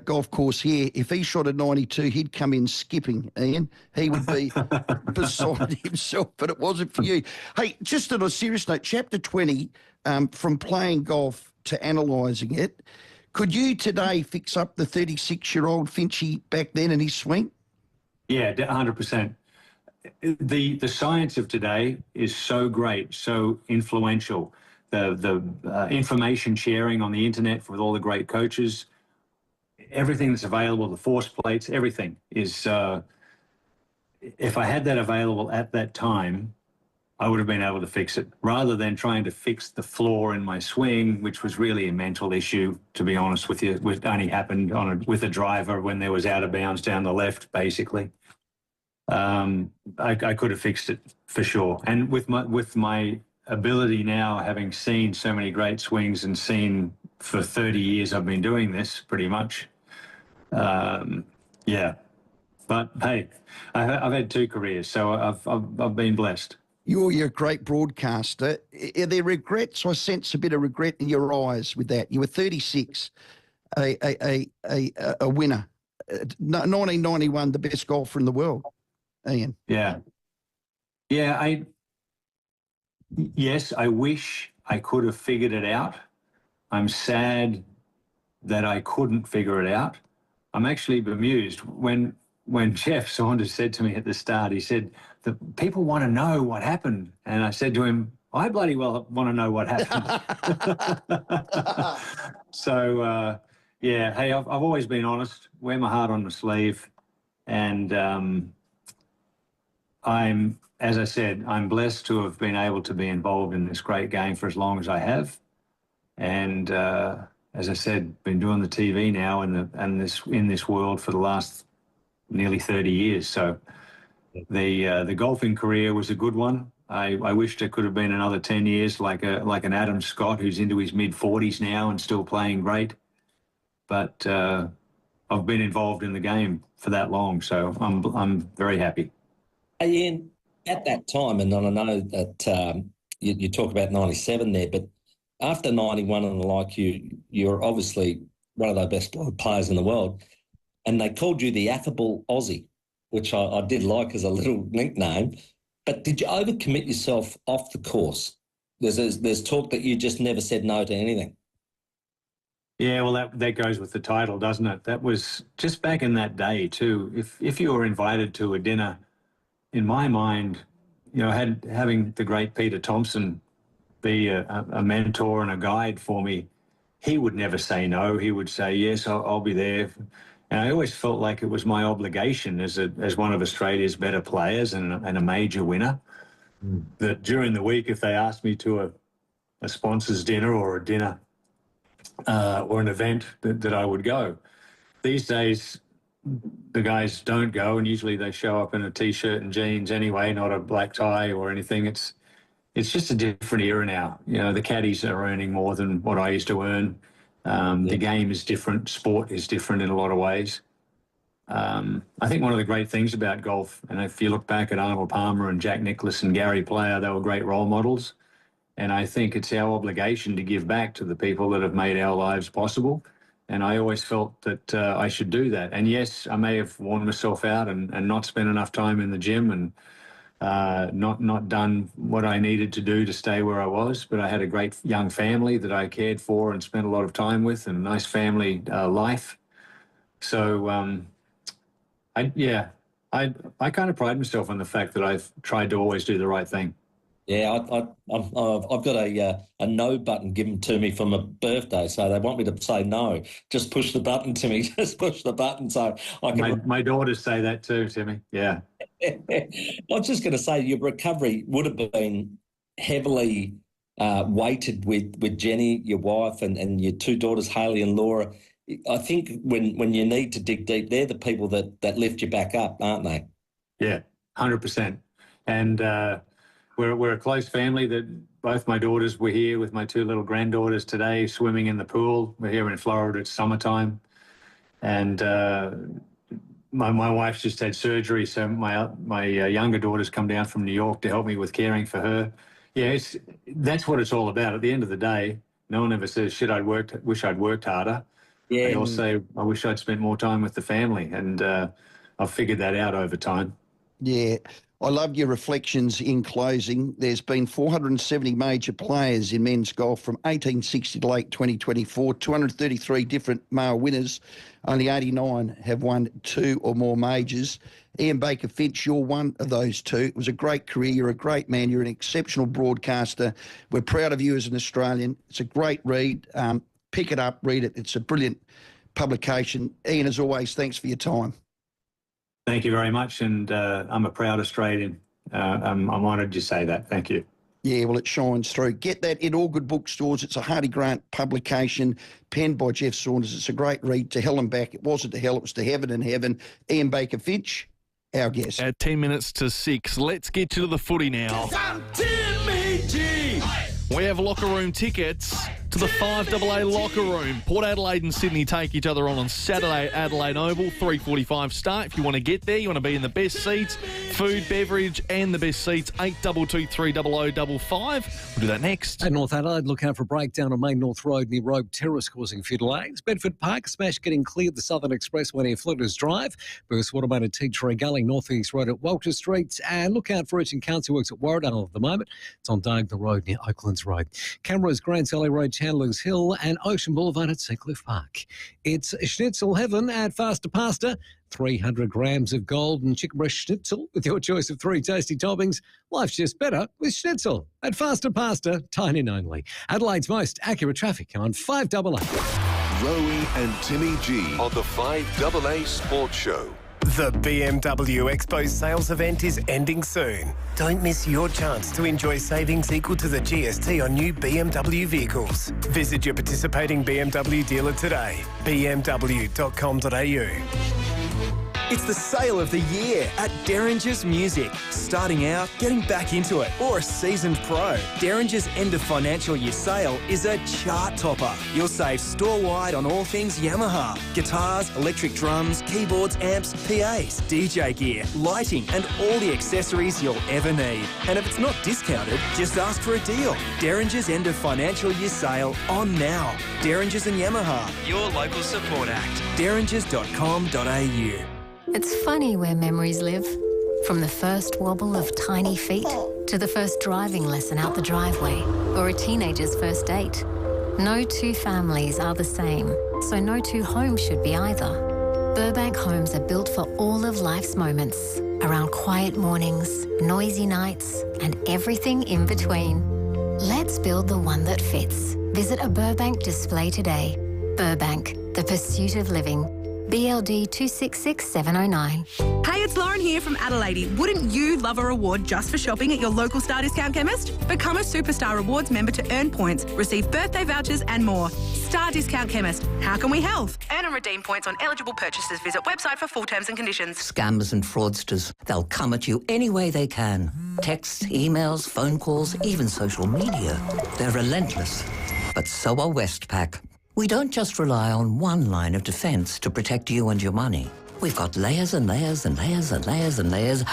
golf course here. If he shot a 92, he'd come in skipping, Ian. He would be beside himself, but it wasn't for you. Hey, just on a serious note, Chapter 20, from playing golf to analysing it, could you today fix up the 36-year-old Finchy back then in his swing? Yeah, 100%. The science of today is so great, so influential. The information sharing on the internet with all the great coaches, everything that's available, the force plates, everything is. If I had that available at that time, I would have been able to fix it, rather than trying to fix the flaw in my swing, which was really a mental issue, to be honest with you. It only happened with a driver when there was out of bounds down the left, basically. I could have fixed it for sure. And with my ability now, having seen so many great swings and seen for 30 years I've been doing this pretty much. Yeah. But hey, I've had 2 careers, so I've been blessed. You're a great broadcaster. Are there regrets? I sense a bit of regret in your eyes with that. You were 36, a winner. 1991, the best golfer in the world, Ian. Yeah. Yeah, yes, I wish I could have figured it out. I'm sad that I couldn't figure it out. I'm actually bemused. When Jeff Saunders said to me at the start, he said, the people want to know what happened. And I said to him, I bloody well want to know what happened. So, yeah, hey, I've always been honest, wear my heart on the sleeve. And as I said, I'm blessed to have been able to be involved in this great game for as long as I have. And as I said, been doing the TV now and in this world for the last nearly 30 years. So the golfing career was a good one. I wished it could have been another 10 years, like an Adam Scott, who's into his mid-40s now and still playing great. But I've been involved in the game for that long, so I'm very happy. Hey, Ian, at that time, and I know that you talk about 97 there, but after 91 and like you're obviously one of the best players in the world, and they called you the affable Aussie, which I did like as a little nickname. But did you overcommit yourself off the course? There's talk that you just never said no to anything. Yeah, well, that goes with the title, doesn't it? That was just back in that day too. If you were invited to a dinner, in my mind, having the great Peter Thompson be a mentor and a guide for me, he would never say no. He would say, yes, I'll be there. And I always felt like it was my obligation as one of Australia's better players and a major winner, that during the week, if they asked me to a sponsor's dinner or a dinner or an event, that I would go. These days, the guys don't go, and usually they show up in a T-shirt and jeans anyway, not a black tie or anything. It's just a different era now. The caddies are earning more than what I used to earn. The game is different. Sport is different in a lot of ways. I think one of the great things about golf, and if you look back at Arnold Palmer and Jack Nicklaus and Gary Player, they were great role models. And I think it's our obligation to give back to the people that have made our lives possible. And I always felt that I should do that. And yes, I may have worn myself out and not spent enough time in the gym and not done what I needed to do to stay where I was. But I had a great young family that I cared for and spent a lot of time with, and a nice family life. So, I kind of pride myself on the fact that I've tried to always do the right thing. Yeah, I've got a no button given to me for my birthday, so they want me to say no. Just push the button to me. Just push the button so I can. My daughters say that too, Timmy. Yeah. I was just going to say your recovery would have been heavily weighted with Jenny, your wife, and your two daughters, Hayley and Laura. I think when you need to dig deep, they're the people that lift you back up, aren't they? Yeah, 100%. And we're a close family. That both my daughters were here with my two little granddaughters today, swimming in the pool. We're here in Florida. It's summertime, and my wife's just had surgery, so my younger daughters come down from New York to help me with caring for her. Yeah, that's what it's all about. At the end of the day, no one ever says, wish I'd worked harder. Yeah. They all say, I wish I'd spent more time with the family, and I've figured that out over time. Yeah. I loved your reflections in closing. There's been 470 major players in men's golf from 1860 to late 2024, 233 different male winners. Only 89 have won two or more majors. Ian Baker-Finch, you're one of those two. It was a great career. You're a great man. You're an exceptional broadcaster. We're proud of you as an Australian. It's a great read. Pick it up, read it. It's a brilliant publication. Ian, as always, thanks for your time. Thank you very much, and I'm a proud Australian. I'm honoured you say that. Thank you. Yeah, well, it shines through. Get that in all good bookstores. It's a Hardy Grant publication, penned by Jeff Saunders. It's a great read. To hell and back. It wasn't to hell, it was to heaven and heaven. Ian Baker-Finch, our guest. At 10 minutes to 6, let's get you to the footy now. We have locker room tickets to the 5AA locker room. Port Adelaide and Sydney take each other on Saturday at Adelaide Oval, 3:45 start. If you want to get there, you want to be in the best seats, food, beverage and the best seats, 8223 0055. We'll do that next. At North Adelaide, look out for a breakdown on Main North Road near Robe Terrace causing few delays. Bedford Park, smash getting cleared the Southern Expressway near Flinders Drive. Burst Watermated Tea Tree Gully, North East Road at Walter Street. And look out for Region Council works at Warradale at the moment. It's on Diagonal Road near Oaklands Road. Canberra's Grand Sally Road, Chandler's Hill and Ocean Boulevard at Seacliff Park. It's Schnitzel Heaven at Faster Pasta. 300 grams of golden chicken breast schnitzel with your choice of 3 tasty toppings. Life's just better with schnitzel at Faster Pasta, dine-in only. Adelaide's most accurate traffic on 5AA. Rowie and Timmy G on the 5AA Sports Show. The BMW Expo sales event is ending soon. Don't miss your chance to enjoy savings equal to the GST on new BMW vehicles. Visit your participating BMW dealer today. bmw.com.au. It's the sale of the year at Derringer's Music. Starting out, getting back into it, or a seasoned pro. Derringer's end of financial year sale is a chart topper. You'll save store-wide on all things Yamaha. Guitars, electric drums, keyboards, amps, PAs, DJ gear, lighting and all the accessories you'll ever need. And if it's not discounted, just ask for a deal. Derringer's end of financial year sale on now. Derringer's and Yamaha, your local support act. derringers.com.au. It's funny where memories live. From the first wobble of tiny feet to the first driving lesson out the driveway or a teenager's first date. No two families are the same, so no two homes should be either. Burbank homes are built for all of life's moments, around quiet mornings, noisy nights, and everything in between. Let's build the one that fits. Visit a Burbank display today. Burbank, the pursuit of living. BLD 266709. Hey, it's Lauren here from Adelaide. Wouldn't you love a reward just for shopping at your local Star Discount chemist? Become a Superstar Rewards member to earn points, receive birthday vouchers and more. Star Discount Chemist. How can we help? Earn and redeem points on eligible purchases. Visit website for full terms and conditions. Scammers and fraudsters, they'll come at you any way they can. Texts, emails, phone calls, even social media. They're relentless. But so are Westpac. We don't just rely on one line of defence to protect you and your money. We've got layers and layers and layers and layers and layers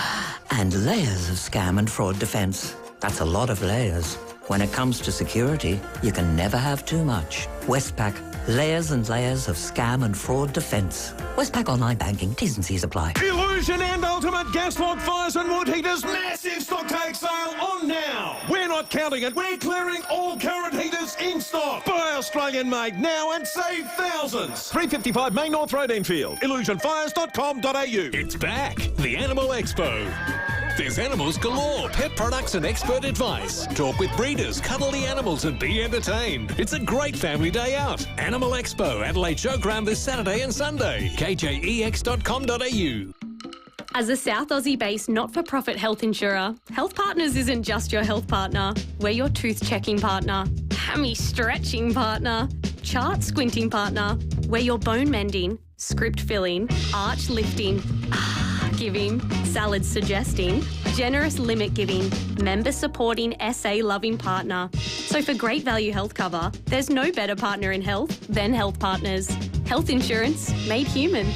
and layers of scam and fraud defence. That's a lot of layers. When it comes to security, you can never have too much. Westpac, layers and layers of scam and fraud defence. Westpac Online Banking, T's and C's apply. Illusion and Ultimate Gas Log Fires and Wood Heaters massive stock take sale on now. We're not counting it. We're clearing all current heaters in stock. Buy Australian made now and save thousands. 355 Main North Road, Enfield. Illusionfires.com.au. It's back. The Animal Expo. There's animals galore, pet products and expert advice. Talk with breeders, cuddle the animals and be entertained. It's a great family day out. Animal Expo, Adelaide Showground this Saturday and Sunday. kjex.com.au. As a South Aussie-based not-for-profit health insurer, Health Partners isn't just your health partner. We're your tooth-checking partner, hammy-stretching partner, chart-squinting partner. We're your bone-mending, script-filling, arch-lifting, giving, salad suggesting, generous limit giving, member supporting, SA loving partner. So for great value health cover, there's no better partner in health than Health Partners. Health insurance made human.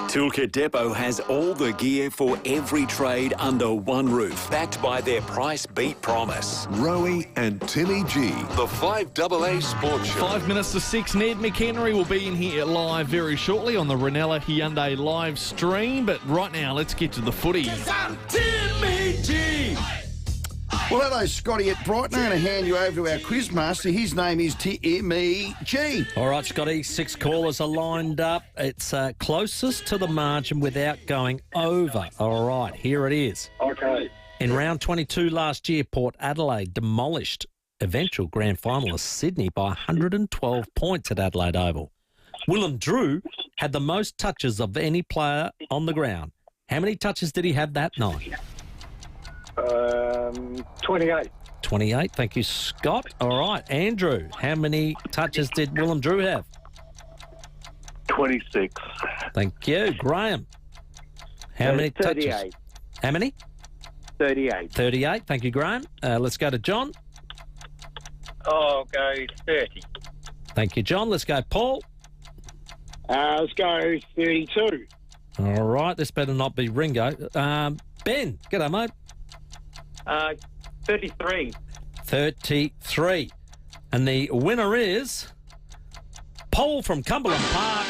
Toolkit Depot has all the gear for every trade under one roof, backed by their price beat promise. Rowie and Timmy G, the 5AA Sports Show. 5 minutes to 6. Ned McHenry will be in here live very shortly on the Ranella Hyundai live stream. But right now, let's get to the footy. I'm Timmy G. Well, hello, Scotty at Brighton. I'm going to hand you over to our quizmaster. His name is Timmy G. All right, Scotty, 6 callers are lined up. It's closest to the margin without going over. All right, here it is. Okay. In round 22 last year, Port Adelaide demolished eventual grand finalist Sydney by 112 points at Adelaide Oval. Willem Drew had the most touches of any player on the ground. How many touches did he have that night? 28. 28. Thank you, Scott. All right, Andrew, how many touches did Willem Drew have? 26. Thank you. Graham, how many 38. touches? How many? 38. 38. Thank you, Graham. Let's go to John. I'll go 30. Thank you, John. Let's go, Paul. Let's go 32. All right, this better not be Ringo. Ben, g'day, mate. 33. 33. And the winner is Paul from Cumberland Park.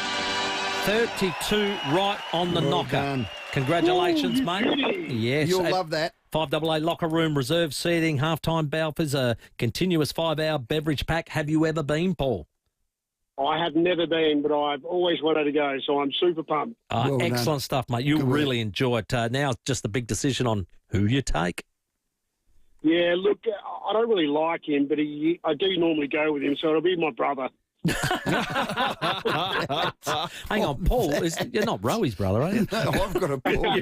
32 right on the knocker. Done. Congratulations, Ooh, mate. beauty. Yes. You'll love that. 5AA locker room, reserve seating, halftime balfours, a continuous 5-hour beverage pack. Have you ever been, Paul? I have never been, but I've always wanted to go, so I'm super pumped. Excellent stuff, mate. You'll really enjoy it. Now it's just the big decision on who you take. Yeah, look, I don't really like him, but I do normally go with him, so it'll be my brother. Hang on, Paul, you're not Rowy's brother, are you? No, I've got a Paul.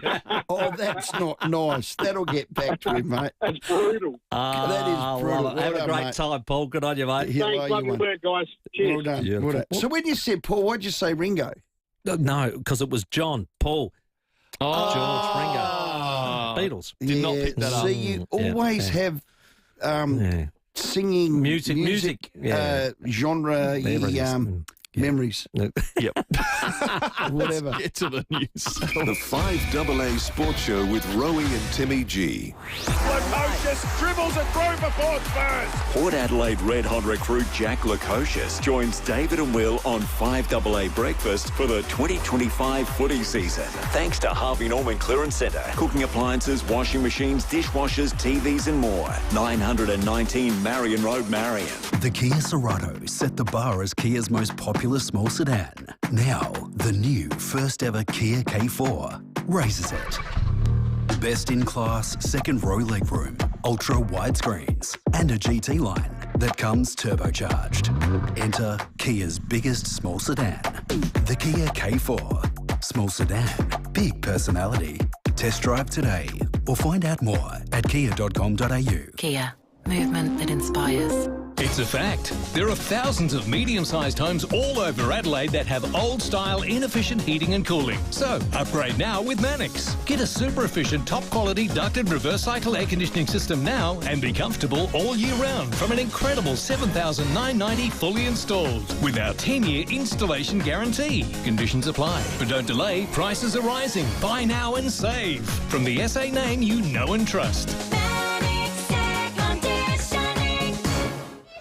Oh, that's not nice. That'll get back to him, mate. That's brutal. That is brutal. Well, have a great time, Paul. Good on you, mate. Thanks, love your work, guys. Cheers. Well done. Beautiful. Well done. So when you said Paul, why'd you say Ringo? No, because it was John, Paul, George, Ringo. Beatles. Did not pick that up. So you always have singing music genre memories. Yep. Whatever. Let's get to the news. The 5AA Sports Show with Rowie and Timmy G. Lukosius dribbles it through for Port Spurs. Port Adelaide Red Hot recruit Jack Lukosius joins David and Will on 5AA Breakfast for the 2025 footy season. Thanks to Harvey Norman Clearance Centre. Cooking appliances, washing machines, dishwashers, TVs and more. 919 Marion Road, Marion. The Kia Cerato set the bar as Kia's most popular small sedan. Now, the new first ever Kia K4 raises it. Best in class second row legroom, ultra wide screens, and a GT line that comes turbocharged. Enter Kia's biggest small sedan, the Kia K4. Small sedan, big personality. Test drive today or find out more at kia.com.au. Kia, movement that inspires. It's a fact. There are thousands of medium-sized homes all over Adelaide that have old-style, inefficient heating and cooling. So, upgrade now with Mannix. Get a super-efficient, top-quality ducted reverse cycle air conditioning system now and be comfortable all year round from an incredible $7,990 fully installed with our 10-year installation guarantee. Conditions apply. But don't delay. Prices are rising. Buy now and save. From the SA name you know and trust.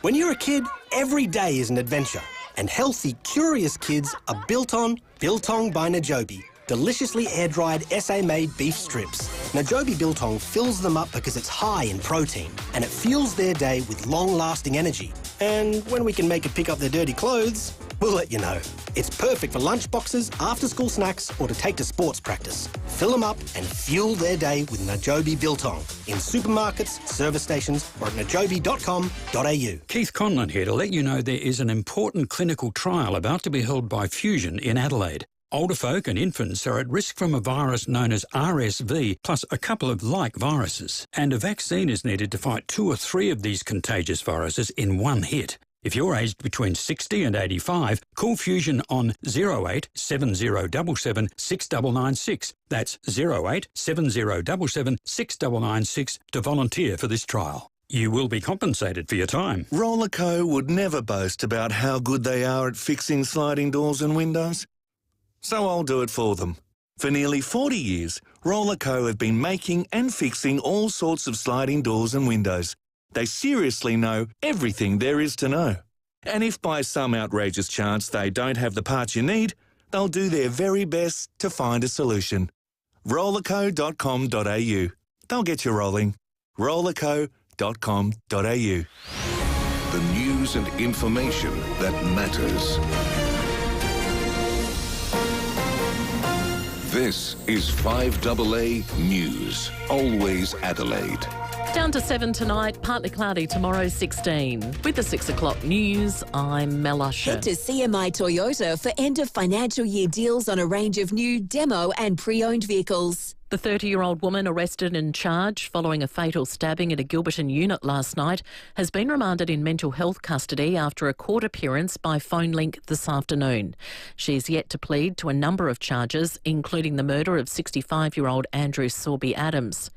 When you're a kid, every day is an adventure. And healthy, curious kids are built on Biltong by Najobi. Deliciously air-dried SA-made beef strips. Najobi Biltong fills them up because it's high in protein and it fuels their day with long-lasting energy. And when we can make it pick up their dirty clothes, we'll let you know. It's perfect for lunch boxes, after-school snacks or to take to sports practice. Fill them up and fuel their day with Najobi Biltong in supermarkets, service stations or at najobi.com.au. Keith Conlon here to let you know there is an important clinical trial about to be held by Fusion in Adelaide. Older folk and infants are at risk from a virus known as RSV, plus a couple of like viruses. And a vaccine is needed to fight 2 or 3 of these contagious viruses in one hit. If you're aged between 60 and 85, call Fusion on 08 7077 6996. That's 08 7077 6996 to volunteer for this trial. You will be compensated for your time. Rollerco would never boast about how good they are at fixing sliding doors and windows. So I'll do it for them. For nearly 40 years, Rollerco have been making and fixing all sorts of sliding doors and windows. They seriously know everything there is to know. And if by some outrageous chance they don't have the parts you need, they'll do their very best to find a solution. Rollerco.com.au. They'll get you rolling. Rollerco.com.au. The news and information that matters. This is 5AA News. Always Adelaide. Down to 7 tonight, partly cloudy tomorrow, 16. With the 6 o'clock news, I'm Mel Usher. Head to CMI Toyota for end of financial year deals on a range of new demo and pre-owned vehicles. The 30-year-old woman arrested and charged following a fatal stabbing at a Gilberton unit last night has been remanded in mental health custody after a court appearance by phone link this afternoon. She's yet to plead to a number of charges, including the murder of 65-year-old Andrew Sorby Adams.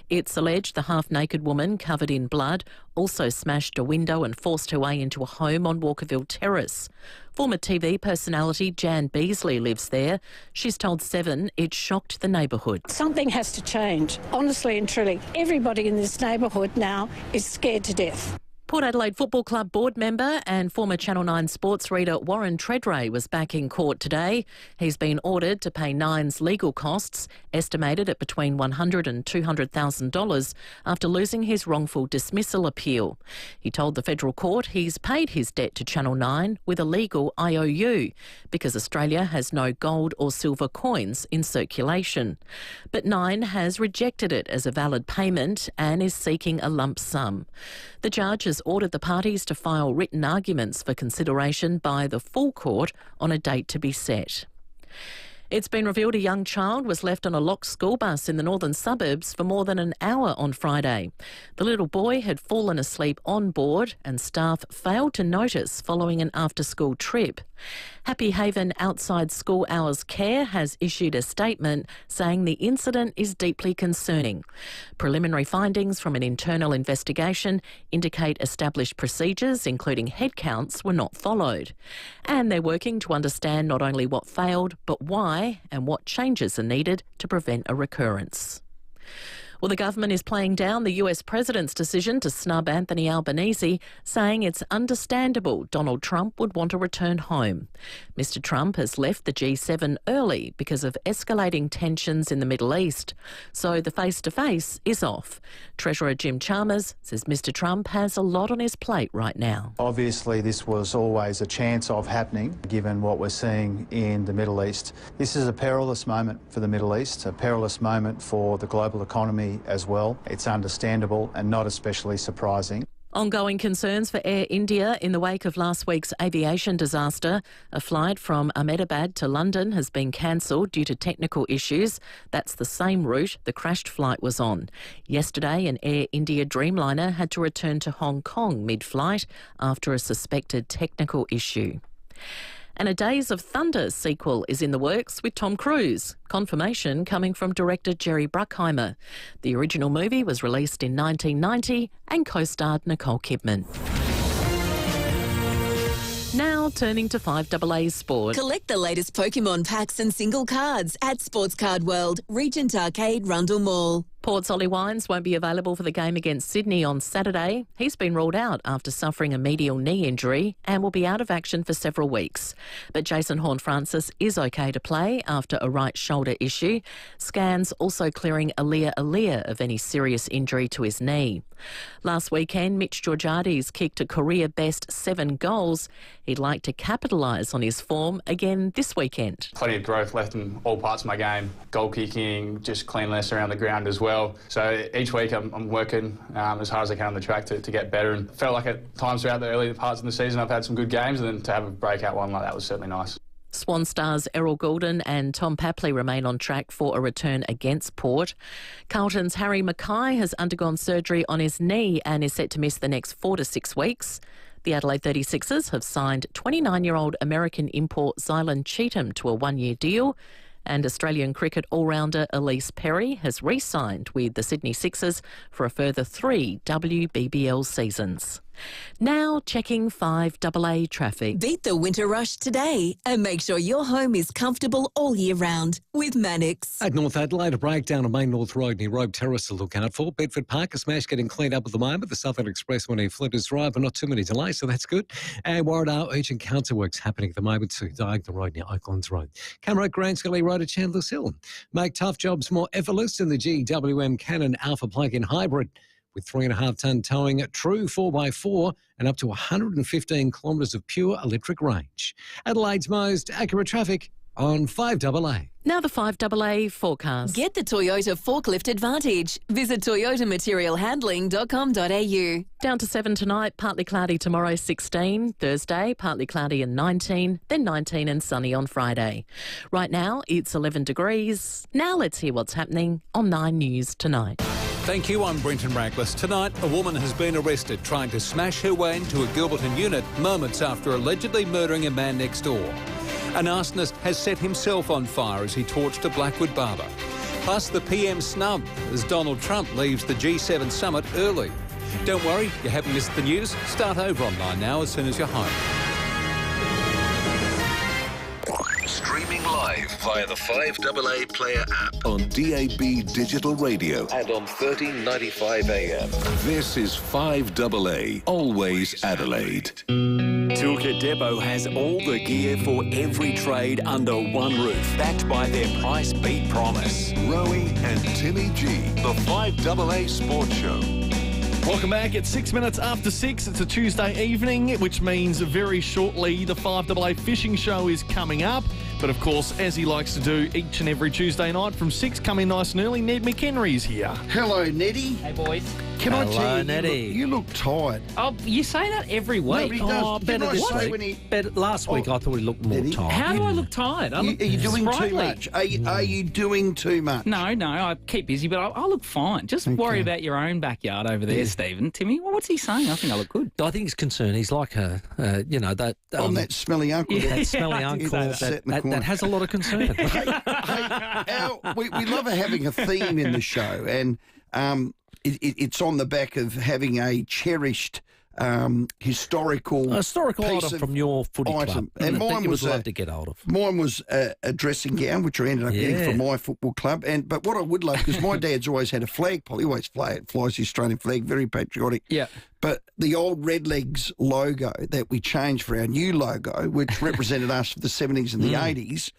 It's alleged the half-naked woman, covered in blood, also smashed a window and forced her way into a home on Walkerville Terrace. Former TV personality Jan Beasley lives there. She's told 7 it shocked the neighbourhood. Something has to change, honestly and truly. Everybody in this neighbourhood now is scared to death. Port Adelaide Football Club board member and former Channel 9 sports reader Warren Treadray was back in court today. He's been ordered to pay Nine's legal costs, estimated at between $100,000 and $200,000, after losing his wrongful dismissal appeal. He told the federal court he's paid his debt to Channel 9 with a legal IOU because Australia has no gold or silver coins in circulation. But Nine has rejected it as a valid payment and is seeking a lump sum. The judge has has ordered the parties to file written arguments for consideration by the full court on a date to be set. It's been revealed a young child was left on a locked school bus in the northern suburbs for more than an hour on Friday. The little boy had fallen asleep on board and staff failed to notice following an after-school trip. Happy Haven Outside School Hours Care has issued a statement saying the incident is deeply concerning. Preliminary findings from an internal investigation indicate established procedures, including head counts, were not followed. And they're working to understand not only what failed, but why and what changes are needed to prevent a recurrence. Well, the government is playing down the US president's decision to snub Anthony Albanese, saying it's understandable Donald Trump would want to return home. Mr. Trump has left the G7 early because of escalating tensions in the Middle East. So the face-to-face is off. Treasurer Jim Chalmers says Mr. Trump has a lot on his plate right now. Obviously, this was always a chance of happening, given what we're seeing in the Middle East. This is a perilous moment for the Middle East, a perilous moment for the global economy as well. It's understandable and not especially surprising. Ongoing concerns for Air India in the wake of last week's aviation disaster. A flight from Ahmedabad to London has been cancelled due to technical issues. That's the same route the crashed flight was on. Yesterday, an Air India Dreamliner had to return to Hong Kong mid-flight after a suspected technical issue. And a Days of Thunder sequel is in the works with Tom Cruise. Confirmation coming from director Jerry Bruckheimer. The original movie was released in 1990 and co-starred Nicole Kidman. Now turning to 5AA Sport. Collect the latest Pokemon packs and single cards at Sports Card World, Regent Arcade, Rundle Mall. Port's Ollie Wines won't be available for the game against Sydney on Saturday. He's been ruled out after suffering a medial knee injury and will be out of action for several weeks. But Jason Horne-Francis is okay to play after a right shoulder issue. Scans also clearing Alia of any serious injury to his knee. Last weekend, Mitch Georgiades kicked a career-best 7 goals. He'd like to capitalise on his form again this weekend. Plenty of growth left in all parts of my game. Goal kicking, just cleanliness around the ground as well. So each week I'm working as hard as I can on the track to get better, and felt like at times throughout the early parts of the season I've had some good games, and then to have a breakout one like that was certainly nice. Swan stars Errol Goulden and Tom Papley remain on track for a return against Port. Carlton's Harry Mackay has undergone surgery on his knee and is set to miss the next 4 to 6 weeks. The Adelaide 36ers have signed 29-year-old American import Zylan Cheatham to a 1-year deal. And Australian cricket all-rounder Elise Perry has re-signed with the Sydney Sixers for a further 3 WBBL seasons. Now checking 5AA traffic. Beat the winter rush today and make sure your home is comfortable all year round with Mannix. At North Adelaide, a breakdown on Main North Road near Robe Terrace to look out for. Bedford Park, a smash getting cleaned up at the moment. The Southern Expressway near Flinders Drive, but not too many delays, so that's good. And Warradale Urgent Council works happening at the moment too. Diagonal Road near Oaklands Road. Camera Grand Scully Road at Chandler's Hill. Make tough jobs more effortless in the GWM Cannon Alpha Plug-in Hybrid. With 3.5-tonne towing, true 4x4 and up to 115 kilometres of pure electric range. Adelaide's most accurate traffic on 5AA. Now the 5AA forecast. Get the Toyota Forklift Advantage. Visit toyotamaterialhandling.com.au. Down to 7 tonight, partly cloudy tomorrow, 16. Thursday, partly cloudy and 19. Then 19 and sunny on Friday. Right now, it's 11 degrees. Now let's hear what's happening on 9 News tonight. Thank you, I'm Brenton Raglis. Tonight, a woman has been arrested trying to smash her way into a Gilberton unit moments after allegedly murdering a man next door. An arsonist has set himself on fire as he torched a Blackwood barber. Plus, the PM snub as Donald Trump leaves the G7 summit early. Don't worry, you haven't missed the news. Start over on 9 now as soon as you're home. Streaming live via the 5AA Player app on DAB Digital Radio and on 1395 AM. This is 5AA, always Adelaide. Tilka Depot has all the gear for every trade under one roof, backed by their price beat promise. Rowie and Timmy G, the 5AA Sports Show. Welcome back. It's 6 minutes after 6. It's a Tuesday evening, which means very shortly the 5AA Fishing Show is coming up. But of course, as he likes to do each and every Tuesday night from 6, coming nice and early, Ned McHenry's here. Hello, Neddy. Hey, boys. Can I tell you, Nettie. you look tired. Oh, you say that every week. No, but he does. Oh, Didn't better I this say week. when he- Better, last week I thought he looked more tired. How do I look tired? Are you doing too much? Are you doing too much? No, I keep busy, but I look fine. Just worry about your own backyard over there, Stephen. Timmy, what's he saying? I think I look good. I think he's concerned. He's like that. I'm that smelly uncle. That smelly uncle that has a lot of concern. We love having a theme in the show, and it's on the back of having a cherished historical item from your footy club. And mine was love to get hold of. Mine was a dressing gown, which I ended up getting from my football club. But what I would love, because my dad's always had a flagpole, he always flies the Australian flag, very patriotic. Yeah. But the old Redlegs logo that we changed for our new logo, which represented us for the 70s and the 80s.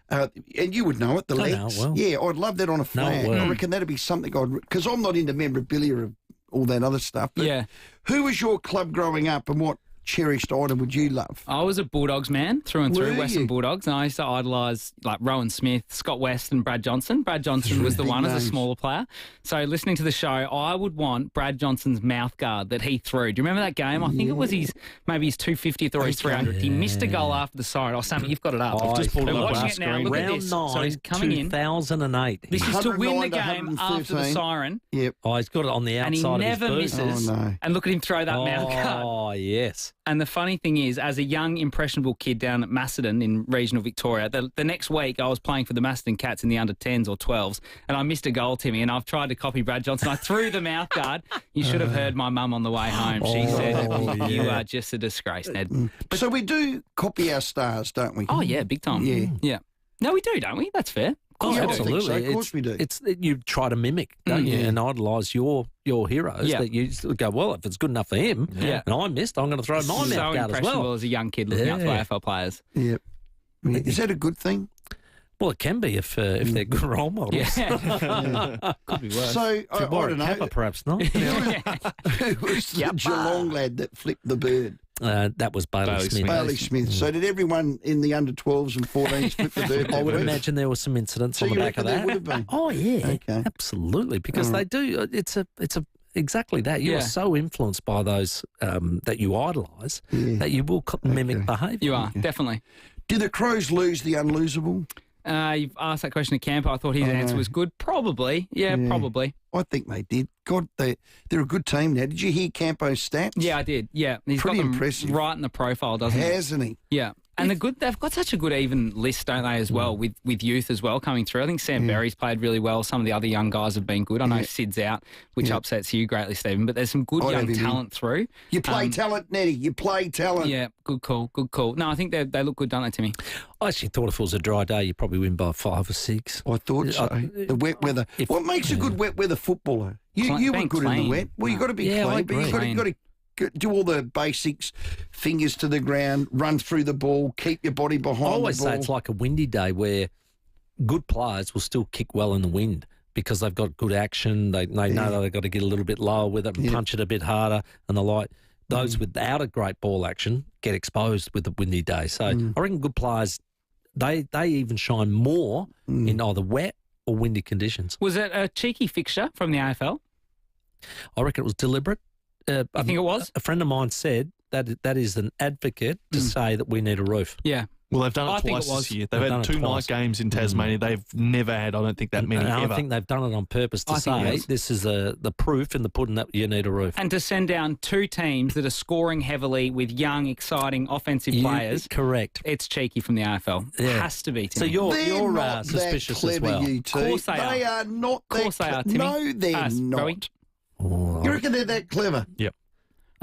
And you would know it, the legs. Well. Yeah, I'd love that on a flag. I reckon that'd be something because I'm not into memorabilia of all that other stuff. But who was your club growing up, and what cherished item would you love? I was a Bulldogs man through and through, Western Bulldogs, and I used to idolise like Rowan Smith, Scott West and Brad Johnson. Brad Johnson was the one as a smaller player. So listening to the show, I would want Brad Johnson's mouth guard that he threw. Do you remember that game? I think it was maybe his 250th or his 300th. He missed a goal after the siren. Oh, Sammy, you've got it up. I've just pulled it up on watching it now. Look Round at this. 9, so he's coming 2008. in. This is to win the game after the siren. Yep. Oh, he's got it on the outside and he of his never boot. misses. Oh, no. And look at him throw that mouth guard. Oh, yes. And the funny thing is, as a young, impressionable kid down at Macedon in regional Victoria, the next week I was playing for the Macedon Cats in the under 10s or 12s, and I missed a goal, Timmy, and I've tried to copy Brad Johnson. I threw the mouth guard. You should have heard my mum on the way home. She said, you are just a disgrace, Ned. So we do copy our stars, don't we? Oh, yeah, big time. Yeah. No, we do, don't we? That's fair. Oh, absolutely. absolutely. Of course we do. You try to mimic, don't you, and idolise your heroes. Yeah. That you go, well, if it's good enough for him, and I missed, I'm going to throw my mouth guard as impressionable well. as a young kid looking out for AFL players. Yep. Is that a good thing? Well, it can be if they're good role models. Yeah. Could be worse. So I don't know. Kappa, perhaps not. Who was the Geelong lad that flipped the bird? That was Bailey Smith. Bailey Smith. So did everyone in the under 12s and 14s flip the bird? I would imagine there were some incidents on the back of that. There would have been? Oh yeah, okay. Absolutely, because they do. It's a exactly that. You are so influenced by those that you idolise that you will mimic behaviour. You are, definitely. Did the Crows lose the unlosable? You've asked that question to Campo. I thought his answer was good. Probably. Yeah, probably. I think they did. God, they're a good team now. Did you hear Campo's stats? Yeah, I did. Yeah. He's Pretty got them impressive. right in the profile, doesn't he? Hasn't he? Yeah. And they've got such a good even list, don't they, as well, with youth as well coming through. I think Sam Berry's played really well. Some of the other young guys have been good. I know Sid's out, which upsets you greatly, Stephen, but there's some good young talent through. You play talent, Nettie. You play talent. Yeah, good call, good call. No, I think they look good, don't they, Timmy? I actually thought if it was a dry day, you'd probably win by 5 or 6. I thought so. The wet weather. What makes a good wet weather footballer? You were good in the wet. Well, you've got to be clean, but you've got to do all the basics, fingers to the ground, run through the ball, keep your body behind the ball. I always say it's like a windy day where good players will still kick well in the wind because they've got good action. They know that they've got to get a little bit lower with it and punch it a bit harder and the like. Those without a great ball action get exposed with the windy day. So I reckon good players, they even shine more in either wet or windy conditions. Was it a cheeky fixture from the AFL? I reckon it was deliberate. I think it was? A friend of mine said that is an advocate to say that we need a roof. Yeah. Well, they've done it twice this year. They've had 2 night games in Tasmania. They've never had, I don't think, that many ever. I think they've done it on purpose to say this is the proof in the pudding that you need a roof. And to send down 2 teams that are scoring heavily with young, exciting offensive players. Correct. It's cheeky from the AFL. Yeah. It has to be. So you're suspicious as well. You two. Of course they are not that clever. Of course they are, Timmy. No, they're not. Oh, You reckon they're that clever? Yep.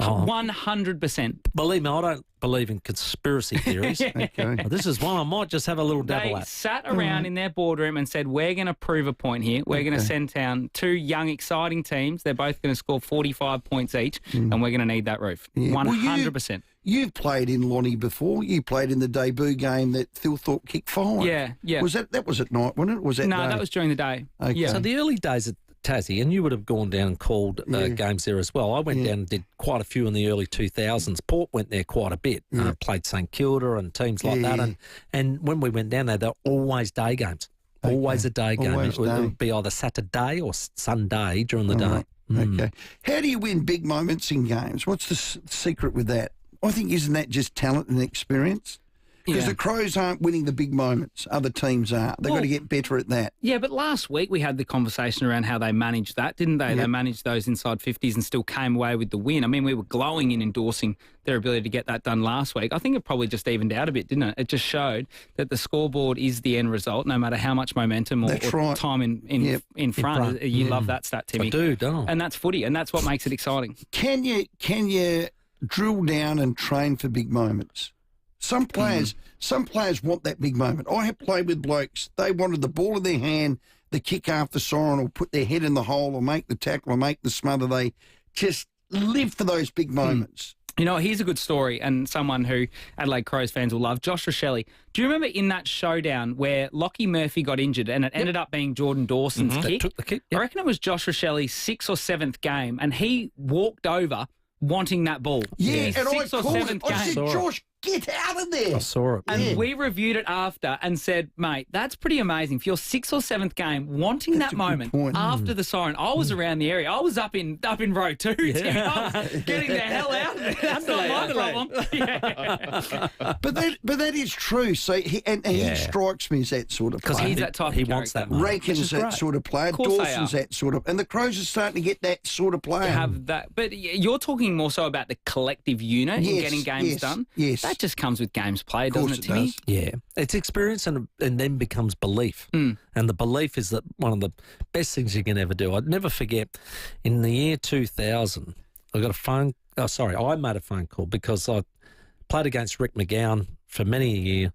100%. Believe me, I don't believe in conspiracy theories. Okay. This is one I might just have a little dabble They at. sat around in their boardroom and said, we're going to prove a point here. We're going to send down 2 young, exciting teams. They're both going to score 45 points each, and we're going to need that roof. 100%. You've played in Lonnie before. You played in the debut game that Phil Thorpe kicked 5. Yeah. Was that was at night, wasn't it? Was that No, day? that was during the day. Okay. Yeah. So the early days at Tassie, and you would have gone down and called games there as well. I went down and did quite a few in the early 2000s. Port went there quite a bit. Played St Kilda and teams like that. And when we went down there, they were always day games. Always a day game. It would be either Saturday or Sunday during the day. Okay. How do you win big moments in games? What's the secret with that? I think isn't that just talent and experience? Because the Crows aren't winning the big moments. Other teams are. They've got to get better at that. Yeah, but last week we had the conversation around how they managed that, didn't they? Yep. They managed those inside 50s and still came away with the win. I mean, we were glowing in endorsing their ability to get that done last week. I think it probably just evened out a bit, didn't it? It just showed that the scoreboard is the end result, no matter how much momentum or time in front. You love that stat, Timmy. I do, don't I? And that's footy, and that's what makes it exciting. Can you drill down and train for big moments? Some players want that big moment. I have played with blokes. They wanted the ball in their hand, the kick after siren, or put their head in the hole, or make the tackle, or make the smother. They just live for those big moments. You know, here's a good story, and someone who Adelaide Crows fans will love. Josh Rochelle. Do you remember in that showdown where Lockie Murphy got injured and it ended up being Jordan Dawson's kick? Took the kick. I reckon it was Josh Rochelle's 6th or 7th game, and he walked over wanting that ball. Yeah, and I called it. Game. I said, Josh, get out of there. I saw it. And we reviewed it after and said, mate, that's pretty amazing. For your 6th or 7th game, wanting that moment after the siren. I was around the area. I was up in row 2. Yeah. I was getting the hell out. That's not my problem. But that is true. So he strikes me as that sort of player. Because he's that type of He wants that moment. Rankin's that sort of player. Dawson's that sort of. And the Crows are starting to get that sort of player. Have that. But you're talking more so about the collective unit in getting games done. Yes. That just comes with games played, doesn't it, Timmy? Yeah. It's experience and then becomes belief. And the belief is that one of the best things you can ever do. I'd never forget, in the year 2000, I got a phone... Oh, sorry, I made a phone call because I played against Rick McGowan for many a year,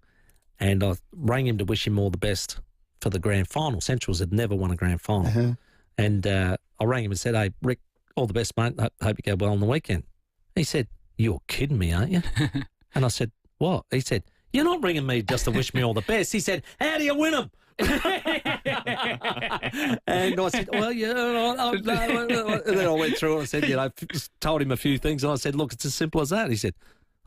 and I rang him to wish him all the best for the grand final. Centrals had never won a grand final. And I rang him and said, hey, Rick, all the best, mate. Hope you go well on the weekend. He said, you're kidding me, aren't you? And I said, what? He said, you're not ringing me just to wish me all the best. He said, how do you win them? And I said, well, yeah. And then I went through it and said, told him a few things. And I said, look, it's as simple as that. He said,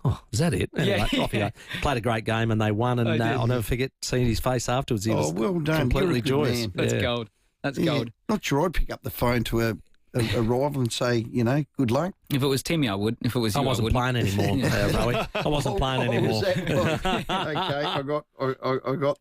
oh, is that it? Anyway, off he go. Played a great game and they won. And I'll never forget seeing his face afterwards. He was well done. Completely joyous. Man. That's gold. That's gold. Not sure I'd pick up the phone to a rival and say, good luck. If it was Timmy, I would. If it was you, I wasn't playing anymore, Rowie. I wasn't playing anymore. Okay, I got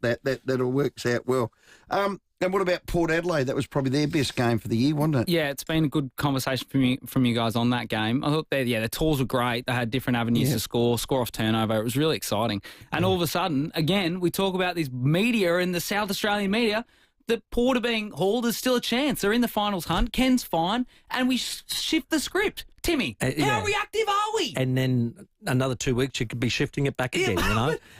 that. That all works out well. And what about Port Adelaide? That was probably their best game for the year, wasn't it? Yeah, it's been a good conversation from you guys on that game. I thought the tools were great. They had different avenues to score off turnover. It was really exciting. And all of a sudden, again, we talk about this media in the South Australian media. That Port are being hauled is still a chance. They're in the finals hunt. Ken's fine. And we shift the script. Timmy, how reactive are we? And then another 2 weeks, you could be shifting it back again,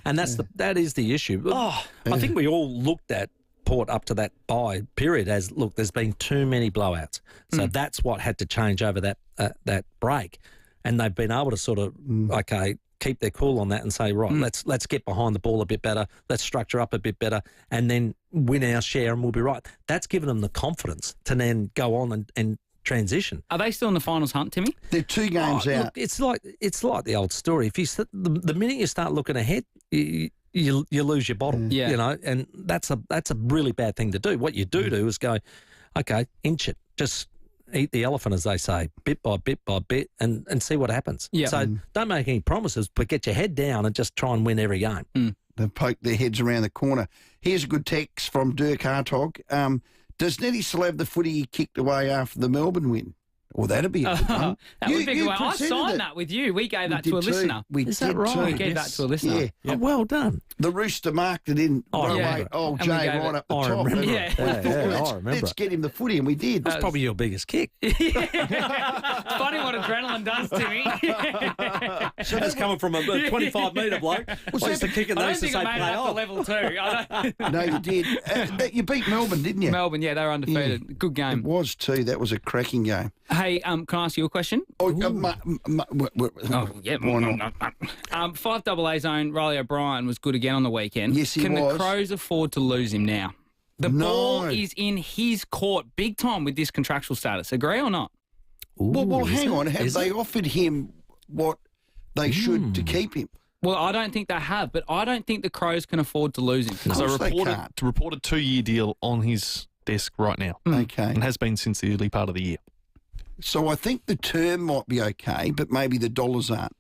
And that is the issue. I think we all looked at Port up to that bye period as, look, there's been too many blowouts. So that's what had to change over that break. And they've been able to sort of, keep their cool on that and say, right, let's get behind the ball a bit better, let's structure up a bit better, and then win our share and we'll be right. That's given them the confidence to then go on and transition. Are they still in the finals hunt, Timmy? They're 2 games out. Look, it's like the old story. If you the minute you start looking ahead, you lose your bottle. And that's a really bad thing to do. What you do is go, okay, inch it, just eat the elephant, as they say, bit by bit by bit, and see what happens. So don't make any promises, but get your head down and just try and win every game. They poke their heads around the corner. Here's a good text from Dirk Hartog. Does Nettie still have the footy he kicked away after the Melbourne win? Well, that'd be a good one. That would be a good one. I signed that with you. We gave that to a listener. Is that right? We gave that to a listener. Yeah. Oh, well done. The Rooster marked it in Jay right up the top. I remember. I remember. Let's get him the footy, and we did. That's probably your biggest kick. It's funny what adrenaline does, Timmy. So that's coming from a 25-metre bloke. I used to kick in those to say play off. Level 2. No, you did. You beat Melbourne, didn't you? Melbourne, they were undefeated. Yeah. Good game. It was too. That was a cracking game. Hey, can I ask you a question? Why not? 5AA zone, Riley O'Brien was good again on the weekend. Yes, he was. Can the was. Crows afford to lose him now? The ball is in his court big time with this contractual status. Agree or not? Well, hang on. Have they offered him what they should to keep him? Well, I don't think they have, but I don't think the Crows can afford to lose him. So reported 2-year deal on his desk right now. Okay. And has been since the early part of the year. So I think the term might be okay, but maybe the dollars aren't.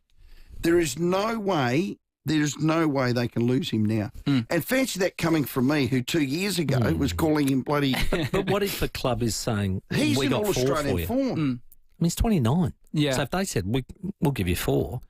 There is no way they can lose him now. And fancy that coming from me, who 2 years ago was calling him bloody... But what if the club is saying, he's we in got 4 All-Australian for you? form. I mean, he's 29. Yeah. So if they said, we'll give you 4,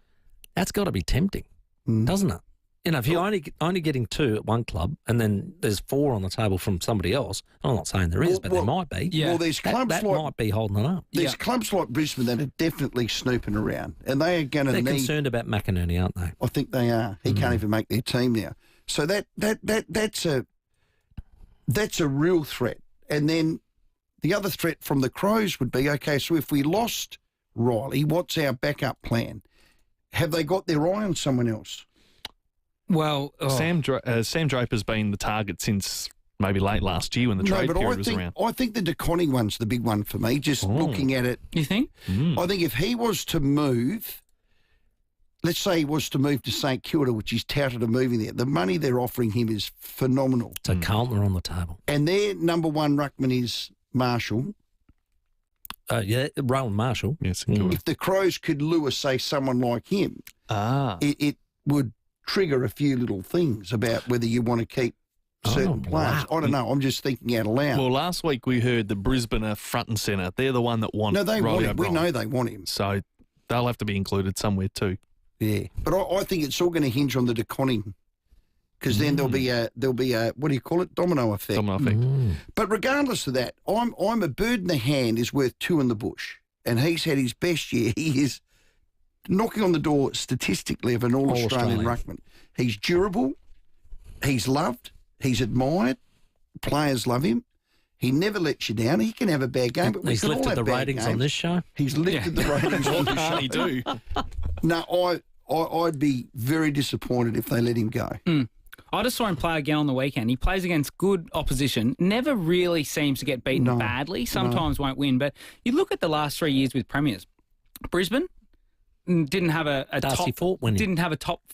that's got to be tempting, doesn't it? You know, if you're only getting 2 at one club and then there's 4 on the table from somebody else, I'm not saying there is, but there might be. Yeah. Well, there's clubs that like... might be holding it up. There's clubs like Brisbane that are definitely snooping around, and they are going to need... They're concerned about McInerney, aren't they? I think they are. He can't even make their team now. So that's a real threat. And then the other threat from the Crows would be, okay, so if we lost Riley, what's our backup plan? Have they got their eye on someone else? Well, Sam Draper's been the target since maybe late last year when the trade period was around. I think the DeConning one's the big one for me, just looking at it. You think? I think if he was to move, let's say he was to move to St Kilda, which he's touted to moving there, the money they're offering him is phenomenal. So Carlton are on the table. And their number one ruckman is Marshall. Rowan Marshall. Yes. If the Crows could lure, say, someone like him, it would trigger a few little things about whether you want to keep certain players. Wow. I don't know. I'm just thinking out loud. Well, last week we heard the Brisbane are front and centre. They're the one that want No, they Riley want him. We O'Brien. know they want him. So they'll have to be included somewhere too. Yeah. But I think it's all going to hinge on the DeConning, because then there'll be a what do you call it, domino effect. But regardless of that, I'm a bird in the hand is worth 2 in the bush, and he's had his best year. He is knocking on the door statistically of an All-Australian ruckman. He's durable, he's loved, he's admired, players love him. He never lets you down. He can have a bad game, but he's lifted the ratings on this show. He's lifted the ratings on this show. What can he do? No, I'd be very disappointed if they let him go. I just saw him play again on the weekend. He plays against good opposition, never really seems to get beaten badly, sometimes won't win. But you look at the last 3 years with premiers. Brisbane didn't have a top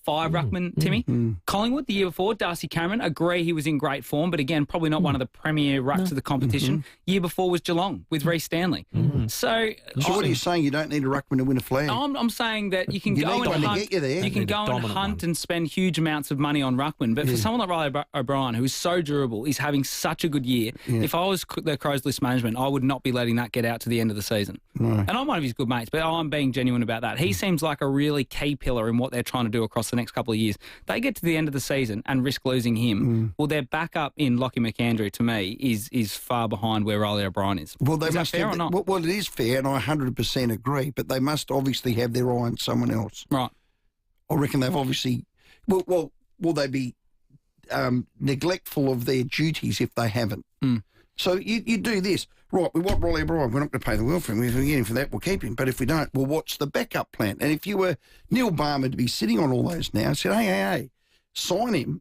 5 ruckman, Timmy. Collingwood the year before, Darcy Cameron, agree he was in great form, but again, probably not one of the premier rucks of the competition. Year before was Geelong with Reece Stanley. So what are you saying? You don't need a ruckman to win a flag? I'm saying that you can go and hunt. You can go and hunt and spend huge amounts of money on ruckman, but for someone like Riley O'Brien, who is so durable, is having such a good year. If I was the Crows list management, I would not be letting that get out to the end of the season. And I'm one of his good mates, but I'm being genuine about that. He seems like a really key pillar in what they're trying to do across the next couple of years. They get to the end of the season and risk losing him. Well, their backup in Lockie McAndrew, to me, is far behind where Riley O'Brien is. Well, is that fair or not? Well, it is fair, and I 100% agree, but they must obviously have their eye on someone else. Right. I reckon they've obviously... Will they be neglectful of their duties if they haven't? So you do this. Right, we want Riley O'Brien. We're not going to pay the world for him. If we get him for that, we'll keep him. But if we don't, well, what's the backup plan? And if you were Neil Barmer to be sitting on all those now, said, hey, sign him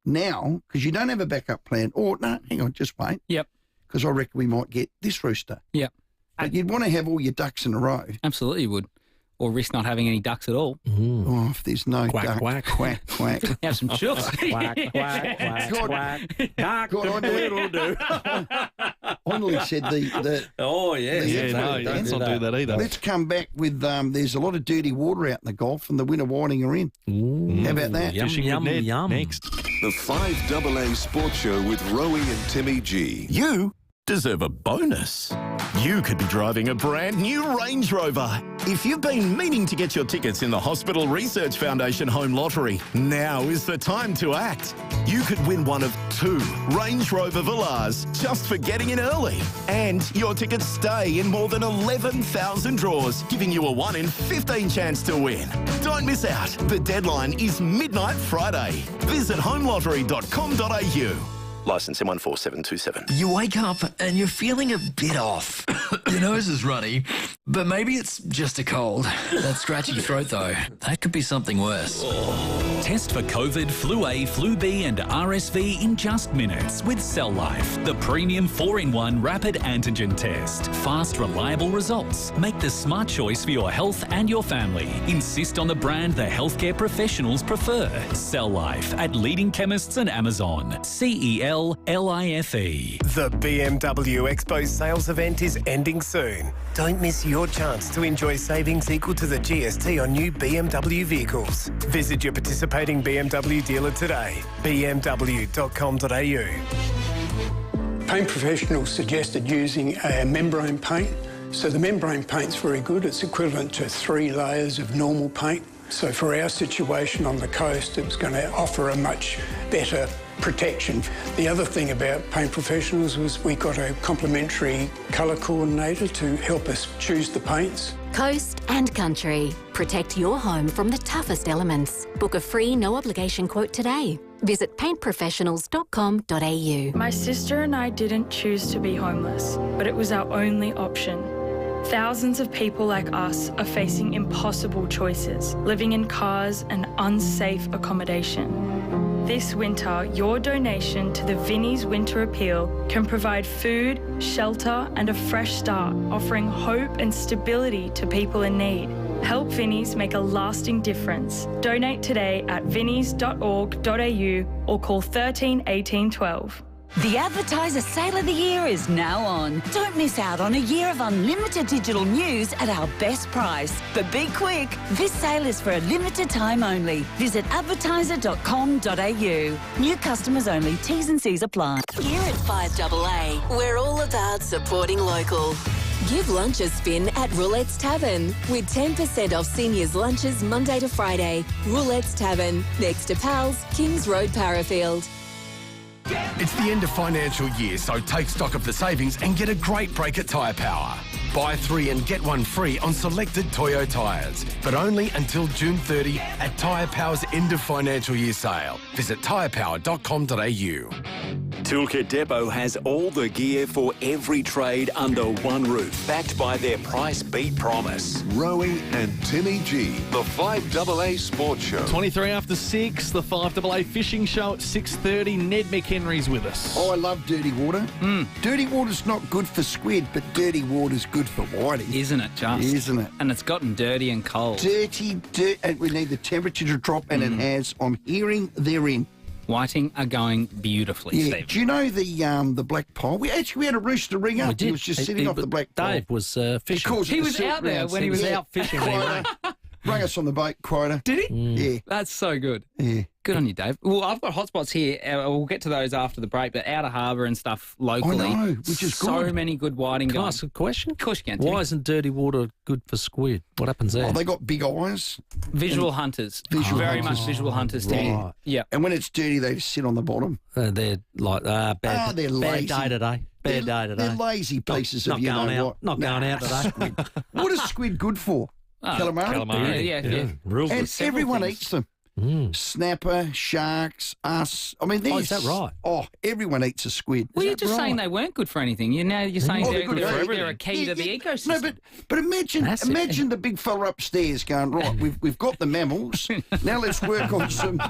now because you don't have a backup plan. Or, no, hang on, just wait. Yep. Because I reckon we might get this rooster. Yep. But you'd want to have all your ducks in a row. Absolutely you would. Or risk not having any ducks at all. Oh, if there's no duck. Quack. Have some chooks. Quack. God, I nearly said the Oh, yeah. Let's not do that either. Let's come back with there's a lot of dirty water out in the Gulf and the winter whiting are in. How about that? Yum. Next. The 5AA Sports Show with Rowie and Timmy G. You deserve a bonus. You could be driving a brand new Range Rover. If you've been meaning to get your tickets in the Hospital Research Foundation Home Lottery, now is the time to act. You could win one of 2 Range Rover Velas just for getting in early. And your tickets stay in more than 11,000 draws, giving you a 1 in 15 chance to win. Don't miss out. The deadline is midnight Friday. Visit homelottery.com.au. Licence M14727. You wake up and you're feeling a bit off. Your nose is runny, but maybe it's just a cold. That scratchy throat, though, that could be something worse. Test for COVID, Flu A, Flu B and RSV in just minutes with Cell Life, the premium 4-in-1 rapid antigen test. Fast, reliable results. Make the smart choice for your health and your family. Insist on the brand the healthcare professionals prefer. Cell Life at leading chemists and Amazon. CELLIFE. The BMW Expo sales event is ending soon. Don't miss your chance to enjoy savings equal to the GST on new BMW vehicles. Visit your participating BMW dealer today. bmw.com.au. Paint professionals suggested using a membrane paint. So the membrane paint's very good. It's equivalent to 3 layers of normal paint. So for our situation on the coast, it was going to offer a much better protection. The other thing about Paint Professionals was we got a complimentary colour coordinator to help us choose the paints. Coast and country. Protect your home from the toughest elements. Book a free no-obligation quote today. Visit paintprofessionals.com.au. My sister and I didn't choose to be homeless, but it was our only option. Thousands of people like us are facing impossible choices, living in cars and unsafe accommodation. This winter, your donation to the Vinnie's Winter Appeal can provide food, shelter and a fresh start, offering hope and stability to people in need. Help Vinnie's make a lasting difference. Donate today at vinnies.org.au or call 13 18 12. The Advertiser Sale of the Year is now on. Don't miss out on a year of unlimited digital news at our best price. But be quick, this sale is for a limited time only. Visit advertiser.com.au. New customers only, T's and C's apply. Here at 5AA, we're all about supporting local. Give lunch a spin at Roulette's Tavern with 10% off seniors' lunches Monday to Friday. Roulette's Tavern, next to Pal's, Kings Road, Parafield. It's the end of financial year, so take stock of the savings and get a great break at Tyre Power. Buy 3 and get 1 free on selected Toyo tyres, but only until June 30 at Tyre Power's end of financial year sale. Visit tyrepower.com.au. Toolkit Depot has all the gear for every trade under one roof, backed by their price beat promise. Rowie and Timmy G, the 5AA Sports Show. 23 after 6, the 5AA Fishing Show at 6:30. Ned McHenry's with us. Oh, I love dirty water. Dirty water's not good for squid, but dirty water's good for whiting. Isn't it just? Isn't it? And it's gotten dirty and cold. Dirty, and we need the temperature to drop, and it has. I'm hearing they're in. Whiting are going beautifully, Yeah. Steve. Do you know the black pole? We had a rooster ring up. We did. He was just sitting off the black pole. Dave was fishing. He was out there when he was out fishing. Rang us on the boat, Quota. Did he? Yeah. That's so good. Yeah. Good on you, Dave. Well, I've got hotspots here. We'll get to those after the break, but outer harbour and stuff locally. I know, which is so good. many good whiting Can I going. ask a question? Of course you can. Why Timmy. isn't dirty water good for squid? What happens there? Oh, they got big eyes. Visual hunters. Visual Very hunters. much visual hunters, Timmy. Right. Yeah. And when it's dirty, they just sit on the bottom. They're like they're bad lazy. day today. Bad day today. They're lazy pieces Not of you going know out. what. Not going out today. What is squid good for? Calamari. Calamari. Yeah. Real And good. everyone eats them. Snapper, sharks, us. I mean, is that right? Oh, everyone eats a squid. Well, Is you're that just right? saying they weren't good for anything. You're saying Oh, they're good for everything. a key to the ecosystem. No, but imagine the big fella upstairs going, right, we've got the mammals. Now let's work on some.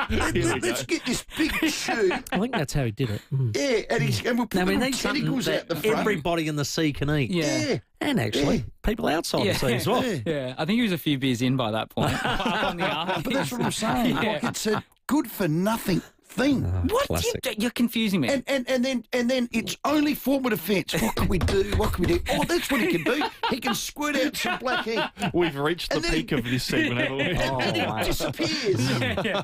Let's get this big shoe. I think that's how he did it. Yeah, and we'll put little tentacles out the front. Everybody in the sea can eat. Yeah. And actually, people outside the sea as well. Yeah, I think he was a few beers in by that point. Up on the arm. But that's what I'm saying. Yeah. Like, it's a good for nothing thing. What? You're confusing me. And then it's only form of defence. What can we do? What can we do? Oh, that's what he can do. He can squirt out some black ink. We've reached the peak of this segment, haven't we? And then he disappears.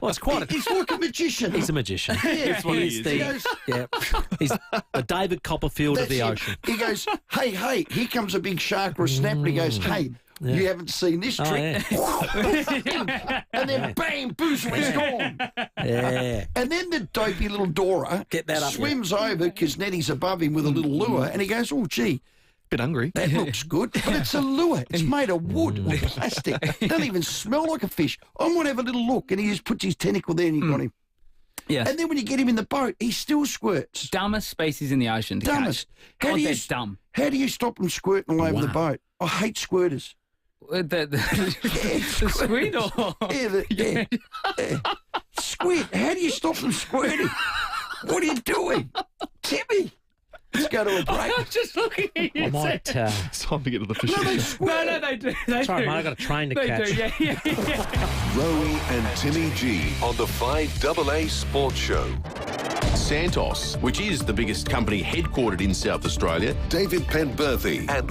Well, it's quite. He's like a magician. He's a magician. Yeah. That's what he is. He goes, He's the David Copperfield of the That's it. ocean. He goes, hey, here comes a big shark or a snapper. He goes, hey, you haven't seen this trick. And then bang, boozle, he's gone. Yeah. And then the dopey little Dora Get that up, swims over because Nettie's above him with a little lure, and he goes, oh, gee, Bit hungry. that looks good, but it's a lure. It's made of wood or plastic. It doesn't even smell like a fish. I want to have a little look, and he just puts his tentacle there, and you got him. Yes. And then when you get him in the boat, he still squirts. Dumbest species in the ocean to Dumbest. catch. God, they're dumb. How do you stop them squirting all over the boat? I hate squirters. The squid or... Yeah. Squid. How do you stop them squirting? What are you doing? Timmy! Let's go to a break. I'm just looking at you. I might... It's time to get to the fishing. No, they do. Sorry, mate, I've got a train to catch. They do, yeah. Rowie and Timmy G on the 5AA Sports Show. Santos, which is the biggest company headquartered in South Australia. David Penberthy and